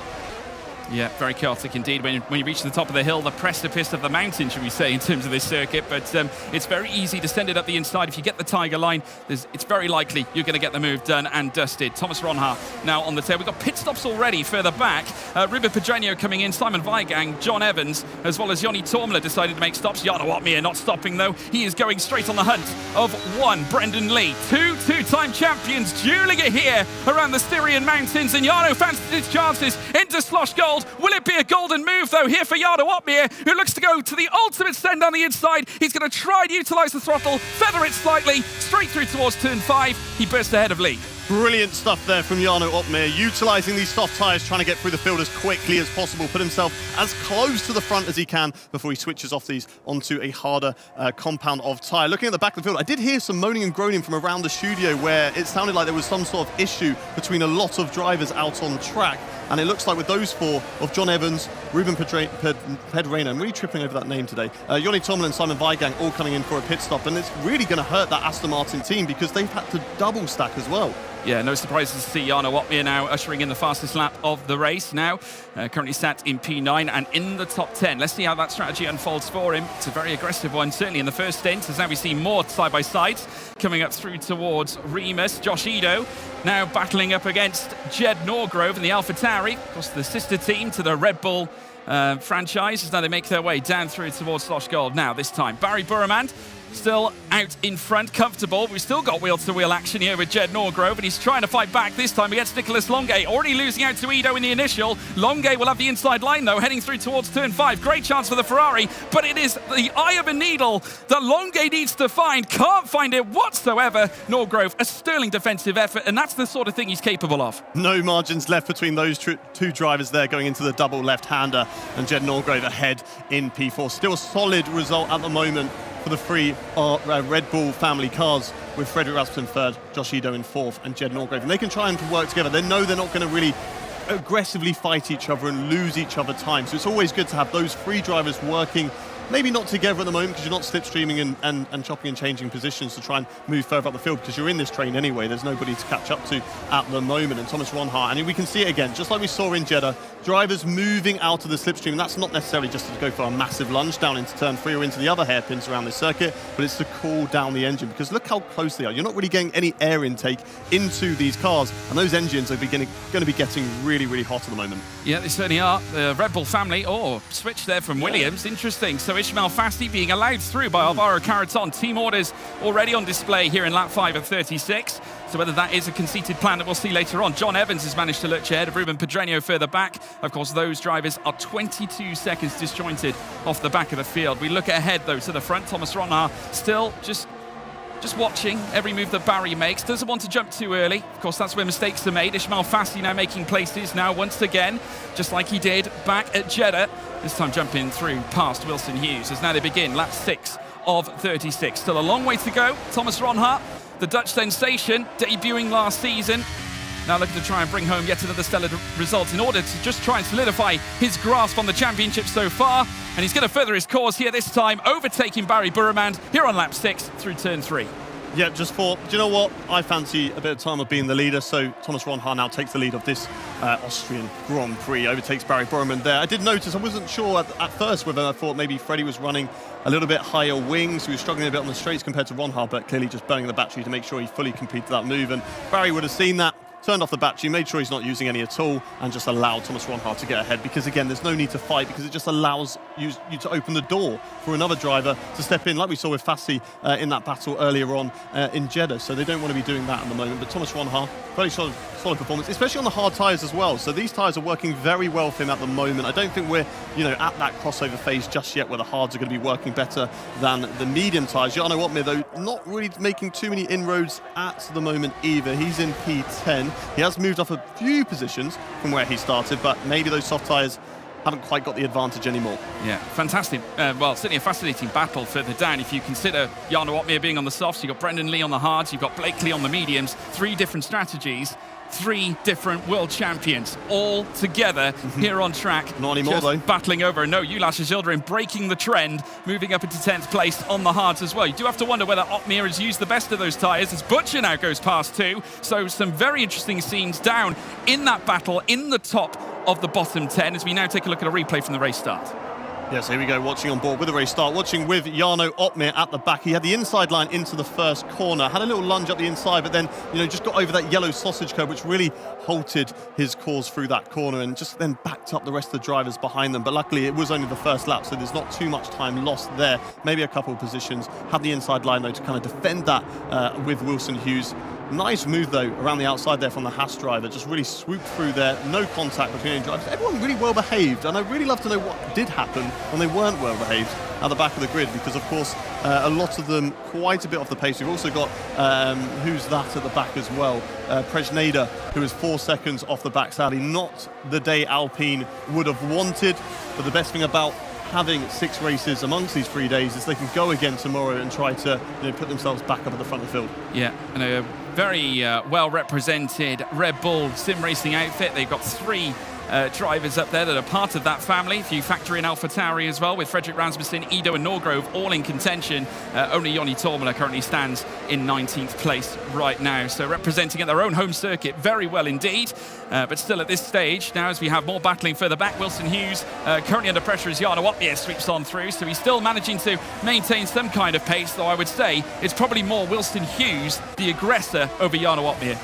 Yeah, very chaotic indeed when you reach the top of the hill, the precipice of the mountain, should we say, in terms of this circuit. But it's very easy to send it up the inside. If you get the tiger line, it's very likely you're going to get the move done and dusted. Thomas Ronhaar now on the tail. We've got pit stops already further back. Ruben Pedreño coming in, Simon Weigang, John Evans, as well as Joni Tormler decided to make stops. Jarno Opmeer not stopping, though. He is going straight on the hunt of one. Brendan Lee, two-time champions dueling it here around the Styrian Mountains, and Jarno fancies his chances into Slosh Gold. Will it be a golden move, though, here for Jarno Opmeer, who looks to go to the ultimate send down the inside? He's going to try and utilise the throttle, feather it slightly, straight through towards turn 5. He burst ahead of Lee. Brilliant stuff there from Jarno Opmeer, utilising these soft tyres, trying to get through the field as quickly as possible, put himself as close to the front as he can before he switches off these onto a harder compound of tyre. Looking at the back of the field, I did hear some moaning and groaning from around the studio where it sounded like there was some sort of issue between a lot of drivers out on track. And it looks like with those four of John Evans, Ruben Pedreño, I'm really tripping over that name today, Joni Tormler and Simon Weigang all coming in for a pit stop. And it's really going to hurt that Aston Martin team because they've had to double stack as well. Yeah, no surprises to see Jarno Opmeer now ushering in the fastest lap of the race now. Currently sat in P9 and in the top 10. Let's see how that strategy unfolds for him. It's a very aggressive one, certainly in the first stint, as now we see more side-by-sides coming up through towards Remus. Josh Ido now battling up against Jed Norgrove and the AlphaTauri, of course the sister team to the Red Bull franchise, as now they make their way down through towards Slosh Gold. Now this time, Barry Burremand still out in front, comfortable. We've still got wheel-to-wheel action here with Jed Norgrove, and he's trying to fight back this time against Nicholas Longuet. Already losing out to Ido in the initial. Longuet will have the inside line, though, heading through towards turn 5. Great chance for the Ferrari, but it is the eye of a needle that Longuet needs to find. Can't find it whatsoever. Norgrove, a sterling defensive effort, and that's the sort of thing he's capable of. No margins left between those two drivers there going into the double left-hander, and Jed Norgrove ahead in P4. Still a solid result at the moment for the three Red Bull family cars, with Frederick Rasmussen third, Josh Ido in fourth, and Jed Norgrove. And they can try and work together. They know they're not going to really aggressively fight each other and lose each other time. So it's always good to have those three drivers working, maybe not together at the moment because you're not slipstreaming and chopping and changing positions to try and move further up the field because you're in this train anyway. There's nobody to catch up to at the moment. And Thomas Ronhaar, and we can see it again, just like we saw in Jeddah, drivers moving out of the slipstream. And that's not necessarily just to go for a massive lunge down into turn 3 or into the other hairpins around this circuit, but it's to cool down the engine because look how close they are. You're not really getting any air intake into these cars, and those engines are going to be getting really, really hot at the moment. Yeah, they certainly are. The Red Bull family, switch there from Williams. Interesting. So Ishmael Fasti being allowed through by Alvaro Carreton. Team orders already on display here in lap 5 of 36. So whether that is a conceited plan that we'll see later on. John Evans has managed to lurch ahead of Ruben Pedreño further back. Of course, those drivers are 22 seconds disjointed off the back of the field. We look ahead, though, to the front. Thomas Ronhaar still just watching every move that Barry makes. Doesn't want to jump too early. Of course, that's where mistakes are made. Ishmael Fasti now making places now once again, just like he did back at Jeddah. This time jumping through past Wilson Hughes as now they begin lap 6 of 36. Still a long way to go. Thomas Ronhaar, the Dutch sensation, debuting last season, now looking to try and bring home yet another stellar result in order to just try and solidify his grasp on the championship so far. And he's going to further his cause here this time, overtaking Barry Burremand here on lap 6 through turn 3. Yeah, just thought, do you know what? I fancy a bit of time of being the leader, so Thomas Ronhaar now takes the lead of this Austrian Grand Prix, overtakes Barry Burremand there. I did notice, I wasn't sure at first whether I thought maybe Freddie was running a little bit higher wings, he was struggling a bit on the straights compared to Ronhaar, but clearly just burning the battery to make sure he fully completed that move, and Barry would have seen that, turned off the battery, made sure he's not using any at all, and just allowed Thomas Ronhaar to get ahead, because again, there's no need to fight, because it just allows you to open the door for another driver to step in, like we saw with Fassi in that battle earlier on in Jeddah. So they don't want to be doing that at the moment, but Thomas Ronhaar, very solid performance, especially on the hard tyres as well. So these tyres are working very well for him at the moment. I don't think we're at that crossover phase just yet where the hards are going to be working better than the medium tyres. Jarno Opmeer, though, not really making too many inroads at the moment either. He's in P10. He has moved off a few positions from where he started, but maybe those soft tyres haven't quite got the advantage anymore. Yeah, fantastic. Well, certainly a fascinating battle further down. If you consider Jarno Opmeer being on the softs, you've got Brendan Lee on the hards, you've got Blake Lee on the mediums, 3 different strategies, 3 different world champions all together here on track. Not anymore, though. Battling over. No, Ulas Yildirim breaking the trend, moving up into 10th place on the hards as well. You do have to wonder whether Opmeer has used the best of those tyres as Butcher now goes past 2. So some very interesting scenes down in that battle in the top of the bottom 10 as we now take a look at a replay from the race start. Yes, here we go, watching on board with the race start, watching with Jarno Opmeer at the back. He had the inside line into the first corner, had a little lunge up the inside, but then, just got over that yellow sausage curb, which really halted his course through that corner and just then backed up the rest of the drivers behind them. But luckily, it was only the first lap, so there's not too much time lost there. Maybe a couple of positions. Had the inside line, though, to kind of defend that with Wilson Hughes. Nice move, though, around the outside there from the Haas driver. Just really swooped through there. No contact between any drivers. Everyone really well behaved. And I'd really love to know what did happen when they weren't well behaved at the back of the grid, because, of course, a lot of them quite a bit off the pace. We've also got, who's that at the back as well? Prejneda, who is 4 seconds off the back, sadly. Not the day Alpine would have wanted. But the best thing about having 6 races amongst these 3 days is they can go again tomorrow and try to put themselves back up at the front of the field. Yeah, and a very well represented Red Bull sim racing outfit. They've got 3 drivers up there that are part of that family. If you factor in AlphaTauri as well, with Fredrik Rasmussen, Ido and Norgrove all in contention. Only Joni Tormela currently stands in 19th place right now. So representing at their own home circuit very well indeed. But still at this stage, now as we have more battling further back, Wilson Hughes currently under pressure as Jarno Opmeer sweeps on through. So he's still managing to maintain some kind of pace, though I would say it's probably more Wilson Hughes, the aggressor, over Jarno Opmeer.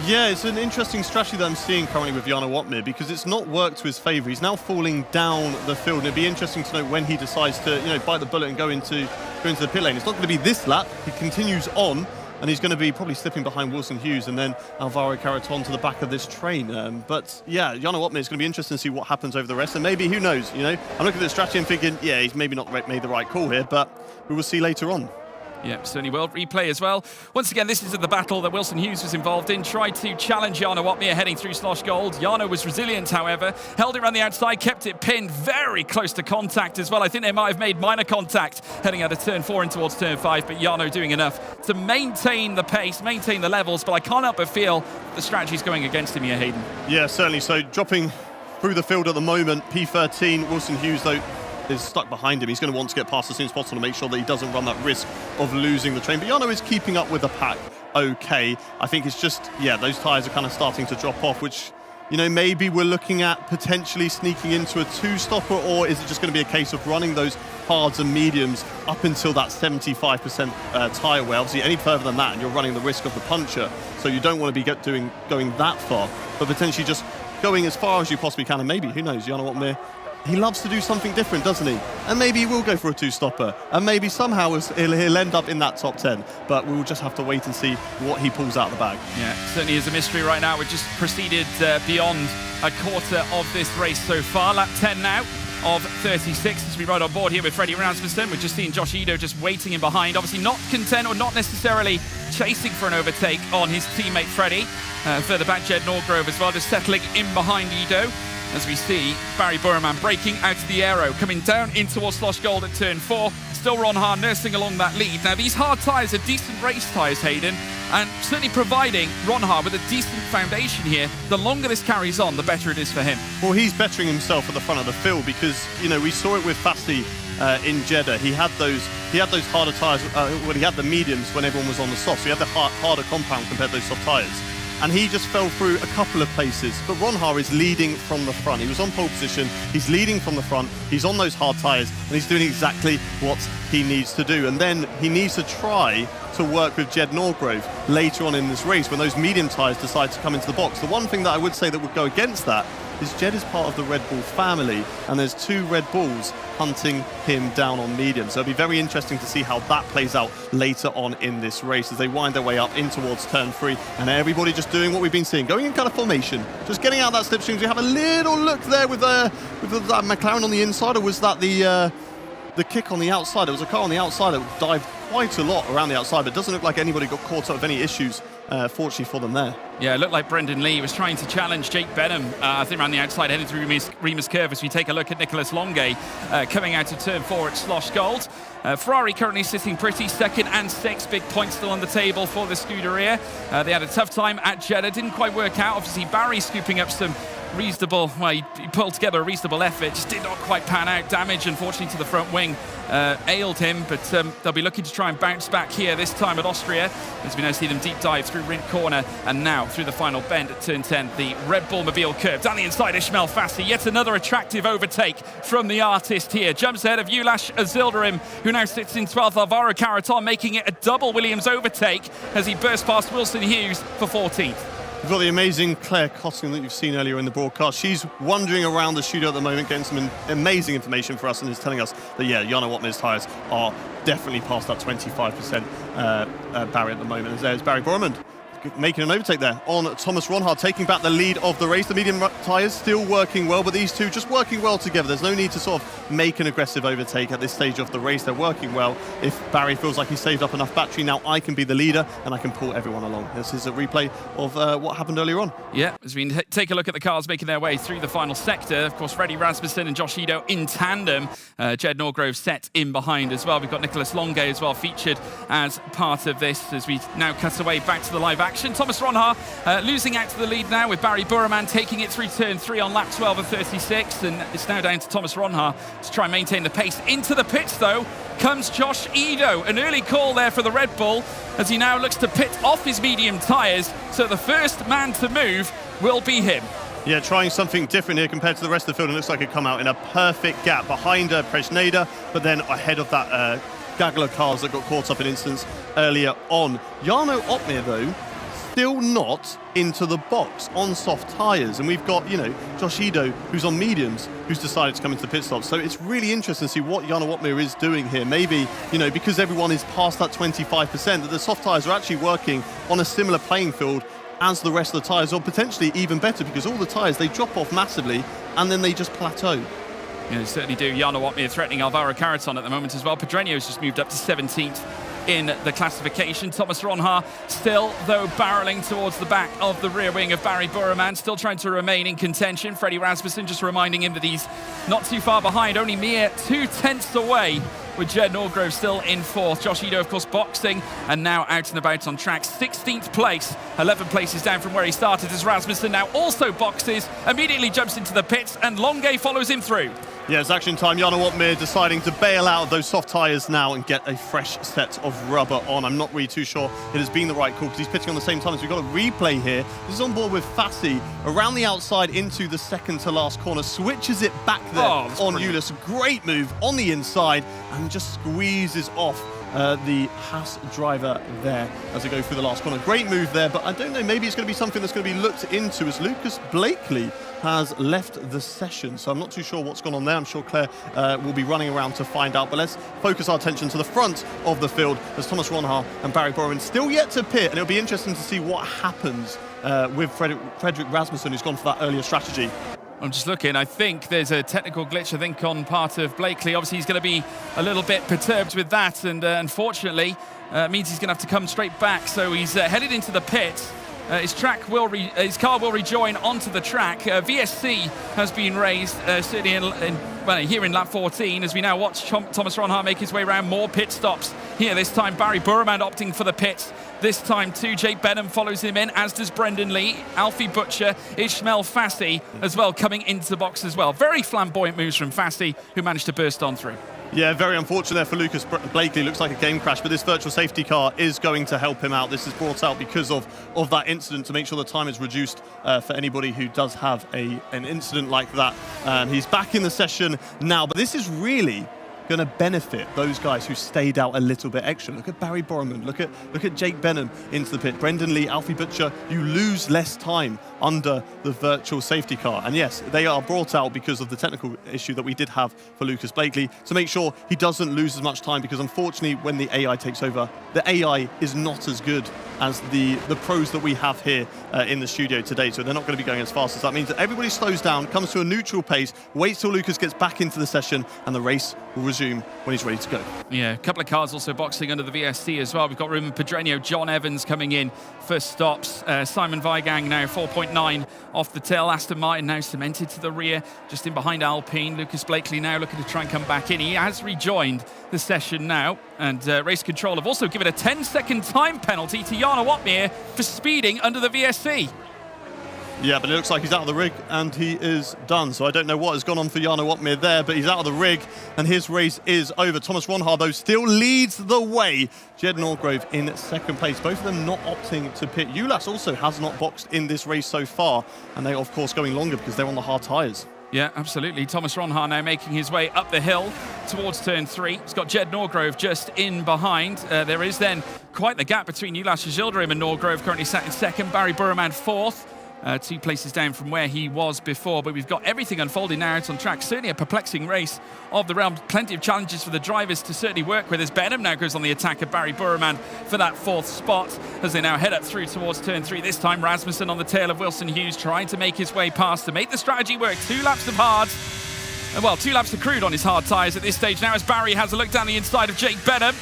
Yeah, it's an interesting strategy that I'm seeing currently with Jarno Opmeer, because it's not worked to his favour. He's now falling down the field, and it'd be interesting to know when he decides to, bite the bullet and go into the pit lane. It's not going to be this lap. He continues on, and he's going to be probably slipping behind Wilson Hughes and then Alvaro Caraton to the back of this train. But yeah, Jarno Opmeer is going to be interesting to see what happens over the rest, and maybe, who knows, I'm looking at the strategy and thinking, yeah, he's maybe not made the right call here, but we will see later on. Yeah, certainly will. Replay as well. Once again, this is the battle that Wilson Hughes was involved in. Tried to challenge Jarno Opmeer heading through Slosh Gold. Jarno was resilient, however. Held it around the outside, kept it pinned very close to contact as well. I think they might have made minor contact heading out of turn 4 and towards turn 5, but Jarno doing enough to maintain the pace, maintain the levels, but I can't help but feel the strategy's going against him here, Hayden. Yeah, certainly. So dropping through the field at the moment, P13, Wilson Hughes, though, is stuck behind him. He's going to want to get past as soon as possible to make sure that he doesn't run that risk of losing the train. But Jarno is keeping up with the pack okay. I think it's just, those tyres are kind of starting to drop off, which, maybe we're looking at potentially sneaking into a 2-stopper, or is it just going to be a case of running those hards and mediums up until that 75% tyre wear? Obviously, any further than that, and you're running the risk of the puncture. So you don't want to be going that far, but potentially just going as far as you possibly can. And maybe, who knows, Jarno Opmeer, he loves to do something different, doesn't he? And maybe he will go for a 2-stopper. And maybe somehow he'll end up in that top 10. But we'll just have to wait and see what he pulls out of the bag. Yeah, certainly is a mystery right now. We've just proceeded beyond a quarter of this race so far. Lap 10 now of 36 as we ride on board here with Freddie Rasmussen. We're just seeing Josh Ido just waiting in behind. Obviously not content or not necessarily chasing for an overtake on his teammate Freddie. Further back, Jed Norgrove as well, just settling in behind Ido. As we see Barry Burman breaking out of the aero, coming down in towards Slosh Gold at turn 4. Still Ronhaar nursing along that lead. Now, these hard tyres are decent race tyres, Hayden, and certainly providing Ronhaar with a decent foundation here. The longer this carries on, the better it is for him. Well, he's bettering himself at the front of the field because, we saw it with Fassi in Jeddah. He had those harder tyres, he had the mediums when everyone was on the soft, so he had the harder compound compared to those soft tyres. And he just fell through a couple of places. But Ronhaar is leading from the front. He was on pole position, he's leading from the front, he's on those hard tyres, and he's doing exactly what he needs to do. And then he needs to try to work with Jed Norgrove later on in this race when those medium tyres decide to come into the box. The one thing that I would say that would go against that is Jed is part of the Red Bull family, and there's 2 Red Bulls hunting him down on medium. So it'll be very interesting to see how that plays out later on in this race as they wind their way up in towards turn 3, and everybody just doing what we've been seeing, going in kind of formation, just getting out that slipstream. We have a little look there with that McLaren on the inside, or was that the kick on the outside? There was a car on the outside that dived quite a lot around the outside, but it doesn't look like anybody got caught up with any issues, fortunately for them there. Yeah, it looked like Brendan Lee was trying to challenge Jake Benham, I think around the outside, heading through Remus Curve as we take a look at Nicolas Longuet coming out of turn 4 at Slosh Gold. Ferrari currently sitting pretty, 2nd and 6th, big points still on the table for the Scuderia. They had a tough time at Jeddah, didn't quite work out. Obviously, Barry scooping up some reasonable, well, he pulled together a reasonable effort, just did not quite pan out. Damage, unfortunately, to the front wing ailed him, but they'll be looking to try and bounce back here, this time at Austria, as we now see them deep dive through Rint Corner, and now through the final bend at turn 10, the Red Bull Mobile curve. Down the inside, Ismail Fassi, yet another attractive overtake from the artist here. Jumps ahead of Ulash Azildarim, who now sits in 12th. Alvaro Caraton making it a double Williams overtake as he burst past Wilson Hughes for 14th. We've got the amazing Claire Costing that you've seen earlier in the broadcast. She's wandering around the studio at the moment, getting some amazing information for us, and is telling us that, yeah, Jana Wotmer's tyres are definitely past that 25% barrier at the moment. As there's Barry Borman making an overtake there on Thomas Ronhaar, taking back the lead of the race. The medium tyres still working well, but these two just working well together. There's no need to sort of make an aggressive overtake at this stage of the race. They're working well. If Barry feels like he's saved up enough battery, now I can be the leader and I can pull everyone along. This is a replay of what happened earlier on. Yeah, as we take a look at the cars making their way through the final sector, of course, Freddie Rasmussen and Josh Ido in tandem. Jed Norgrove set in behind as well. We've got Nicholas Longue as well featured as part of this as we now cut away back to the live action. Thomas Ronhaar losing out to the lead now with Barry Buraman taking it through turn 3 on lap 12 of 36, and it's now down to Thomas Ronhaar to try and maintain the pace. Into the pits though comes Josh Ido, an early call there for the Red Bull as he now looks to pit off his medium tyres, so the first man to move will be him. Yeah, trying something different here compared to the rest of the field, and looks like it come out in a perfect gap behind Presneda, but then ahead of that gaggle of cars that got caught up in instance earlier on. Jarno Opmeer though, still not into the box on soft tyres, and we've got, you know, Josh Ido, who's on mediums, who's decided to come into the pit stop. So it's really interesting to see what Jarno Opmeer is doing here. Maybe, you know, because everyone is past that 25%, that the soft tyres are actually working on a similar playing field as the rest of the tyres, or potentially even better, because all the tyres, they drop off massively and then they just plateau. Yeah, they certainly do. Jarno Opmeer threatening Alvaro Caraton at the moment as well. Pedreño's just moved up to 17th in the classification. Thomas Ronhaar still, though, barrelling towards the back of the rear wing of Barry Buraman, still trying to remain in contention. Freddie Rasmussen just reminding him that he's not too far behind, only mere 2/10 away, with Jed Norgrove still in 4th. Josh Ido, of course, boxing and now out and about on track. 16th place, 11 places down from where he started, as Rasmussen now also boxes, immediately jumps into the pits, and Longue follows him through. Yeah, it's action time. Jarno Opmeer deciding to bail out of those soft tyres now and get a fresh set of rubber on. I'm not really too sure it has been the right call because he's pitching on the same time. So we've got a replay here. This is on board with Fassi around the outside into the second to last corner. Switches it back there on Ulis. Great move on the inside and just squeezes off the Haas driver there as they go through the last corner. Great move there, but I don't know, maybe it's going to be something that's going to be looked into as Lucas Blakely has left the session. So I'm not too sure what's gone on there. I'm sure Claire will be running around to find out, but let's focus our attention to the front of the field as Thomas Ronhaar and Barry Borman still yet to pit, and it'll be interesting to see what happens with Frederick Rasmussen, who's gone for that earlier strategy. I'm just looking. I think there's a technical glitch, I think, on part of Blakely. Obviously, he's going to be a little bit perturbed with that, and unfortunately, means he's going to have to come straight back. So he's headed into the pit. His car will rejoin onto the track. VSC has been raised, certainly here in lap 14, as we now watch Thomas Ronhaar make his way around. More pit stops here. This time, Barry Buraman opting for the pits. This time, too, Jake Benham follows him in, as does Brendan Lee. Alfie Butcher, Ismail Fassi as well, coming into the box as well. Very flamboyant moves from Fassi, who managed to burst on through. Yeah, very unfortunate for Lucas Blakely. Looks like a game crash, but this virtual safety car is going to help him out. This is brought out because of that incident to make sure the time is reduced for anybody who does have an incident like that. He's back in the session now, but this is really going to benefit those guys who stayed out a little bit extra. Look at Barry Borman, look at Jake Benham into the pit, Brendan Lee, Alfie Butcher. You lose less time under the virtual safety car. And yes, they are brought out because of the technical issue that we did have for Lucas Blakely to make sure he doesn't lose as much time, because unfortunately when the AI takes over, the AI is not as good as the pros that we have here in the studio today. So they're not going to be going as fast as that. Means that everybody slows down, comes to a neutral pace, waits till Lucas gets back into the session, and the race will resume when he's ready to go. Yeah, a couple of cars also boxing under the VSC as well. We've got Ruben Pedreño, John Evans coming in for stops. Simon Weigang now 4.9 off the tail. Aston Martin now cemented to the rear, just in behind Alpine. Lucas Blakely now looking to try and come back in. He has rejoined the session now, and race control have also given a 10-second time penalty to Jarno Opmeer for speeding under the VSC. Yeah, but it looks like he's out of the rig and he is done. So I don't know what has gone on for Jarno Opmeer there, but he's out of the rig and his race is over. Thomas Ronhaar, though, still leads the way. Jed Norgrove in second place. Both of them not opting to pit. Ulas also has not boxed in this race so far, and they're, of course, going longer because they're on the hard tyres. Yeah, absolutely. Thomas Ronhaar now making his way up the hill towards turn 3. He's got Jed Norgrove just in behind. There is then quite the gap between Ulas Yildirim and Norgrove, currently sat in second. Barry Burman fourth. 2 places down from where he was before, but we've got everything unfolding now out on track. Certainly a perplexing race of the round. Plenty of challenges for the drivers to certainly work with, as Benham now goes on the attack of Barry Burman for that 4th spot as they now head up through towards turn 3. This time Rasmussen on the tail of Wilson Hughes, trying to make his way past to make the strategy work. 2 laps of hards. Well, 2 laps of crude on his hard tyres at this stage now, as Barry has a look down the inside of Jake Benham.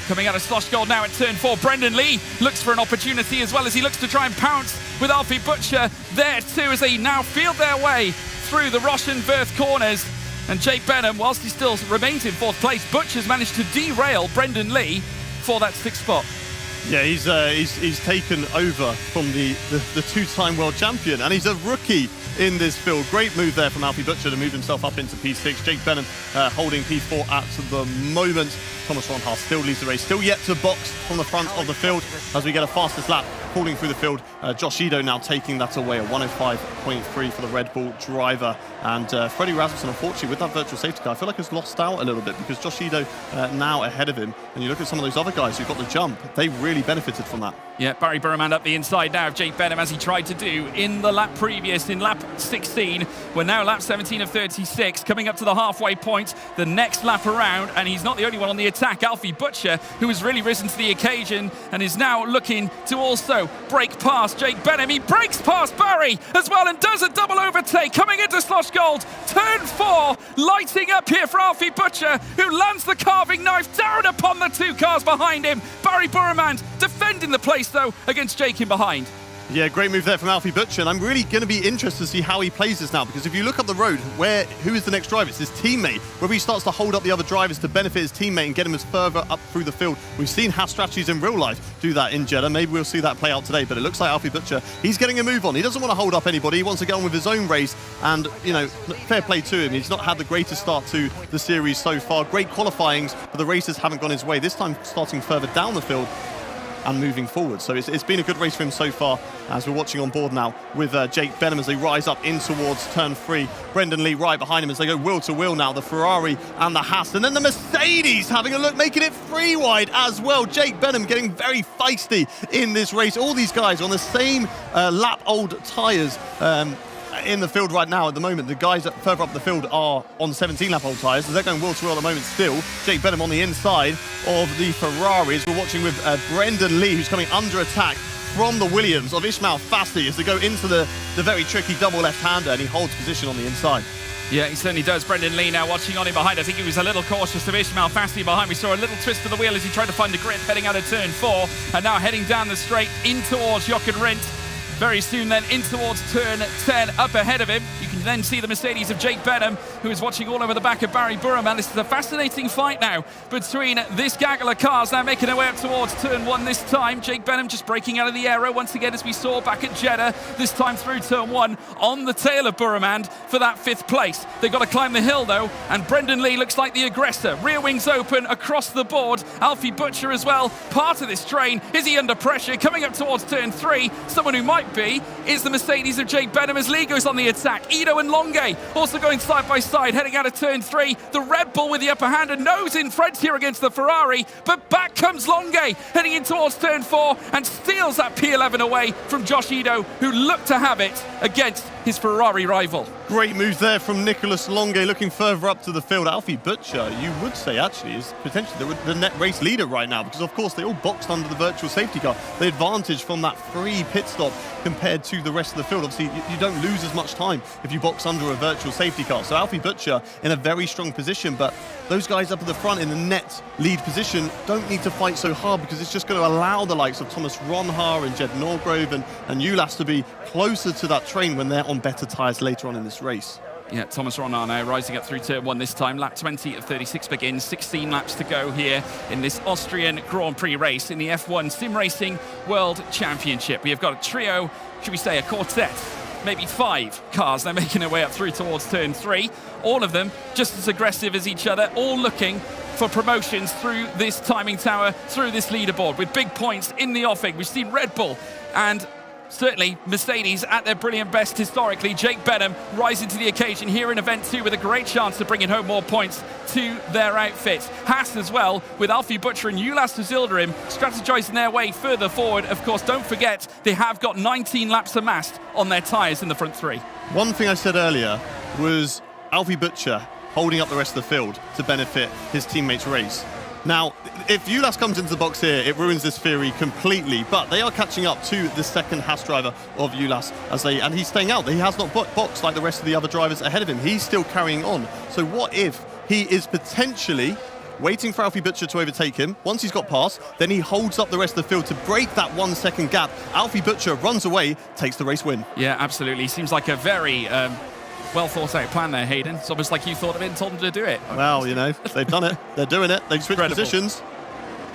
Coming out of Sloshgold now at turn 4. Brendan Lee looks for an opportunity, as well as he looks to try and pounce with Alfie Butcher there too, as they now field their way through the Roshenworth corners. And Jake Benham, whilst he still remains in 4th place, Butcher's managed to derail Brendan Lee for that 6th spot. Yeah, he's taken over from the 2-time world champion, and he's a rookie in this field. Great move there from Alfie Butcher to move himself up into P6. Jake Benham holding P4 at the moment. Thomas Ronhaar still leads the race, still yet to box from the front of the field as we get a fastest lap falling through the field. Josh Ido now taking that away, a 105.3 for the Red Bull driver. And Freddie Rasmussen, unfortunately, with that virtual safety car, I feel like has lost out a little bit, because Josh Ido now ahead of him. And you look at some of those other guys who got the jump, they really benefited from that. Yeah, Barry Burman up the inside now of Jake Benham, as he tried to do in the lap previous, in lap 16. We're now lap 17 of 36, coming up to the halfway point, the next lap around, and he's not the only one on the attack. Alfie Butcher, who has really risen to the occasion and is now looking to also break past Jake Benham. He breaks past Barry as well and does a double overtake coming into Sloshgold. Turn 4, lighting up here for Alfie Butcher, who lands the carving knife down upon the 2 cars behind him. Barry Burman defending the place, though, against Jake in behind. Yeah, great move there from Alfie Butcher, and I'm really going to be interested to see how he plays this now, because if you look up the road, who is the next driver? It's his teammate, whether he starts to hold up the other drivers to benefit his teammate and get him as further up through the field. We've seen Haas strategies in real life do that in Jeddah. Maybe we'll see that play out today, but it looks like Alfie Butcher, he's getting a move on. He doesn't want to hold up anybody. He wants to get on with his own race, and, you know, fair play to him. He's not had the greatest start to the series so far. Great qualifyings, but the races haven't gone his way. This time starting further down the field and moving forward. So it's been a good race for him so far, as we're watching on board now with Jake Benham as they rise up in towards turn 3. Brendan Lee right behind him as they go wheel to wheel now, the Ferrari and the Haas. And then the Mercedes having a look, making it 3 wide as well. Jake Benham getting very feisty in this race. All these guys on the same lap old tyres in the field right now at the moment. The guys that further up the field are on 17 lap old tyres. They're going wheel to wheel at the moment still. Jake Benham on the inside of the Ferraris. We're watching with Brendan Lee, who's coming under attack from the Williams of Ismail Fasti as they go into the very tricky double left-hander, and he holds position on the inside. Yeah, he certainly does. Brendan Lee now watching on in behind. I think he was a little cautious of Ismail Fasti behind. We saw a little twist of the wheel as he tried to find a grip heading out of turn 4, and now heading down the straight in towards Jochen Rindt. Very soon then in towards turn 10 up ahead of him. You can then see the Mercedes of Jake Benham, who is watching all over the back of Barry Burman. This is a fascinating fight now between this gaggle of cars, now making their way up towards turn 1 this time. Jake Benham just breaking out of the aero once again, as we saw back at Jeddah, this time through turn 1 on the tail of Burman for that 5th place. They've got to climb the hill though, and Brendan Lee looks like the aggressor. Rear wings open across the board. Alfie Butcher as well, part of this train. Is he under pressure? Coming up towards turn 3, someone who might be is the Mercedes of Jake Benham as Lee goes on the attack. Ido and Longue also going side by side, heading out of turn 3. The Red Bull with the upper hand and nose in front here against the Ferrari, but back comes Longue heading in towards turn 4 and steals that P11 away from Josh Ido, who looked to have it against his Ferrari rival. Great move there from Nicolas Longue, looking further up to the field. Alfie Butcher, you would say, actually, is potentially the net race leader right now, because, of course, they all boxed under the virtual safety car. The advantage from that free pit stop compared to the rest of the field. Obviously, you don't lose as much time if you box under a virtual safety car. So Alfie Butcher in a very strong position, but those guys up at the front in the net lead position don't need to fight so hard, because it's just going to allow the likes of Thomas Ronhaar and Jed Norgrove and Ulas to be closer to that train when they're on better tyres later on in this race. Yeah, Thomas Ronhaar now rising up through turn 1 this time. Lap 20 of 36 begins. 16 laps to go here in this Austrian Grand Prix race in the F1 Sim Racing World Championship. We have got a trio, should we say a quartet, maybe 5 cars now making their way up through towards turn 3. All of them just as aggressive as each other, all looking for promotions through this timing tower, through this leaderboard, with big points in the offing. We've seen Red Bull and certainly Mercedes at their brilliant best historically. Jake Benham rising to the occasion here in Event 2 with a great chance of bringing home more points to their outfits. Haas as well, with Alfie Butcher and Ulas Yildirim strategizing their way further forward. Of course, don't forget, they have got 19 laps amassed on their tyres in the front 3. One thing I said earlier was Alfie Butcher holding up the rest of the field to benefit his teammates' race. Now, if Ulas comes into the box here, it ruins this theory completely, but they are catching up to the second Haas driver of Ulas, and he's staying out. He has not boxed like the rest of the other drivers ahead of him. He's still carrying on. So what if he is potentially waiting for Alfie Butcher to overtake him? Once he's got past, then he holds up the rest of the field to break that 1 second gap. Alfie Butcher runs away, takes the race win. Yeah, absolutely. Seems like a very well thought out plan there, Hayden. It's almost like you thought of it and told them to do it. Well, you know, they've done it. They're doing it. They've switched positions.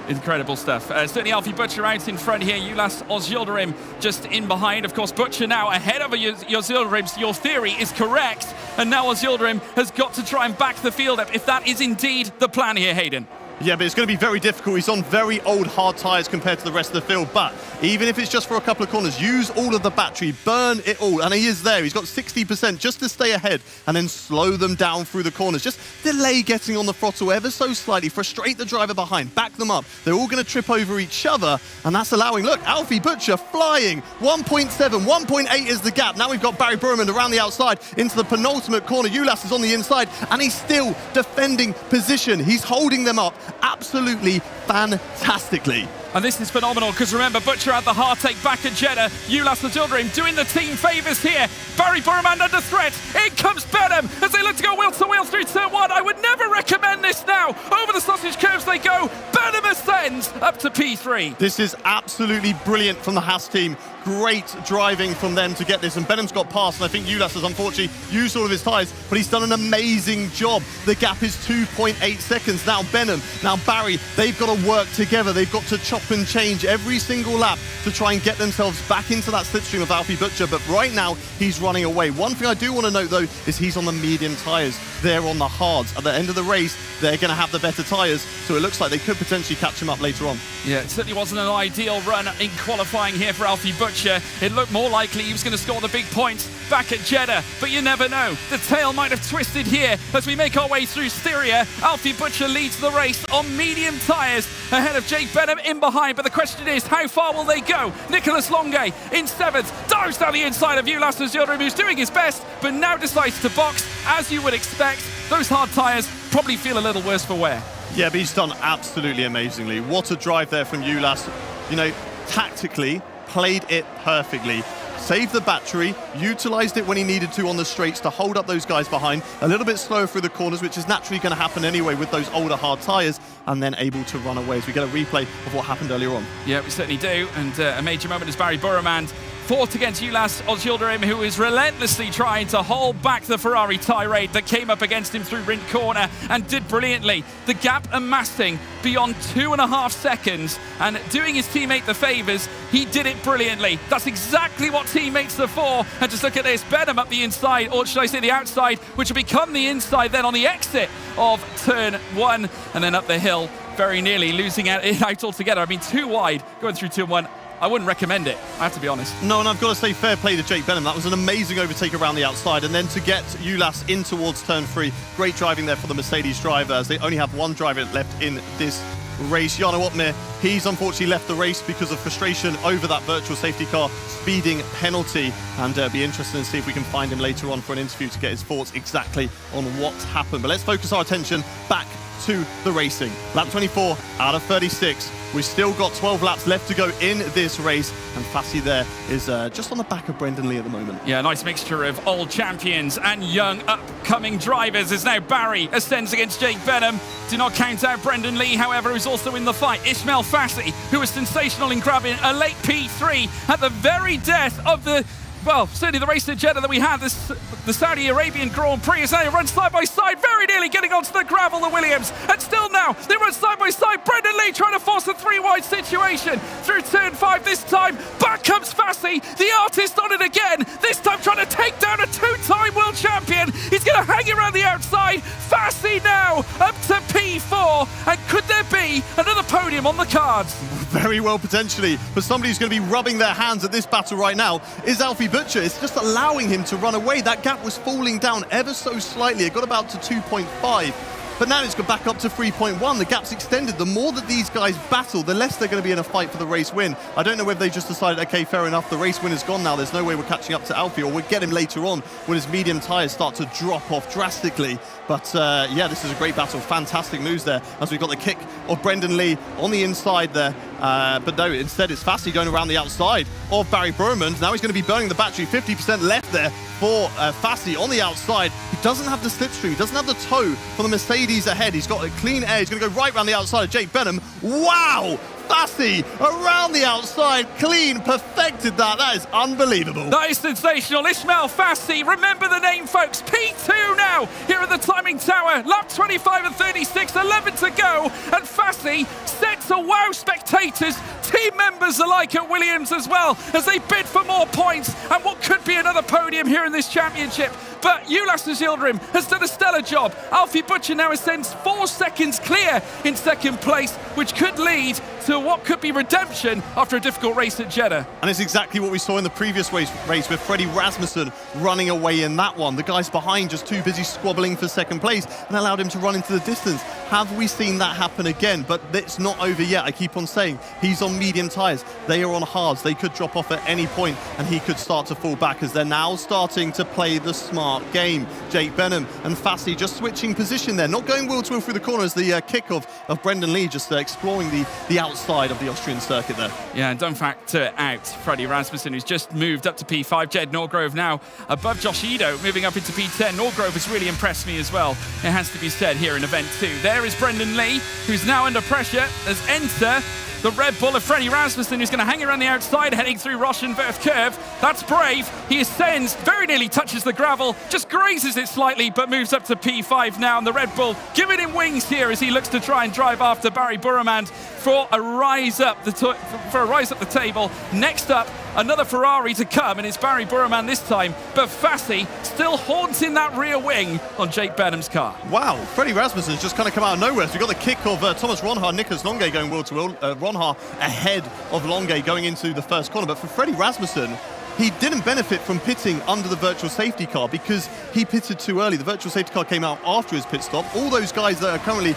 Incredible stuff. Certainly Alfie Butcher out in front here. Ulas Yildirim just in behind. Of course, Butcher now ahead of Yildirim. So your theory is correct. And now Yildirim has got to try and back the field up, if that is indeed the plan here, Hayden. Yeah, but it's going to be very difficult. He's on very old, hard tyres compared to the rest of the field. But even if it's just for a couple of corners, use all of the battery, burn it all. And he is there. He's got 60% just to stay ahead and then slow them down through the corners. Just delay getting on the throttle ever so slightly, frustrate the driver behind, back them up. They're all going to trip over each other. And that's allowing, look, Alfie Butcher flying. 1.7, 1.8 is the gap. Now we've got Barry Burman around the outside into the penultimate corner. Ulas is on the inside and he's still defending position. He's holding them up absolutely fantastically. And this is phenomenal because remember, Butcher had the heartache back at Jeddah. Ulas Yildirim doing the team favours here. Barry Burman under threat. In comes Benham as they look to go wheel to wheel through turn 1. I would never recommend this now. Over the sausage curves they go. Benham ascends up to P3. This is absolutely brilliant from the Haas team. Great driving from them to get this, and Benham's got past, and I think Ulas has unfortunately used all of his tyres, but he's done an amazing job. The gap is 2.8 seconds. Now Benham, now Barry, they've got to work together. They've got to chop and change every single lap to try and get themselves back into that slipstream of Alfie Butcher, but right now he's running away. One thing I do want to note though is he's on the medium tyres. They're on the hards. At the end of the race, they're going to have the better tyres, so it looks like they could potentially catch him up later on. Yeah, it certainly wasn't an ideal run in qualifying here for Alfie Butcher. It looked more likely he was going to score the big points back at Jeddah, but you never know. The tail might have twisted here as we make our way through Styria. Alfie Butcher leads the race on medium tyres ahead of Jake Benham in behind, but the question is, how far will they go? Nicholas Longue in 7th, dives down the inside of Ulas Yildirim, who's doing his best, but now decides to box. As you would expect, those hard tyres probably feel a little worse for wear. Yeah, but he's done absolutely amazingly. What a drive there from Ulas. You know, tactically, played it perfectly. Saved the battery, utilised it when he needed to on the straights to hold up those guys behind, a little bit slower through the corners, which is naturally going to happen anyway with those older hard tyres, and then able to run away as we get a replay of what happened earlier on. Yeah, we certainly do, and a major moment as Barry Burman fought against Ulas Yildirim, who was relentlessly trying to hold back the Ferrari tirade that came up against him through Rindt Corner and did brilliantly. The gap amassing beyond 2.5 seconds and doing his teammate the favours, he did it brilliantly. That's exactly what teammates are for. And just look at this, Benham up the inside, or should I say the outside, which will become the inside then on the exit of turn 1 and then up the hill, very nearly losing out altogether. I mean, too wide going through turn 1. I wouldn't recommend it, I have to be honest. No, and I've got to say fair play to Jake Benham. That was an amazing overtake around the outside, and then to get Ulas in towards turn 3. Great driving there for the Mercedes driver, as they only have one driver left in this race. Jarno Opmeer, he's unfortunately left the race because of frustration over that virtual safety car speeding penalty, and be interested to see if we can find him later on for an interview to get his thoughts exactly on what's happened. But let's focus our attention back to the racing. Lap 24 out of 36. We've still got 12 laps left to go in this race, and Fassi there is just on the back of Brendan Lee at the moment. Yeah, nice mixture of old champions and young upcoming drivers as now Barry ascends against Jake Benham. Do not count out Brendan Lee, however, who's also in the fight. Ismail Fassi, who was sensational in grabbing a late P3 at the very death of the well, certainly the race to Jeddah that we had, the Saudi Arabian Grand Prix, is now run side by side, very nearly getting onto the gravel, the Williams. And still now, they run side by side. Brendan Lee trying to force a 3-wide situation through turn 5 this time. Back comes Fassi, the artist on it again, this time trying to take down a 2-time world champion. He's going to hang around the outside. Fassi now up to P4. And could there be another podium on the cards? Very well, potentially. But somebody who's going to be rubbing their hands at this battle right now is Alfie Butcher. It's just allowing him to run away. That gap was falling down ever so slightly. It got about to 2.5. But now it's got back up to 3.1. The gap's extended. The more that these guys battle, the less they're going to be in a fight for the race win. I don't know whether they just decided, okay, fair enough, the race winner's gone now. There's no way we're catching up to Alfie, or we'll get him later on when his medium tyres start to drop off drastically. But yeah, this is a great battle. Fantastic moves there as we've got the kick of Brendan Lee on the inside there. But no, instead it's Fassi going around the outside of Barry Burman. Now he's going to be burning the battery. 50% left there for Fassi on the outside. He doesn't have the slipstream. He doesn't have the toe for the Mercedes ahead. He's got a clean air. He's going to go right around the outside of Jake Benham. Wow! Fassi around the outside, clean, perfected that. That is unbelievable. That is sensational. Ismail Fassi, remember the name, folks. P2 now here at the timing tower. Lap 25 and 36, 11 to go. And Fassi set to wow spectators, team members alike at Williams as well, as they bid for more points and what could be another podium here in this championship. But Ulas Yildirim has done a stellar job. Alfie Butcher now ascends 4 seconds clear in second place, which could lead to what could be redemption after a difficult race at Jeddah. And it's exactly what we saw in the previous race with Freddie Rasmussen running away in that one. The guys behind just too busy squabbling for second place and allowed him to run into the distance. Have we seen that happen again? But it's not over yet. I keep on saying he's on medium tyres. They are on hards. They could drop off at any point and he could start to fall back as they're now starting to play the smart game. Jake Benham and Fassi just switching position there, not going wheel to wheel through the corner as the kick of Brendan Lee just exploring the outside of the Austrian circuit there. Yeah, and don't factor out Freddie Rasmussen, who's just moved up to P5. Jed Norgrove now above Josh Edo, moving up into P10. Norgrove has really impressed me as well, it has to be said, here in Event 2. There is Brendan Lee, who's now under pressure as enter the Red Bull of Freddie Rasmussen, who's going to hang around the outside, heading through Rauschenwerth curve. That's brave. He ascends, very nearly touches the gravel, just grazes it slightly, but moves up to P5 now. And the Red Bull giving him wings here as he looks to try and drive after Barry Burman for a rise up the table. Next up, another Ferrari to come, and it's Barry Burman this time, but Fassi still haunting that rear wing on Jake Benham's car. Wow, Freddie Rasmussen's just kind of come out of nowhere. So we've got the kick of Thomas Ronhaar, Nicholas Longe going wheel to wheel. Ronhaar ahead of Longe going into the first corner, but for Freddie Rasmussen, he didn't benefit from pitting under the virtual safety car because he pitted too early. The virtual safety car came out after his pit stop. All those guys that are currently,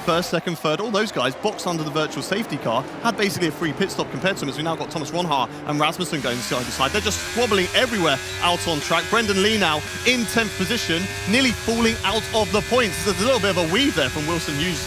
first, second, third, all those guys boxed under the virtual safety car had basically a free pit stop compared to him, as we now got Thomas Ronhaar and Rasmussen going side to side. They're just squabbling everywhere out on track. Brendan Lee now in 10th position, nearly falling out of the points. There's a little bit of a weave there from Wilson Hughes,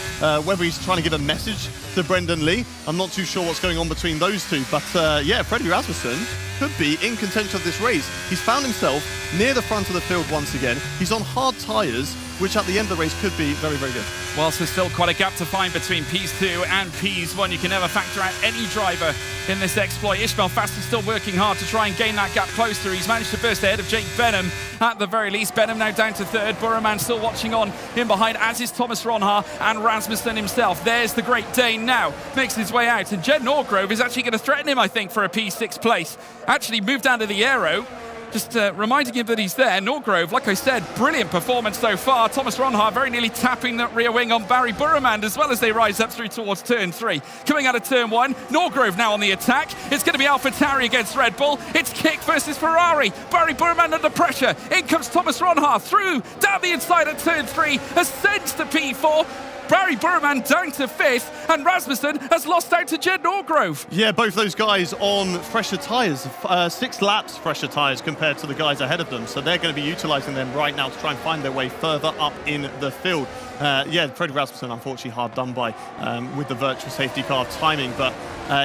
whether he's trying to give a message to Brendan Lee. I'm not too sure what's going on between those two, but yeah, Freddie Rasmussen could be in contention of this race. He's found himself near the front of the field once again. He's on hard tyres, which at the end of the race could be very, very good. Whilst there's still quite a gap to find between Ps2 and Ps1, you can never factor out any driver in this exploit. Ismail Fassi still working hard to try and gain that gap closer. He's managed to burst ahead of Jake Benham at the very least. Benham now down to third. Burman still watching on in behind, as is Thomas Ronhaar and Rasmussen himself. There's the Great Dane now, makes his way out. And Jed Norgrove is actually going to threaten him, I think, for a P6 place. Actually moved down to the aero. Just reminding him that he's there. Norgrove, like I said, brilliant performance so far. Thomas Ronhaar very nearly tapping that rear wing on Barry Burman as well as they rise up through towards turn 3. Coming out of turn 1, Norgrove now on the attack. It's going to be AlphaTauri against Red Bull. It's kick versus Ferrari. Barry Burman under pressure. In comes Thomas Ronhaar through, down the inside at turn 3, ascends to P4. Barry Burman down to 5th, and Rasmussen has lost out to Jed Norgrove. Yeah, both those guys on fresher tyres, 6 laps fresher tyres compared to the guys ahead of them, so they're going to be utilising them right now to try and find their way further up in the field. Yeah, Freddie Rasmussen unfortunately hard done by with the virtual safety car timing, but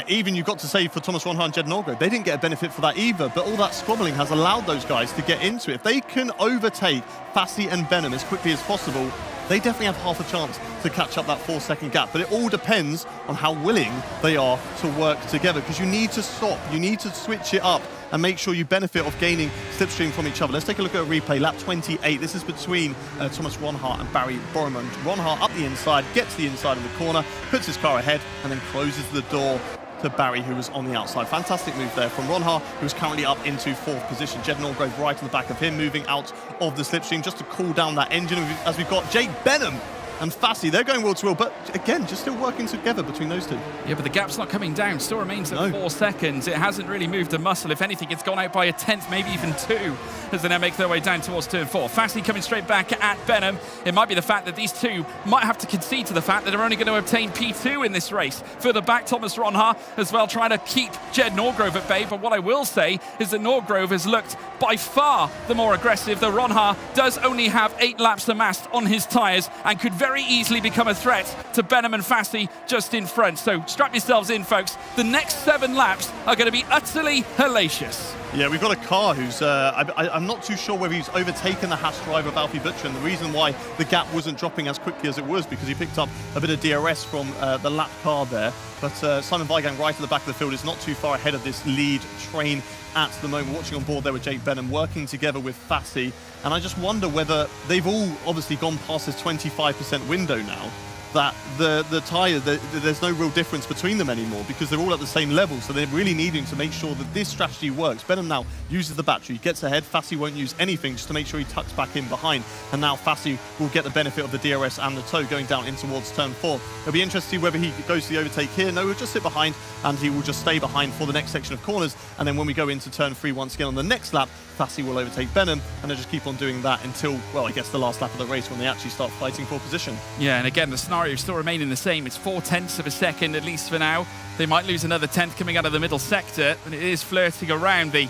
even you've got to say for Thomas Ronhaar and Jed Norgrove, they didn't get a benefit for that either, but all that squabbling has allowed those guys to get into it. If they can overtake Fassi and Benham as quickly as possible, they definitely have half a chance to catch up that 4-second gap. But it all depends on how willing they are to work together, because you need to stop, you need to switch it up and make sure you benefit off gaining slipstream from each other. Let's take a look at a replay. Lap 28. This is between Thomas Ronhaar and Barry Borman. Ronhaar up the inside, gets the inside of the corner, puts his car ahead, and then closes the door to Barry, who was on the outside. Fantastic move there from Ronhaar, who's currently up into 4th position. Jed Norgrove right on the back of him, moving out of the slipstream just to cool down that engine, as we've got Jake Benham and Fassi. They're going wheel to wheel, but again, just still working together between those two. Yeah, but the gap's not coming down. Still remains at 4 seconds. It hasn't really moved a muscle. If anything, it's gone out by a tenth, maybe even 2, as they now make their way down towards turn 4. Fassi coming straight back at Benham. It might be the fact that these two might have to concede to the fact that they're only going to obtain P2 in this race. Further back, Thomas Ronhaar as well, trying to keep Jed Norgrove at bay. But what I will say is that Norgrove has looked by far the more aggressive. The Ronhaar does only have 8 laps amassed on his tyres and could very easily become a threat to Benham and Fassi just in front. So strap yourselves in, folks. The next 7 laps are going to be utterly hellacious. Yeah, we've got a car who's, I'm not too sure whether he's overtaken the Haas driver of Alfie Butcher, and the reason why the gap wasn't dropping as quickly as it was because he picked up a bit of DRS from the lap car there. But Simon Weigang right at the back of the field is not too far ahead of this lead train at the moment. Watching on board there with Jake Benham, working together with Fassi. And I just wonder whether they've all obviously gone past this 25% window now, that the tyre, there's no real difference between them anymore because they're all at the same level. So they're really needing to make sure that this strategy works. Benham now uses the battery, gets ahead. Fassi won't use anything just to make sure he tucks back in behind. And now Fassi will get the benefit of the DRS and the tow going down in towards turn 4. It'll be interesting to see whether he goes to the overtake here. No, he'll just sit behind and he will just stay behind for the next section of corners. And then when we go into turn 3 once again on the next lap, Fassi will overtake Benham, and they'll just keep on doing that until, well, I guess the last lap of the race when they actually start fighting for position. Yeah, and again, the scenario is still remaining the same. It's 0.4 of a second, at least for now. They might lose another tenth coming out of the middle sector, and it is flirting around the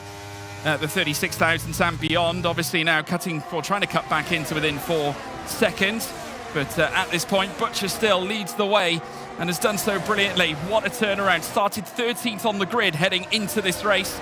36,000s and beyond. Obviously now trying to cut back into within 4 seconds. But at this point, Butcher still leads the way and has done so brilliantly. What a turnaround. Started 13th on the grid heading into this race.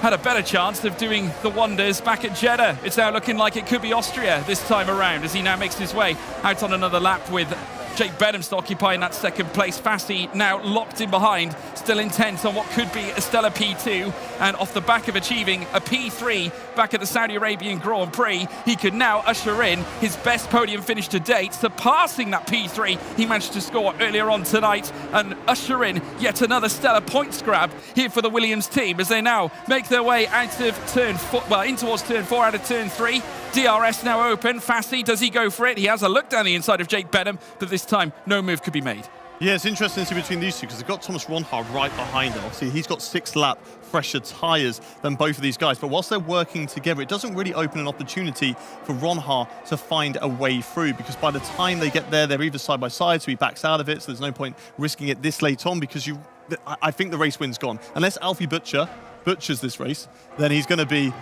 Had a better chance of doing the wonders back at Jeddah. It's now looking like it could be Austria this time around as he now makes his way out on another lap with Jake Benham still occupying that second place. Fassi now locked in behind, still intent on what could be a stellar P2, and off the back of achieving a P3 back at the Saudi Arabian Grand Prix, he could now usher in his best podium finish to date, surpassing that P3 he managed to score earlier on tonight, and usher in yet another stellar points grab here for the Williams team as they now make their way out of turn 4, well, in towards turn 4 out of turn 3. DRS now open. Fassi, does he go for it? He has a look down the inside of Jake Benham, but this time no move could be made. Yeah, it's interesting to see between these two because they've got Thomas Ronhaar right behind them. Obviously, he's got 6-lap fresher tyres than both of these guys. But whilst they're working together, it doesn't really open an opportunity for Ronhaar to find a way through because by the time they get there, they're either side by side, so he backs out of it. So there's no point risking it this late on because I think the race win's gone. Unless Alfie Butcher butchers this race, then he's going to be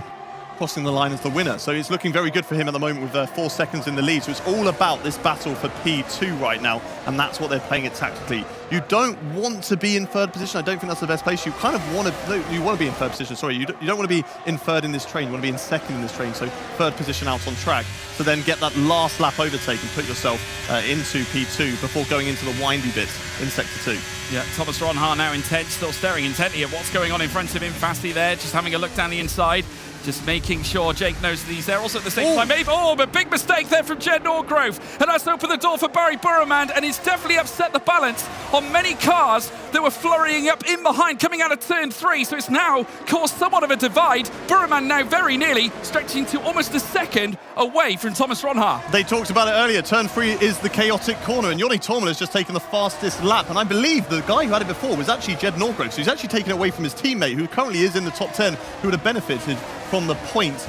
crossing the line as the winner. So it's looking very good for him at the moment with 4 seconds in the lead. So it's all about this battle for P2 right now, and that's what they're playing it tactically. You don't want to be in 3rd position. I don't think that's the best place. You kind of want to, no, you want to be in 3rd position, sorry. You don't want to be in 3rd in this train. You want to be in 2nd in this train, so 3rd position out on track. So then get that last lap overtake and put yourself into P2 before going into the windy bits in Sector 2. Yeah, Thomas Ronhaar now intent, still staring intently at what's going on in frnt of him. Fassi there, just having a look down the inside. Just making sure Jake knows that he's there. Also at the same time, but big mistake there from Jed Norgrove. And that's opened the door for Barry Burrowman, and it's definitely upset the balance on many cars that were flurrying up in behind, coming out of turn 3. So it's now caused somewhat of a divide. Burrowman now very nearly stretching to almost a second away from Thomas Ronhaar. They talked about it earlier. Turn 3 is the chaotic corner, and Yoni Tormel has just taken the fastest lap. And I believe the guy who had it before was actually Jed Norgrove. So he's actually taken it away from his teammate, who currently is in the top 10, who would have benefited from the point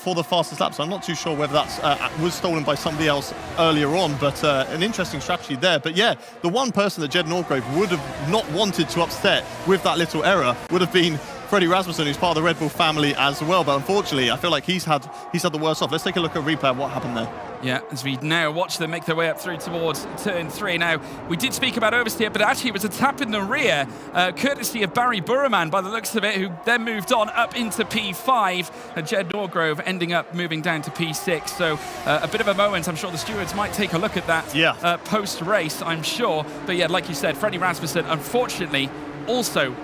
for the fastest lap. So I'm not too sure whether that was stolen by somebody else earlier on, but an interesting strategy there. But yeah, the one person that Jed Norgrove would have not wanted to upset with that little error would have been Freddie Rasmussen, who's part of the Red Bull family as well. But unfortunately, I feel like he's had the worst off. Let's take a look at a replay of what happened there. Yeah, as we now watch them make their way up through towards turn 3. Now, we did speak about oversteer, but actually it was a tap in the rear, courtesy of Barry Burrowman, by the looks of it, who then moved on up into P5, and Jed Norgrove ending up moving down to P6. So a bit of a moment. I'm sure the stewards might take a look at that post-race, I'm sure. But yeah, like you said, Freddie Rasmussen, unfortunately, also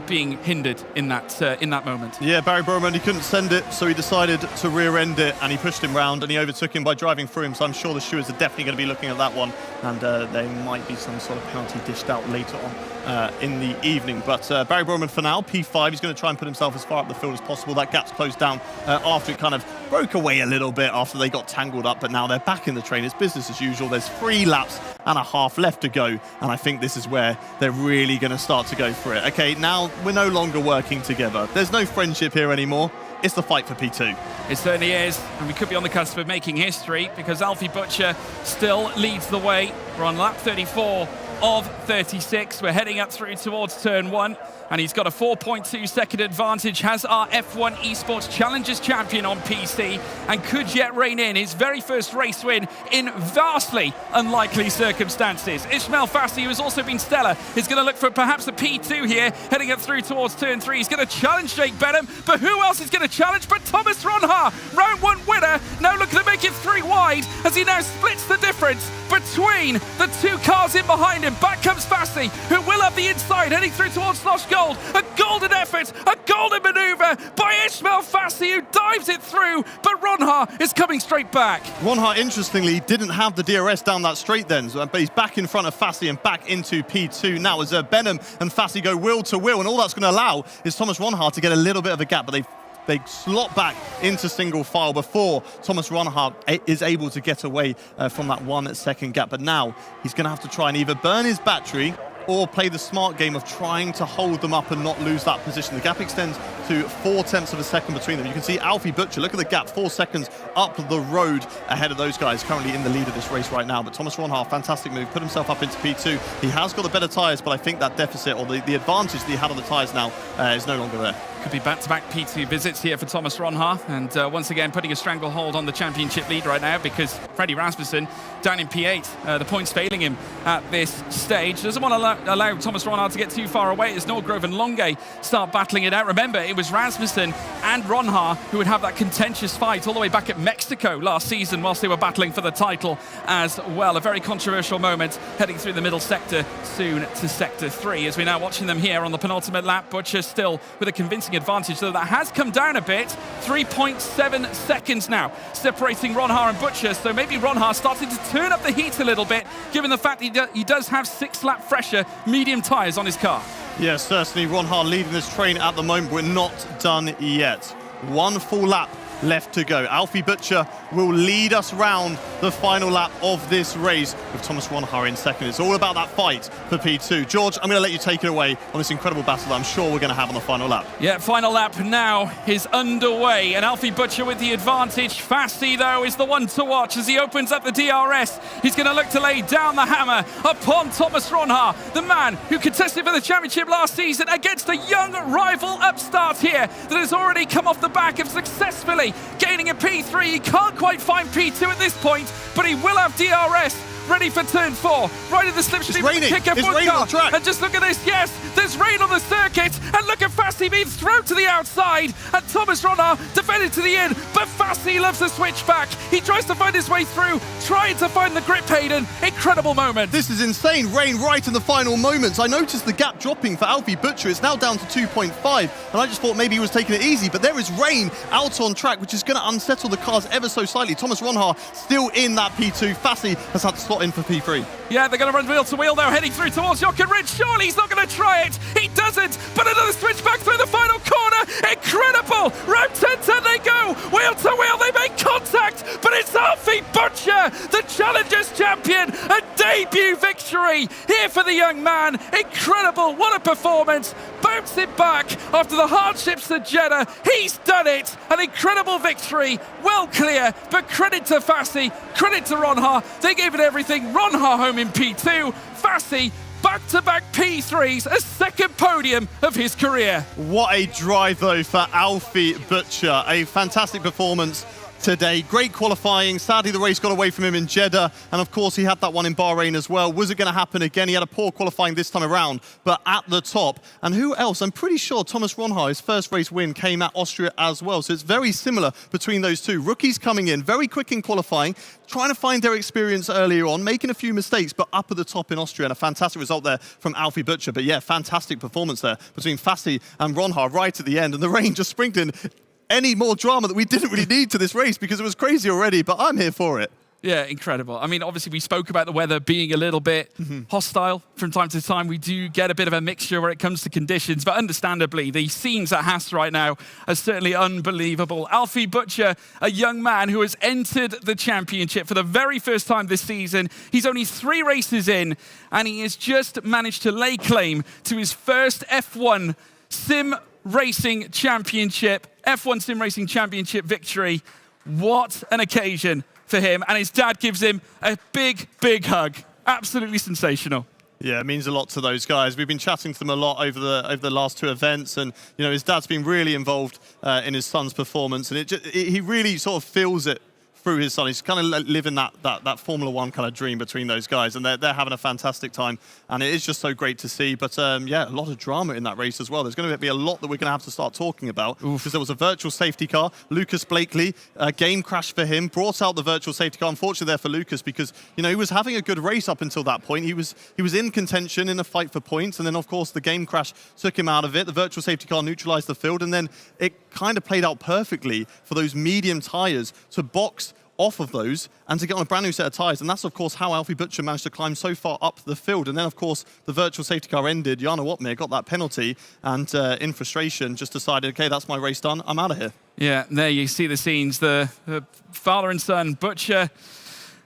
being hindered in that moment. Yeah, Barry Broman, he couldn't send it, so he decided to rear-end it, and he pushed him round, and he overtook him by driving through him. So I'm sure the stewards are definitely going to be looking at that one, and there might be some sort of penalty dished out later on in the evening. But Barry Broman for now, P5, he's going to try and put himself as far up the field as possible. That gap's closed down after it kind of broke away a little bit after they got tangled up, but now they're back in the train. It's business as usual. There's 3 laps and a half left to go, and I think this is where they're really going to start to go for it. Okay, now we're no longer working together. There's no friendship here anymore. It's the fight for P2. It certainly is, and we could be on the cusp of making history because Alfie Butcher still leads the way. We're on lap 34 of 36. We're heading up through towards turn 1, and he's got a 4.2 second advantage, has our F1 Esports Challengers champion on PC, and could yet rein in his very first race win in vastly unlikely circumstances. Ismail Fassi, who has also been stellar, is going to look for perhaps a P2 here, heading up through towards turn 3. He's going to challenge Jake Benham, but who else is going to challenge but Thomas Ronhaar, round 1 winner, now looking to make it 3 wide as he now splits the difference between the 2 cars in behind him. Back comes Fassi, who will have the inside, heading through towards Lost Gold. A golden effort, a golden manoeuvre by Ismail Fassi, who dives it through, but Ronhaar is coming straight back. Ronhaar, interestingly, didn't have the DRS down that straight then, but he's back in front of Fassi and back into P2 now as Benham and Fassi go wheel to wheel, and all that's going to allow is Thomas Ronhaar to get a little bit of a gap, but they slot back into single file before Thomas Ronhaar is able to get away from that 1 second gap. But now he's going to have to try and either burn his battery or play the smart game of trying to hold them up and not lose that position. The gap extends to 0.4 of a second between them. You can see Alfie Butcher, look at the gap, 4 seconds up the road ahead of those guys, currently in the lead of this race right now. But Thomas Ronhaar, fantastic move, put himself up into P2. He has got the better tyres, but I think that deficit, or the advantage that he had on the tyres now is no longer there. Could be back-to-back P2 visits here for Thomas Ronhaar, and once again putting a stranglehold on the championship lead right now because Freddie Rasmussen down in P8. The points failing him at this stage. Doesn't want to allow Thomas Ronhaar to get too far away as Norgrove and Longe start battling it out. Remember, it was Rasmussen and Ronhaar who would have that contentious fight all the way back at Mexico last season whilst they were battling for the title as well. A very controversial moment heading through the middle sector, soon to sector 3. As we're now watching them here on the penultimate lap, Butcher still with a convincing advantage, though that has come down a bit. 3.7 seconds now separating Ronhaar and Butcher, so maybe Ronhaar starting to turn up the heat a little bit given the fact that he does have 6-lap fresher medium tyres on his car. Yes, certainly Ronhaar leading this train at the moment. We're not done yet. 1 full lap left to go. Alfie Butcher will lead us round the final lap of this race with Thomas Ronhaar in second. It's all about that fight for P2. George, I'm going to let you take it away on this incredible battle that I'm sure we're going to have on the final lap. Yeah, final lap now is underway, and Alfie Butcher with the advantage. Fassi, though, is the one to watch as he opens up the DRS. He's going to look to lay down the hammer upon Thomas Ronhaar, the man who contested for the championship last season against a young rival upstart here that has already come off the back of successfully gaining a P3. He can't quite find P2 at this point, but he will have DRS ready for turn 4. Right in the slipstream with the kick-up car. And just look at this, yes, there's rain on the circuit, and look at Fassi being thrown to the outside, and Thomas Ronhaar defended to the in, but Fassi loves the switchback. He tries to find his way through, trying to find the grip, Hayden. Incredible moment. This is insane. Rain right in the final moments. I noticed the gap dropping for Alfie Butcher. It's now down to 2.5, and I just thought maybe he was taking it easy, but there is rain out on track, which is going to unsettle the cars ever so slightly. Thomas Ronhaar still in that P2. Fassi has had to slot in for P3. Yeah, they're going to run wheel to wheel now, heading through towards Jochen Rindt. Surely he's not going to try it. He doesn't, but another switch back through the final corner. Incredible. Round 10 they go. Wheel to wheel, they make contact, but it's Alfie Butcher, the Challengers champion. A debut victory here for the young man. Incredible. What a performance. Bouncing back after the hardships at Jeddah. He's done it. An incredible victory. Well clear, but credit to Fassi, credit to Ronhaar. They gave it everything. Ronhaar home in P2. Fassi back-to-back P3s, a second podium of his career. What a drive, though, for Alfie Butcher. A fantastic performance. today. Great qualifying. Sadly, the race got away from him in Jeddah. And of course, he had that one in Bahrain as well. Was it going to happen again? He had a poor qualifying this time around, but at the top. And who else? I'm pretty sure Thomas Ronhaar, his first race win, came at Austria as well. So it's very similar between those two. Rookies coming in, very quick in qualifying, trying to find their experience earlier on, making a few mistakes, but up at the top in Austria. And a fantastic result there from Alfie Butcher. But yeah, fantastic performance there between Fassi and Ronhaar right at the end. And the rain just sprinkled in any more drama that we didn't really need to this race because it was crazy already, but I'm here for it. Yeah, incredible. I mean, obviously, we spoke about the weather being a little bit hostile from time to time. We do get a bit of a mixture where it comes to conditions, but understandably, the scenes at Haas right now are certainly unbelievable. Alfie Butcher, a young man who has entered the championship for the very first time this season. He's only 3 races in, and he has just managed to lay claim to his first F1 Sim Racing Championship, F1 Sim Racing Championship victory. What an occasion for him, and his dad gives him a big, big hug. Absolutely sensational. Yeah, it means a lot to those guys. We've been chatting to them a lot over the last 2 events, and you know his dad's been really involved in his son's performance, and he really sort of feels it through his son. He's kind of living that Formula One kind of dream between those guys, and they're having a fantastic time, and it is just so great to see. But yeah, a lot of drama in that race as well. There's going to be a lot that we're going to have to start talking about, because there was a virtual safety car. Lucas Blakely, a game crash for him, brought out the virtual safety car. Unfortunately there for Lucas, because you know he was having a good race up until that point. He was in contention in a fight for points, and then of course the game crash took him out of it. The virtual safety car neutralized the field, and then it kind of played out perfectly for those medium tires to box off of those and to get on a brand new set of tyres. And that's, of course, how Alfie Butcher managed to climb so far up the field. And then, of course, the virtual safety car ended. Jarno Opmeer got that penalty and, in frustration, just decided, OK, that's my race done. I'm out of here. Yeah, there you see the scenes. The father and son, Butcher,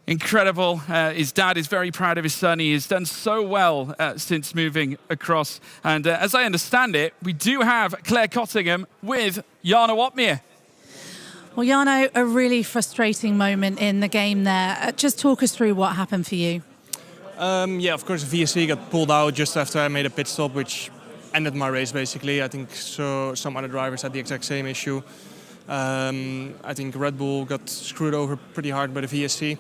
incredible. His dad is very proud of his son. He has done so well since moving across. And as I understand it, we do have Claire Cottingham with Jarno Opmeer. Well, Jarno, a really frustrating moment in the game there. Just talk us through what happened for you. Yeah, of course, the VSC got pulled out just after I made a pit stop, which ended my race, basically. I think so. Some other drivers had the exact same issue. I think Red Bull got screwed over pretty hard by the VSC.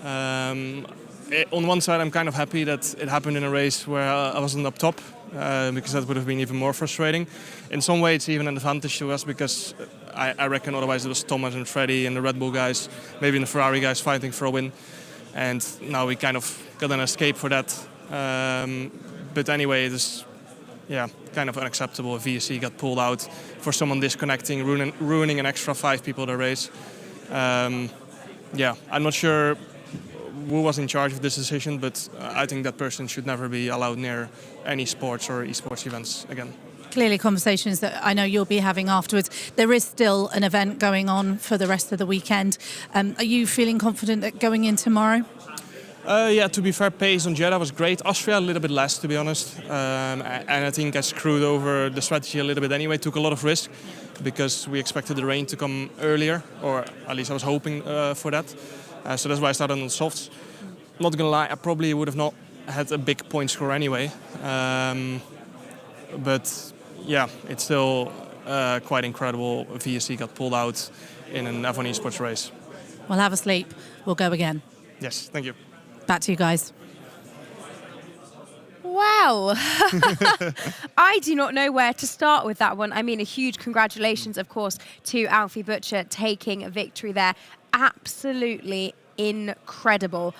On one side, I'm kind of happy that it happened in a race where I wasn't up top, because that would have been even more frustrating. In some way, it's even an advantage to us, because I reckon otherwise it was Thomas and Freddie and the Red Bull guys, maybe the Ferrari guys fighting for a win. And now we kind of got an escape for that. But anyway, it is kind of unacceptable. VSC got pulled out for someone disconnecting, ruining an extra 5 people the race. I'm not sure who was in charge of this decision, but I think that person should never be allowed near any sports or esports events again. Clearly conversations that I know you'll be having afterwards. There is still an event going on for the rest of the weekend. Are you feeling confident that going in tomorrow? Yeah, to be fair, pace on Jeddah was great. Austria a little bit less, to be honest. And I think I screwed over the strategy a little bit anyway. Took a lot of risk because we expected the rain to come earlier, or at least I was hoping for that. So that's why I started on softs. Not gonna lie, I probably would have not had a big point score anyway. But yeah, it's still quite incredible. VSC got pulled out in an F1 Esports race. Well, have a sleep. We'll go again. Yes, thank you. Back to you guys. Wow. I do not know where to start with that one. I mean, a huge congratulations, of course, to Alfie Butcher taking a victory there. Absolutely incredible.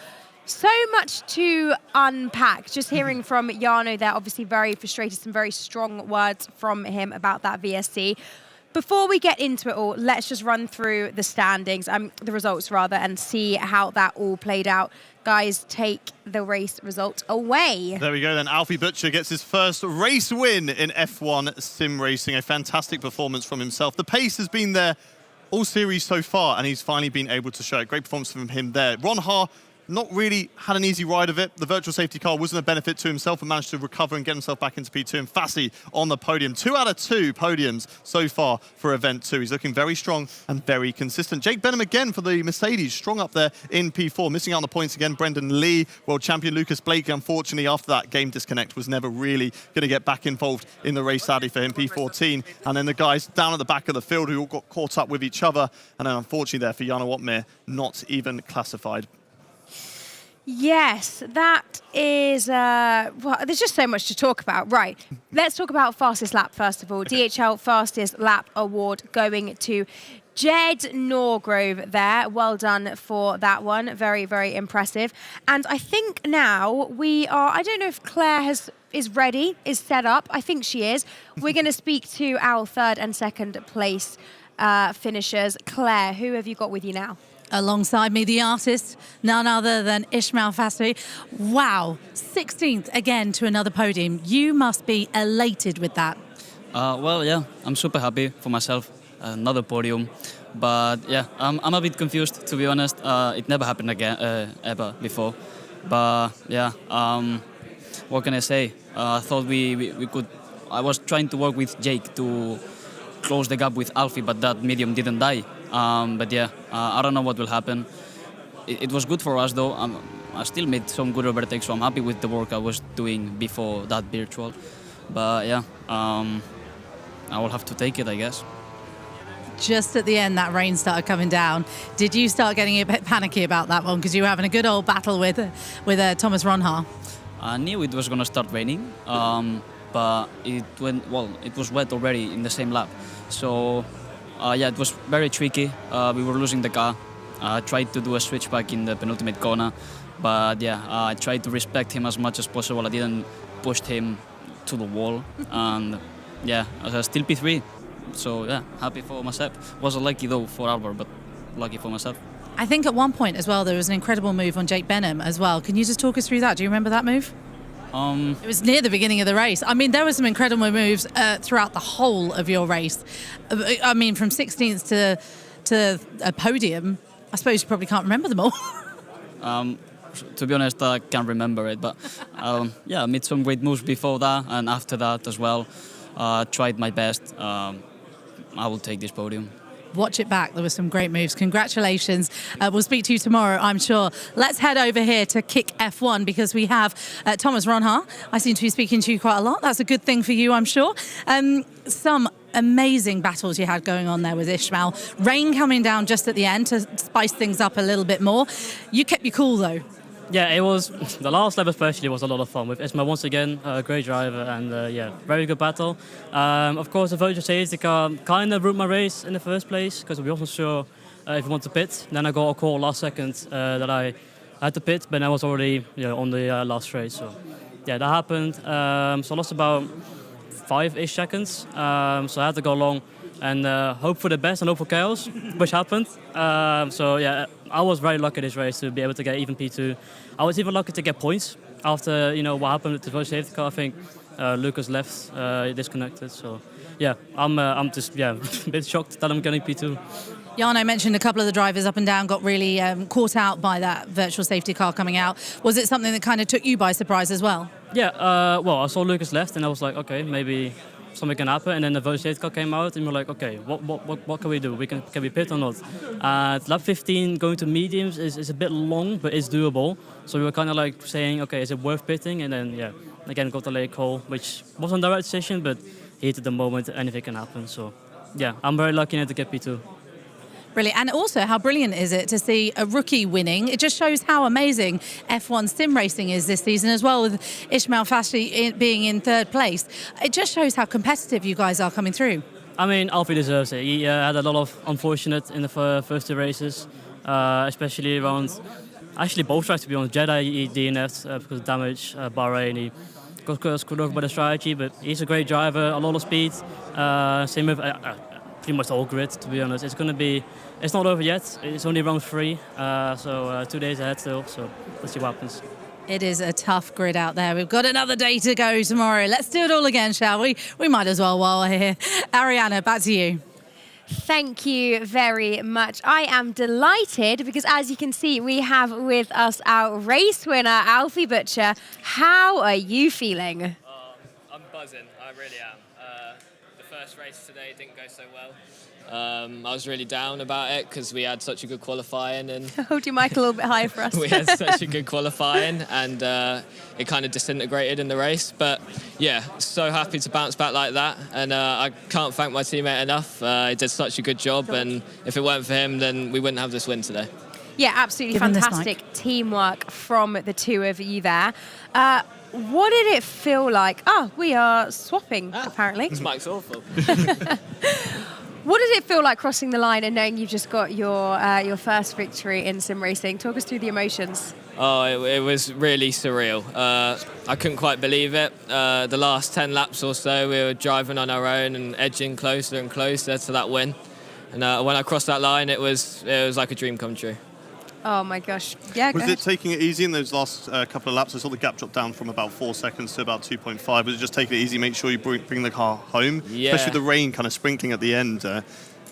So much to unpack. Just hearing from Jarno there, obviously very frustrated, some very strong words from him about that VSC. Before we get into it all, let's just run through the standings, the results rather, and see how that all played out. Guys, take the race result away. There we go then. Alfie Butcher gets his first race win in F1 Sim Racing. A fantastic performance from himself. The pace has been there all series so far, and he's finally been able to show it. Great performance from him there. Ronhaar not really had an easy ride of it. The virtual safety car wasn't a benefit to himself and managed to recover and get himself back into P2. And Fassi on the podium. 2 out of 2 podiums so far for Event 2. He's looking very strong and very consistent. Jake Benham again for the Mercedes, strong up there in P4. Missing out on the points again, Brendan Lee. World champion Lucas Blake, unfortunately, after that game disconnect, was never really going to get back involved in the race, sadly for him, P14. And then the guys down at the back of the field who all got caught up with each other. And then unfortunately there for Jana Watmir, not even classified. Yes, that is, well, there's just so much to talk about. Right, let's talk about fastest lap first of all. DHL fastest lap award going to Jed Norgrove there. Well done for that one. Very, very impressive. And I think now we are, I don't know if Claire is ready, is set up. I think she is. We're going to speak to our 3rd and 2nd place finishers. Claire, who have you got with you now? Alongside me, the artist, none other than Ismail Fassi. Wow, 16th again to another podium. You must be elated with that. Well, yeah, I'm super happy for myself. Another podium. But yeah, I'm a bit confused, to be honest. It never happened again, ever before. But yeah, what can I say? I thought we could... I was trying to work with Jake to close the gap with Alfie, but that medium didn't die. But yeah, I don't know what will happen. It was good for us though. I still made some good overtakes, so I'm happy with the work I was doing before that virtual. But yeah, I will have to take it, I guess. Just at the end, that rain started coming down. Did you start getting a bit panicky about that one because you were having a good old battle with Thomas Ronhaar? I knew it was going to start raining, but it was wet already in the same lap. So yeah, it was very tricky. We were losing the car. I tried to do a switchback in the penultimate corner, but yeah, I tried to respect him as much as possible. I didn't push him to the wall, and yeah, I was still P3. So yeah, happy for myself. Wasn't lucky though for Albert, but lucky for myself. I think at one point as well there was an incredible move on Jake Benham as well. Can you just talk us through that? Do you remember that move? It was near the beginning of the race. I mean, there were some incredible moves throughout the whole of your race. I mean, from 16th to a podium, I suppose you probably can't remember them all. To be honest, I can't remember it, but yeah, I made some great moves before that and after that as well. Tried my best. I will take this podium. Watch it back. There were some great moves. Congratulations. We'll speak to you tomorrow, I'm sure. Let's head over here to Kick F1 because we have Thomas Ronhaar. I seem to be speaking to you quite a lot. That's a good thing for you, I'm sure. Some amazing battles you had going on there with Ismail. Rain coming down just at the end to spice things up a little bit more. You kept your cool, though. Yeah, it was, the last lap especially was a lot of fun with Ismail once again, a great driver and yeah, very good battle. Of course, the virtual safety car kind of ruined my race in the first place because we wasn't sure if we want to pit. Then I got a call last second that I had to pit, but I was already on the last race. So yeah, that happened. So I lost about 5-ish seconds. So I had to go long and hope for the best and hope for chaos, which happened. So yeah, I was very lucky this race to be able to get even P2. I was even lucky to get points after what happened with the virtual safety car. I think Lucas left, disconnected. So yeah, I'm just a bit shocked that I'm getting P2. Jarno mentioned a couple of the drivers up and down got really caught out by that virtual safety car coming out. Was it something that kind of took you by surprise as well? Yeah, well, I saw Lucas left and I was like, okay, maybe something can happen. And then the virtual safety car came out and we're like, okay, what can we do? Can we pit or not? Lap 15 going to mediums is a bit long, but it's doable. So we were kind of like saying, okay, is it worth pitting? And then, yeah, again, got the late call, which wasn't the right decision, but heat at the moment, anything can happen. So yeah, I'm very lucky to get P2. Brilliant. And also, how brilliant is it to see a rookie winning? It just shows how amazing F1 sim racing is this season as well, with Ismail Fassi being in third place. It just shows how competitive you guys are coming through. I mean, Alfie deserves it. He had a lot of unfortunate in the first two races, especially around, actually both tracks to be honest. Jeddah he DNF'd because of damage, Bahrain he got screwed over by the strategy, but he's a great driver, a lot of speed. Same with pretty much the whole grid, to be honest. It's not over yet. It's only round 3, so 2 days ahead still. So let's see what happens. It is a tough grid out there. We've got another day to go tomorrow. Let's do it all again, shall we? We might as well while we're here. Ariana, back to you. Thank you very much. I am delighted because, as you can see, we have with us our race winner, Alfie Butcher. How are you feeling? I'm buzzing. I really am. The first race today didn't go so well. I was really down about it because we had such a good qualifying and Hold your mic a little bit higher for us. we had such a good qualifying and it kind of disintegrated in the race. But yeah, so happy to bounce back like that. And I can't thank my teammate enough. He did such a good job. And if it weren't for him, then we wouldn't have this win today. Yeah, absolutely Give him this fantastic teamwork from the two of you there. What did it feel like? Oh, we are swapping, apparently. This mic's awful. What did it feel like crossing the line and knowing you've just got your first victory in sim racing? Talk us through the emotions. Oh, it was really surreal. I couldn't quite believe it. The last 10 laps or so, we were driving on our own and edging closer and closer to that win. And when I crossed that line, it was like a dream come true. Oh my gosh. Yeah, Was it taking it easy in those last couple of laps? I saw the gap drop down from about 4 seconds to about 2.5. Was it just taking it easy, make sure you bring the car home? Yeah. Especially with the rain kind of sprinkling at the end. A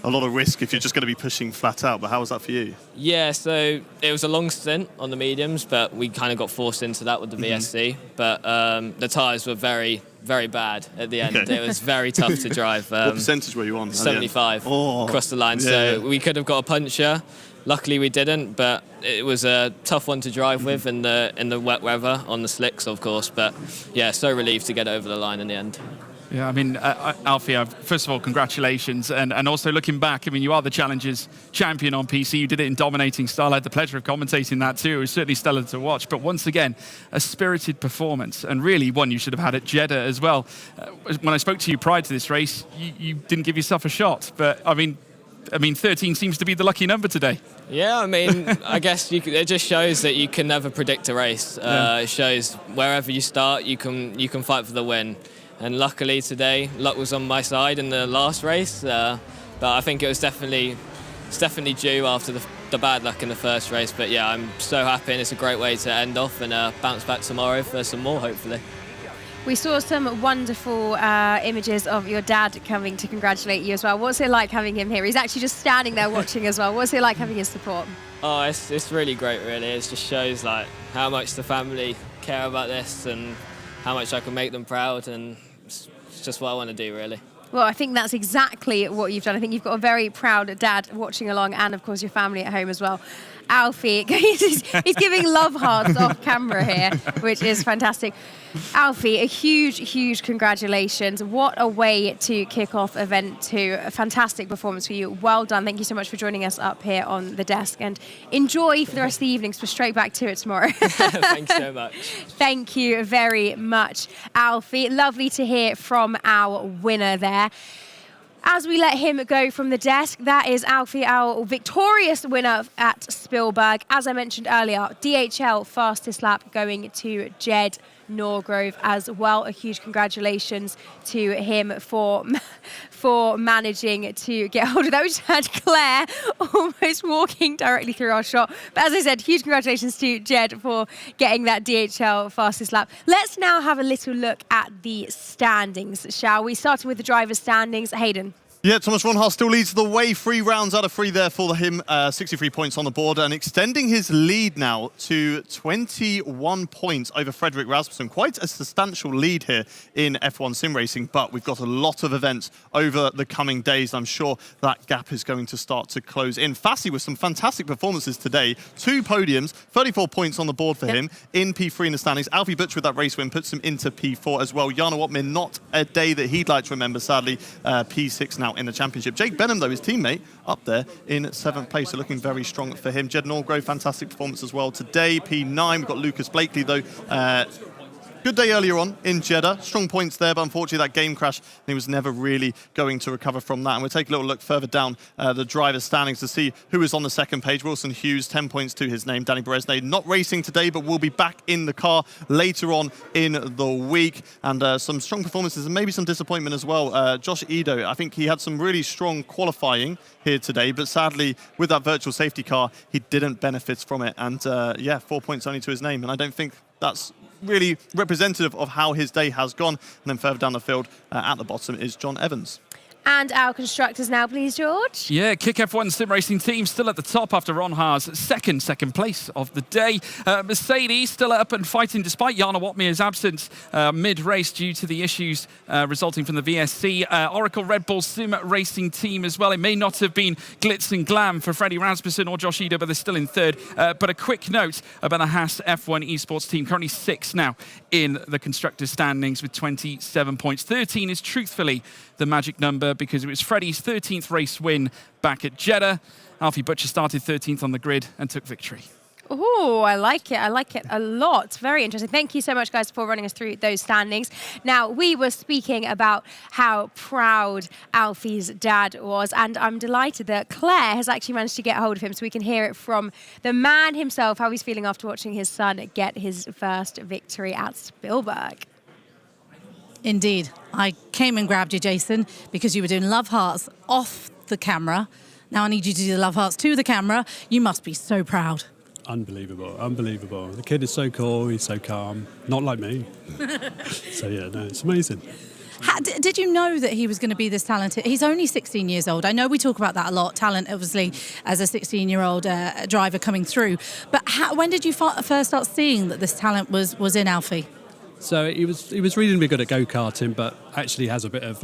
lot of risk if you're just going to be pushing flat out. But how was that for you? Yeah, so it was a long stint on the mediums, but we kind of got forced into that with the VSC. But the tyres were very, very bad at the end. Okay. It was very tough to drive. What percentage were you on? 75 across the line. Yeah. So we could have got a puncher. Luckily we didn't, but it was a tough one to drive with in the wet weather on the slicks, of course. But yeah, so relieved to get over the line in the end. Yeah, I mean, Alfie, first of all, congratulations. And also looking back, I mean, you are the Challengers champion on PC. You did it in dominating style. I had the pleasure of commentating that too. It was certainly stellar to watch. But once again, a spirited performance, and really one you should have had at Jeddah as well. When I spoke to you prior to this race, you didn't give yourself a shot. But I mean, 13 seems to be the lucky number today. Yeah, I mean, I guess it just shows that you can never predict a race. It shows wherever you start, you can fight for the win. And luckily today, luck was on my side in the last race. But I think it's definitely due after the bad luck in the first race. But yeah, I'm so happy, and it's a great way to end off and bounce back tomorrow for some more, hopefully. We saw some wonderful images of your dad coming to congratulate you as well. What's it like having him here? He's actually just standing there watching as well. What's it like having his support? Oh, it's really great, really. It just shows like how much the family care about this and how much I can make them proud, and it's just what I want to do, really. Well, I think that's exactly what you've done. I think you've got a very proud dad watching along, and of course your family at home as well. Alfie, he's giving love hearts off camera here, which is fantastic. Alfie, a huge congratulations. What a way to kick off event 2. A fantastic performance for you. Well done. Thank you so much for joining us up here on the desk, and enjoy for the rest of the evening. So we're straight back to it tomorrow. Thanks so much. Thank you very much, Alfie. Lovely to hear from our winner there. As we let him go from the desk, that is Alfie, our victorious winner at Spielberg. As I mentioned earlier, DHL fastest lap going to Jed Norgrove as well. A huge congratulations to him for managing to get hold of that. We just had Claire almost walking directly through our shot. But as I said, huge congratulations to Jed for getting that DHL fastest lap. Let's now have a little look at the standings, shall we? Starting with the driver's standings. Hayden. Yeah, Thomas Ronhaar still leads the way. 3 rounds out of 3 there for him. 63 points on the board and extending his lead now to 21 points over Frederick Rasmussen. Quite a substantial lead here in F1 sim racing, but we've got a lot of events over the coming days. I'm sure that gap is going to start to close in. Fassi with some fantastic performances today. 2 podiums, 34 points on the board for him in P3 in the standings. Alfie Butcher with that race win puts him into P4 as well. Jana Wotman, not a day that he'd like to remember, sadly. P6 now in the championship. Jake Benham, though, his teammate, up there in 7th place, so looking very strong for him. Jed Norgrove, fantastic performance as well today. P9, we've got Lucas Blakely, though. Good day earlier on in Jeddah. Strong points there, but unfortunately that game crash, and he was never really going to recover from that. And we'll take a little look further down the driver's standings to see who is on the second page. Wilson Hughes, 10 points to his name. Danny Beresnay not racing today, but will be back in the car later on in the week. And some strong performances and maybe some disappointment as well. Josh Edo, I think he had some really strong qualifying here today, but sadly with that virtual safety car, he didn't benefit from it. And 4 points only to his name. And I don't think that's really representative of how his day has gone. And then further down the field at the bottom is John Evans. And our constructors now, please, George. Yeah, Kick F1 sim racing team still at the top after Ronhaar's second place of the day. Mercedes still up and fighting despite Jana Watmier's absence mid-race due to the issues resulting from the VSC. Oracle Red Bull sim racing team as well. It may not have been glitz and glam for Freddie Rasmussen or Josh Eder, but they're still in third. But a quick note about the Haas F1 Esports team, currently 6th now in the constructors standings with 27 points. 13 is truthfully the magic number because it was Freddie's 13th race win back at Jeddah. Alfie Butcher started 13th on the grid and took victory. Oh, I like it. I like it a lot. Very interesting. Thank you so much, guys, for running us through those standings. Now, we were speaking about how proud Alfie's dad was, and I'm delighted that Claire has actually managed to get hold of him so we can hear it from the man himself, how he's feeling after watching his son get his first victory at Spielberg. Indeed. I came and grabbed you, Jason, because you were doing love hearts off the camera. Now I need you to do the love hearts to the camera. You must be so proud. Unbelievable, unbelievable. The kid is so cool, he's so calm. Not like me. So yeah, no, it's amazing. Did you know that he was going to be this talented? He's only 16 years old. I know we talk about that a lot, talent, obviously, as a 16-year-old driver coming through. But when did you first start seeing that this talent was in Alfie? So he was reasonably good at go-karting, but actually has a bit of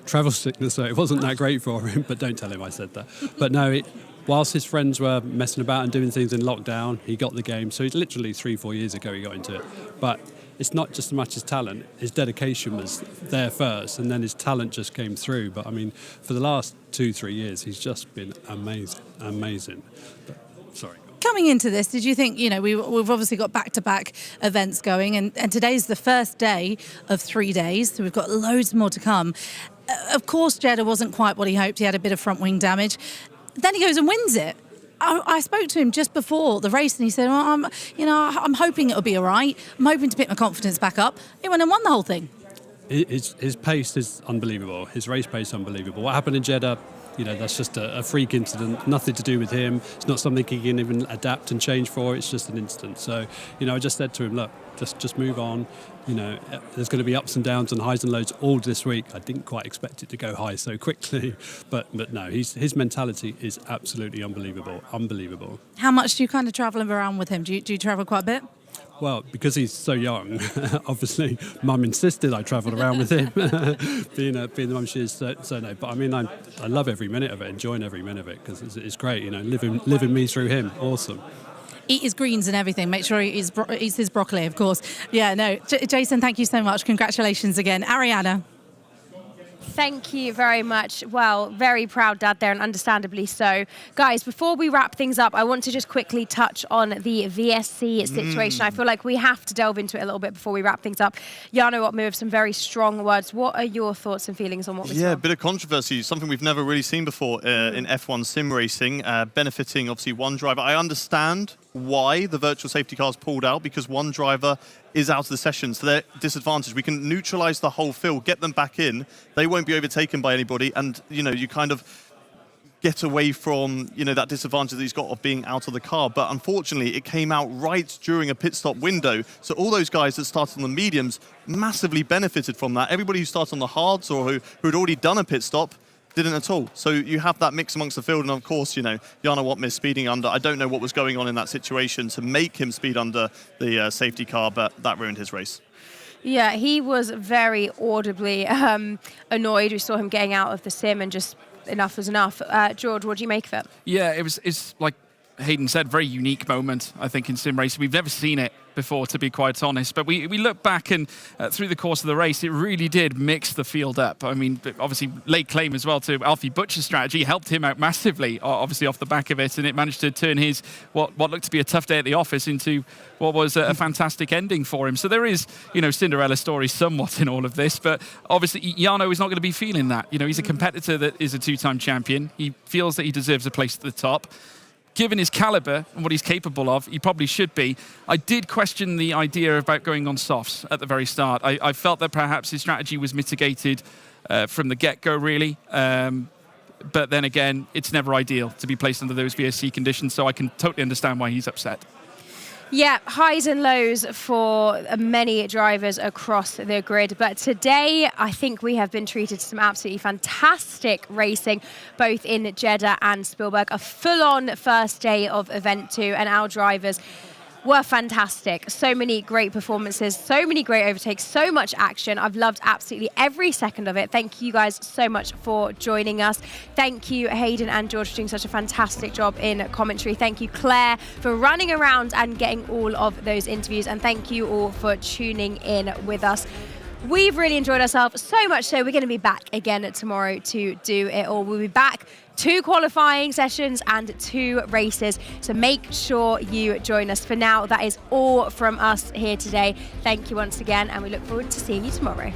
travel sickness, so it wasn't that great for him. But don't tell him I said that. But no, whilst his friends were messing about and doing things in lockdown, he got the game. So it's literally 3-4 years ago he got into it. But it's not just as much his talent. His dedication was there first, and then his talent just came through. But I mean, for the last 2-3 years, he's just been amazing. But, sorry. Coming into this, did you think, we've obviously got back-to-back events going, and today's the first day of 3 days, so we've got loads more to come. Of course, Jeddah wasn't quite what he hoped. He had a bit of front wing damage. Then he goes and wins it. I spoke to him just before the race, and he said, well, I'm hoping it'll be all right. I'm hoping to pick my confidence back up. He went and won the whole thing. His pace is unbelievable. His race pace is unbelievable. What happened in Jeddah, that's just a freak incident, nothing to do with him. It's not something he can even adapt and change for. It's just an incident. So, I just said to him, look, just move on. There's going to be ups and downs and highs and lows all this week. I didn't quite expect it to go high so quickly, but no, his mentality is absolutely unbelievable. How much do you kind of travel around with him? Do you travel quite a bit? Well, because he's so young, obviously, Mum insisted I travelled around with him, being the mum she is. So no, but I mean, I love every minute of it, enjoying every minute of it, because it's great, living me through him. Awesome. Eat his greens and everything. Make sure he eats his broccoli, of course. Yeah, no. Jason, thank you so much. Congratulations again. Ariana. Thank you very much. Well, very proud dad there, and understandably so. Guys, before we wrap things up, I want to just quickly touch on the VSC situation. I feel like we have to delve into it a little bit before we wrap things up. Jana Watmier with some very strong words. What are your thoughts and feelings on what we saw? Yeah, a bit of controversy, something we've never really seen before in F1 sim racing, benefiting obviously one driver. I understand why the virtual safety cars pulled out, because one driver is out of the session, so they're disadvantaged. We can neutralize the whole field, get them back in. They won't be overtaken by anybody, and you kind of get away from that disadvantage that he's got of being out of the car. But unfortunately, it came out right during a pit stop window, so all those guys that started on the mediums massively benefited from that. Everybody who started on the hards or who had already done a pit stop didn't at all. So you have that mix amongst the field, and of course, Jana Watmier speeding under. I don't know what was going on in that situation to make him speed under the safety car, but that ruined his race. Yeah, he was very audibly annoyed. We saw him getting out of the sim, and just enough was enough. George, what do you make of it? Yeah, it's like Hayden said, very unique moment, I think, in sim racing. We've never seen it before, to be quite honest. But we look back, and through the course of the race, it really did mix the field up. I mean, obviously, late claim as well to Alfie Butcher's strategy helped him out massively, obviously off the back of it, and it managed to turn his what looked to be a tough day at the office into what was a fantastic ending for him. So there is, Cinderella story somewhat in all of this, but obviously Jano is not going to be feeling that. He's a competitor that is a two-time champion. He feels that he deserves a place at the top. Given his caliber and what he's capable of, he probably should be. I did question the idea about going on softs at the very start. I felt that perhaps his strategy was mitigated from the get-go, really. But then again, it's never ideal to be placed under those VSC conditions, so I can totally understand why he's upset. Yeah, highs and lows for many drivers across the grid. But today, I think we have been treated to some absolutely fantastic racing, both in Jeddah and Spielberg. A full-on first day of Event 2, and our drivers were fantastic. So many great performances, so many great overtakes, so much action. I've loved absolutely every second of it. Thank you guys so much for joining us. Thank you, Hayden and George, for doing such a fantastic job in commentary. Thank you, Claire, for running around and getting all of those interviews. And thank you all for tuning in with us. We've really enjoyed ourselves, so much so we're going to be back again tomorrow to do it all. We'll be back 2 qualifying sessions and 2 races, so make sure you join us. For now, that is all from us here today. Thank you once again, and we look forward to seeing you tomorrow.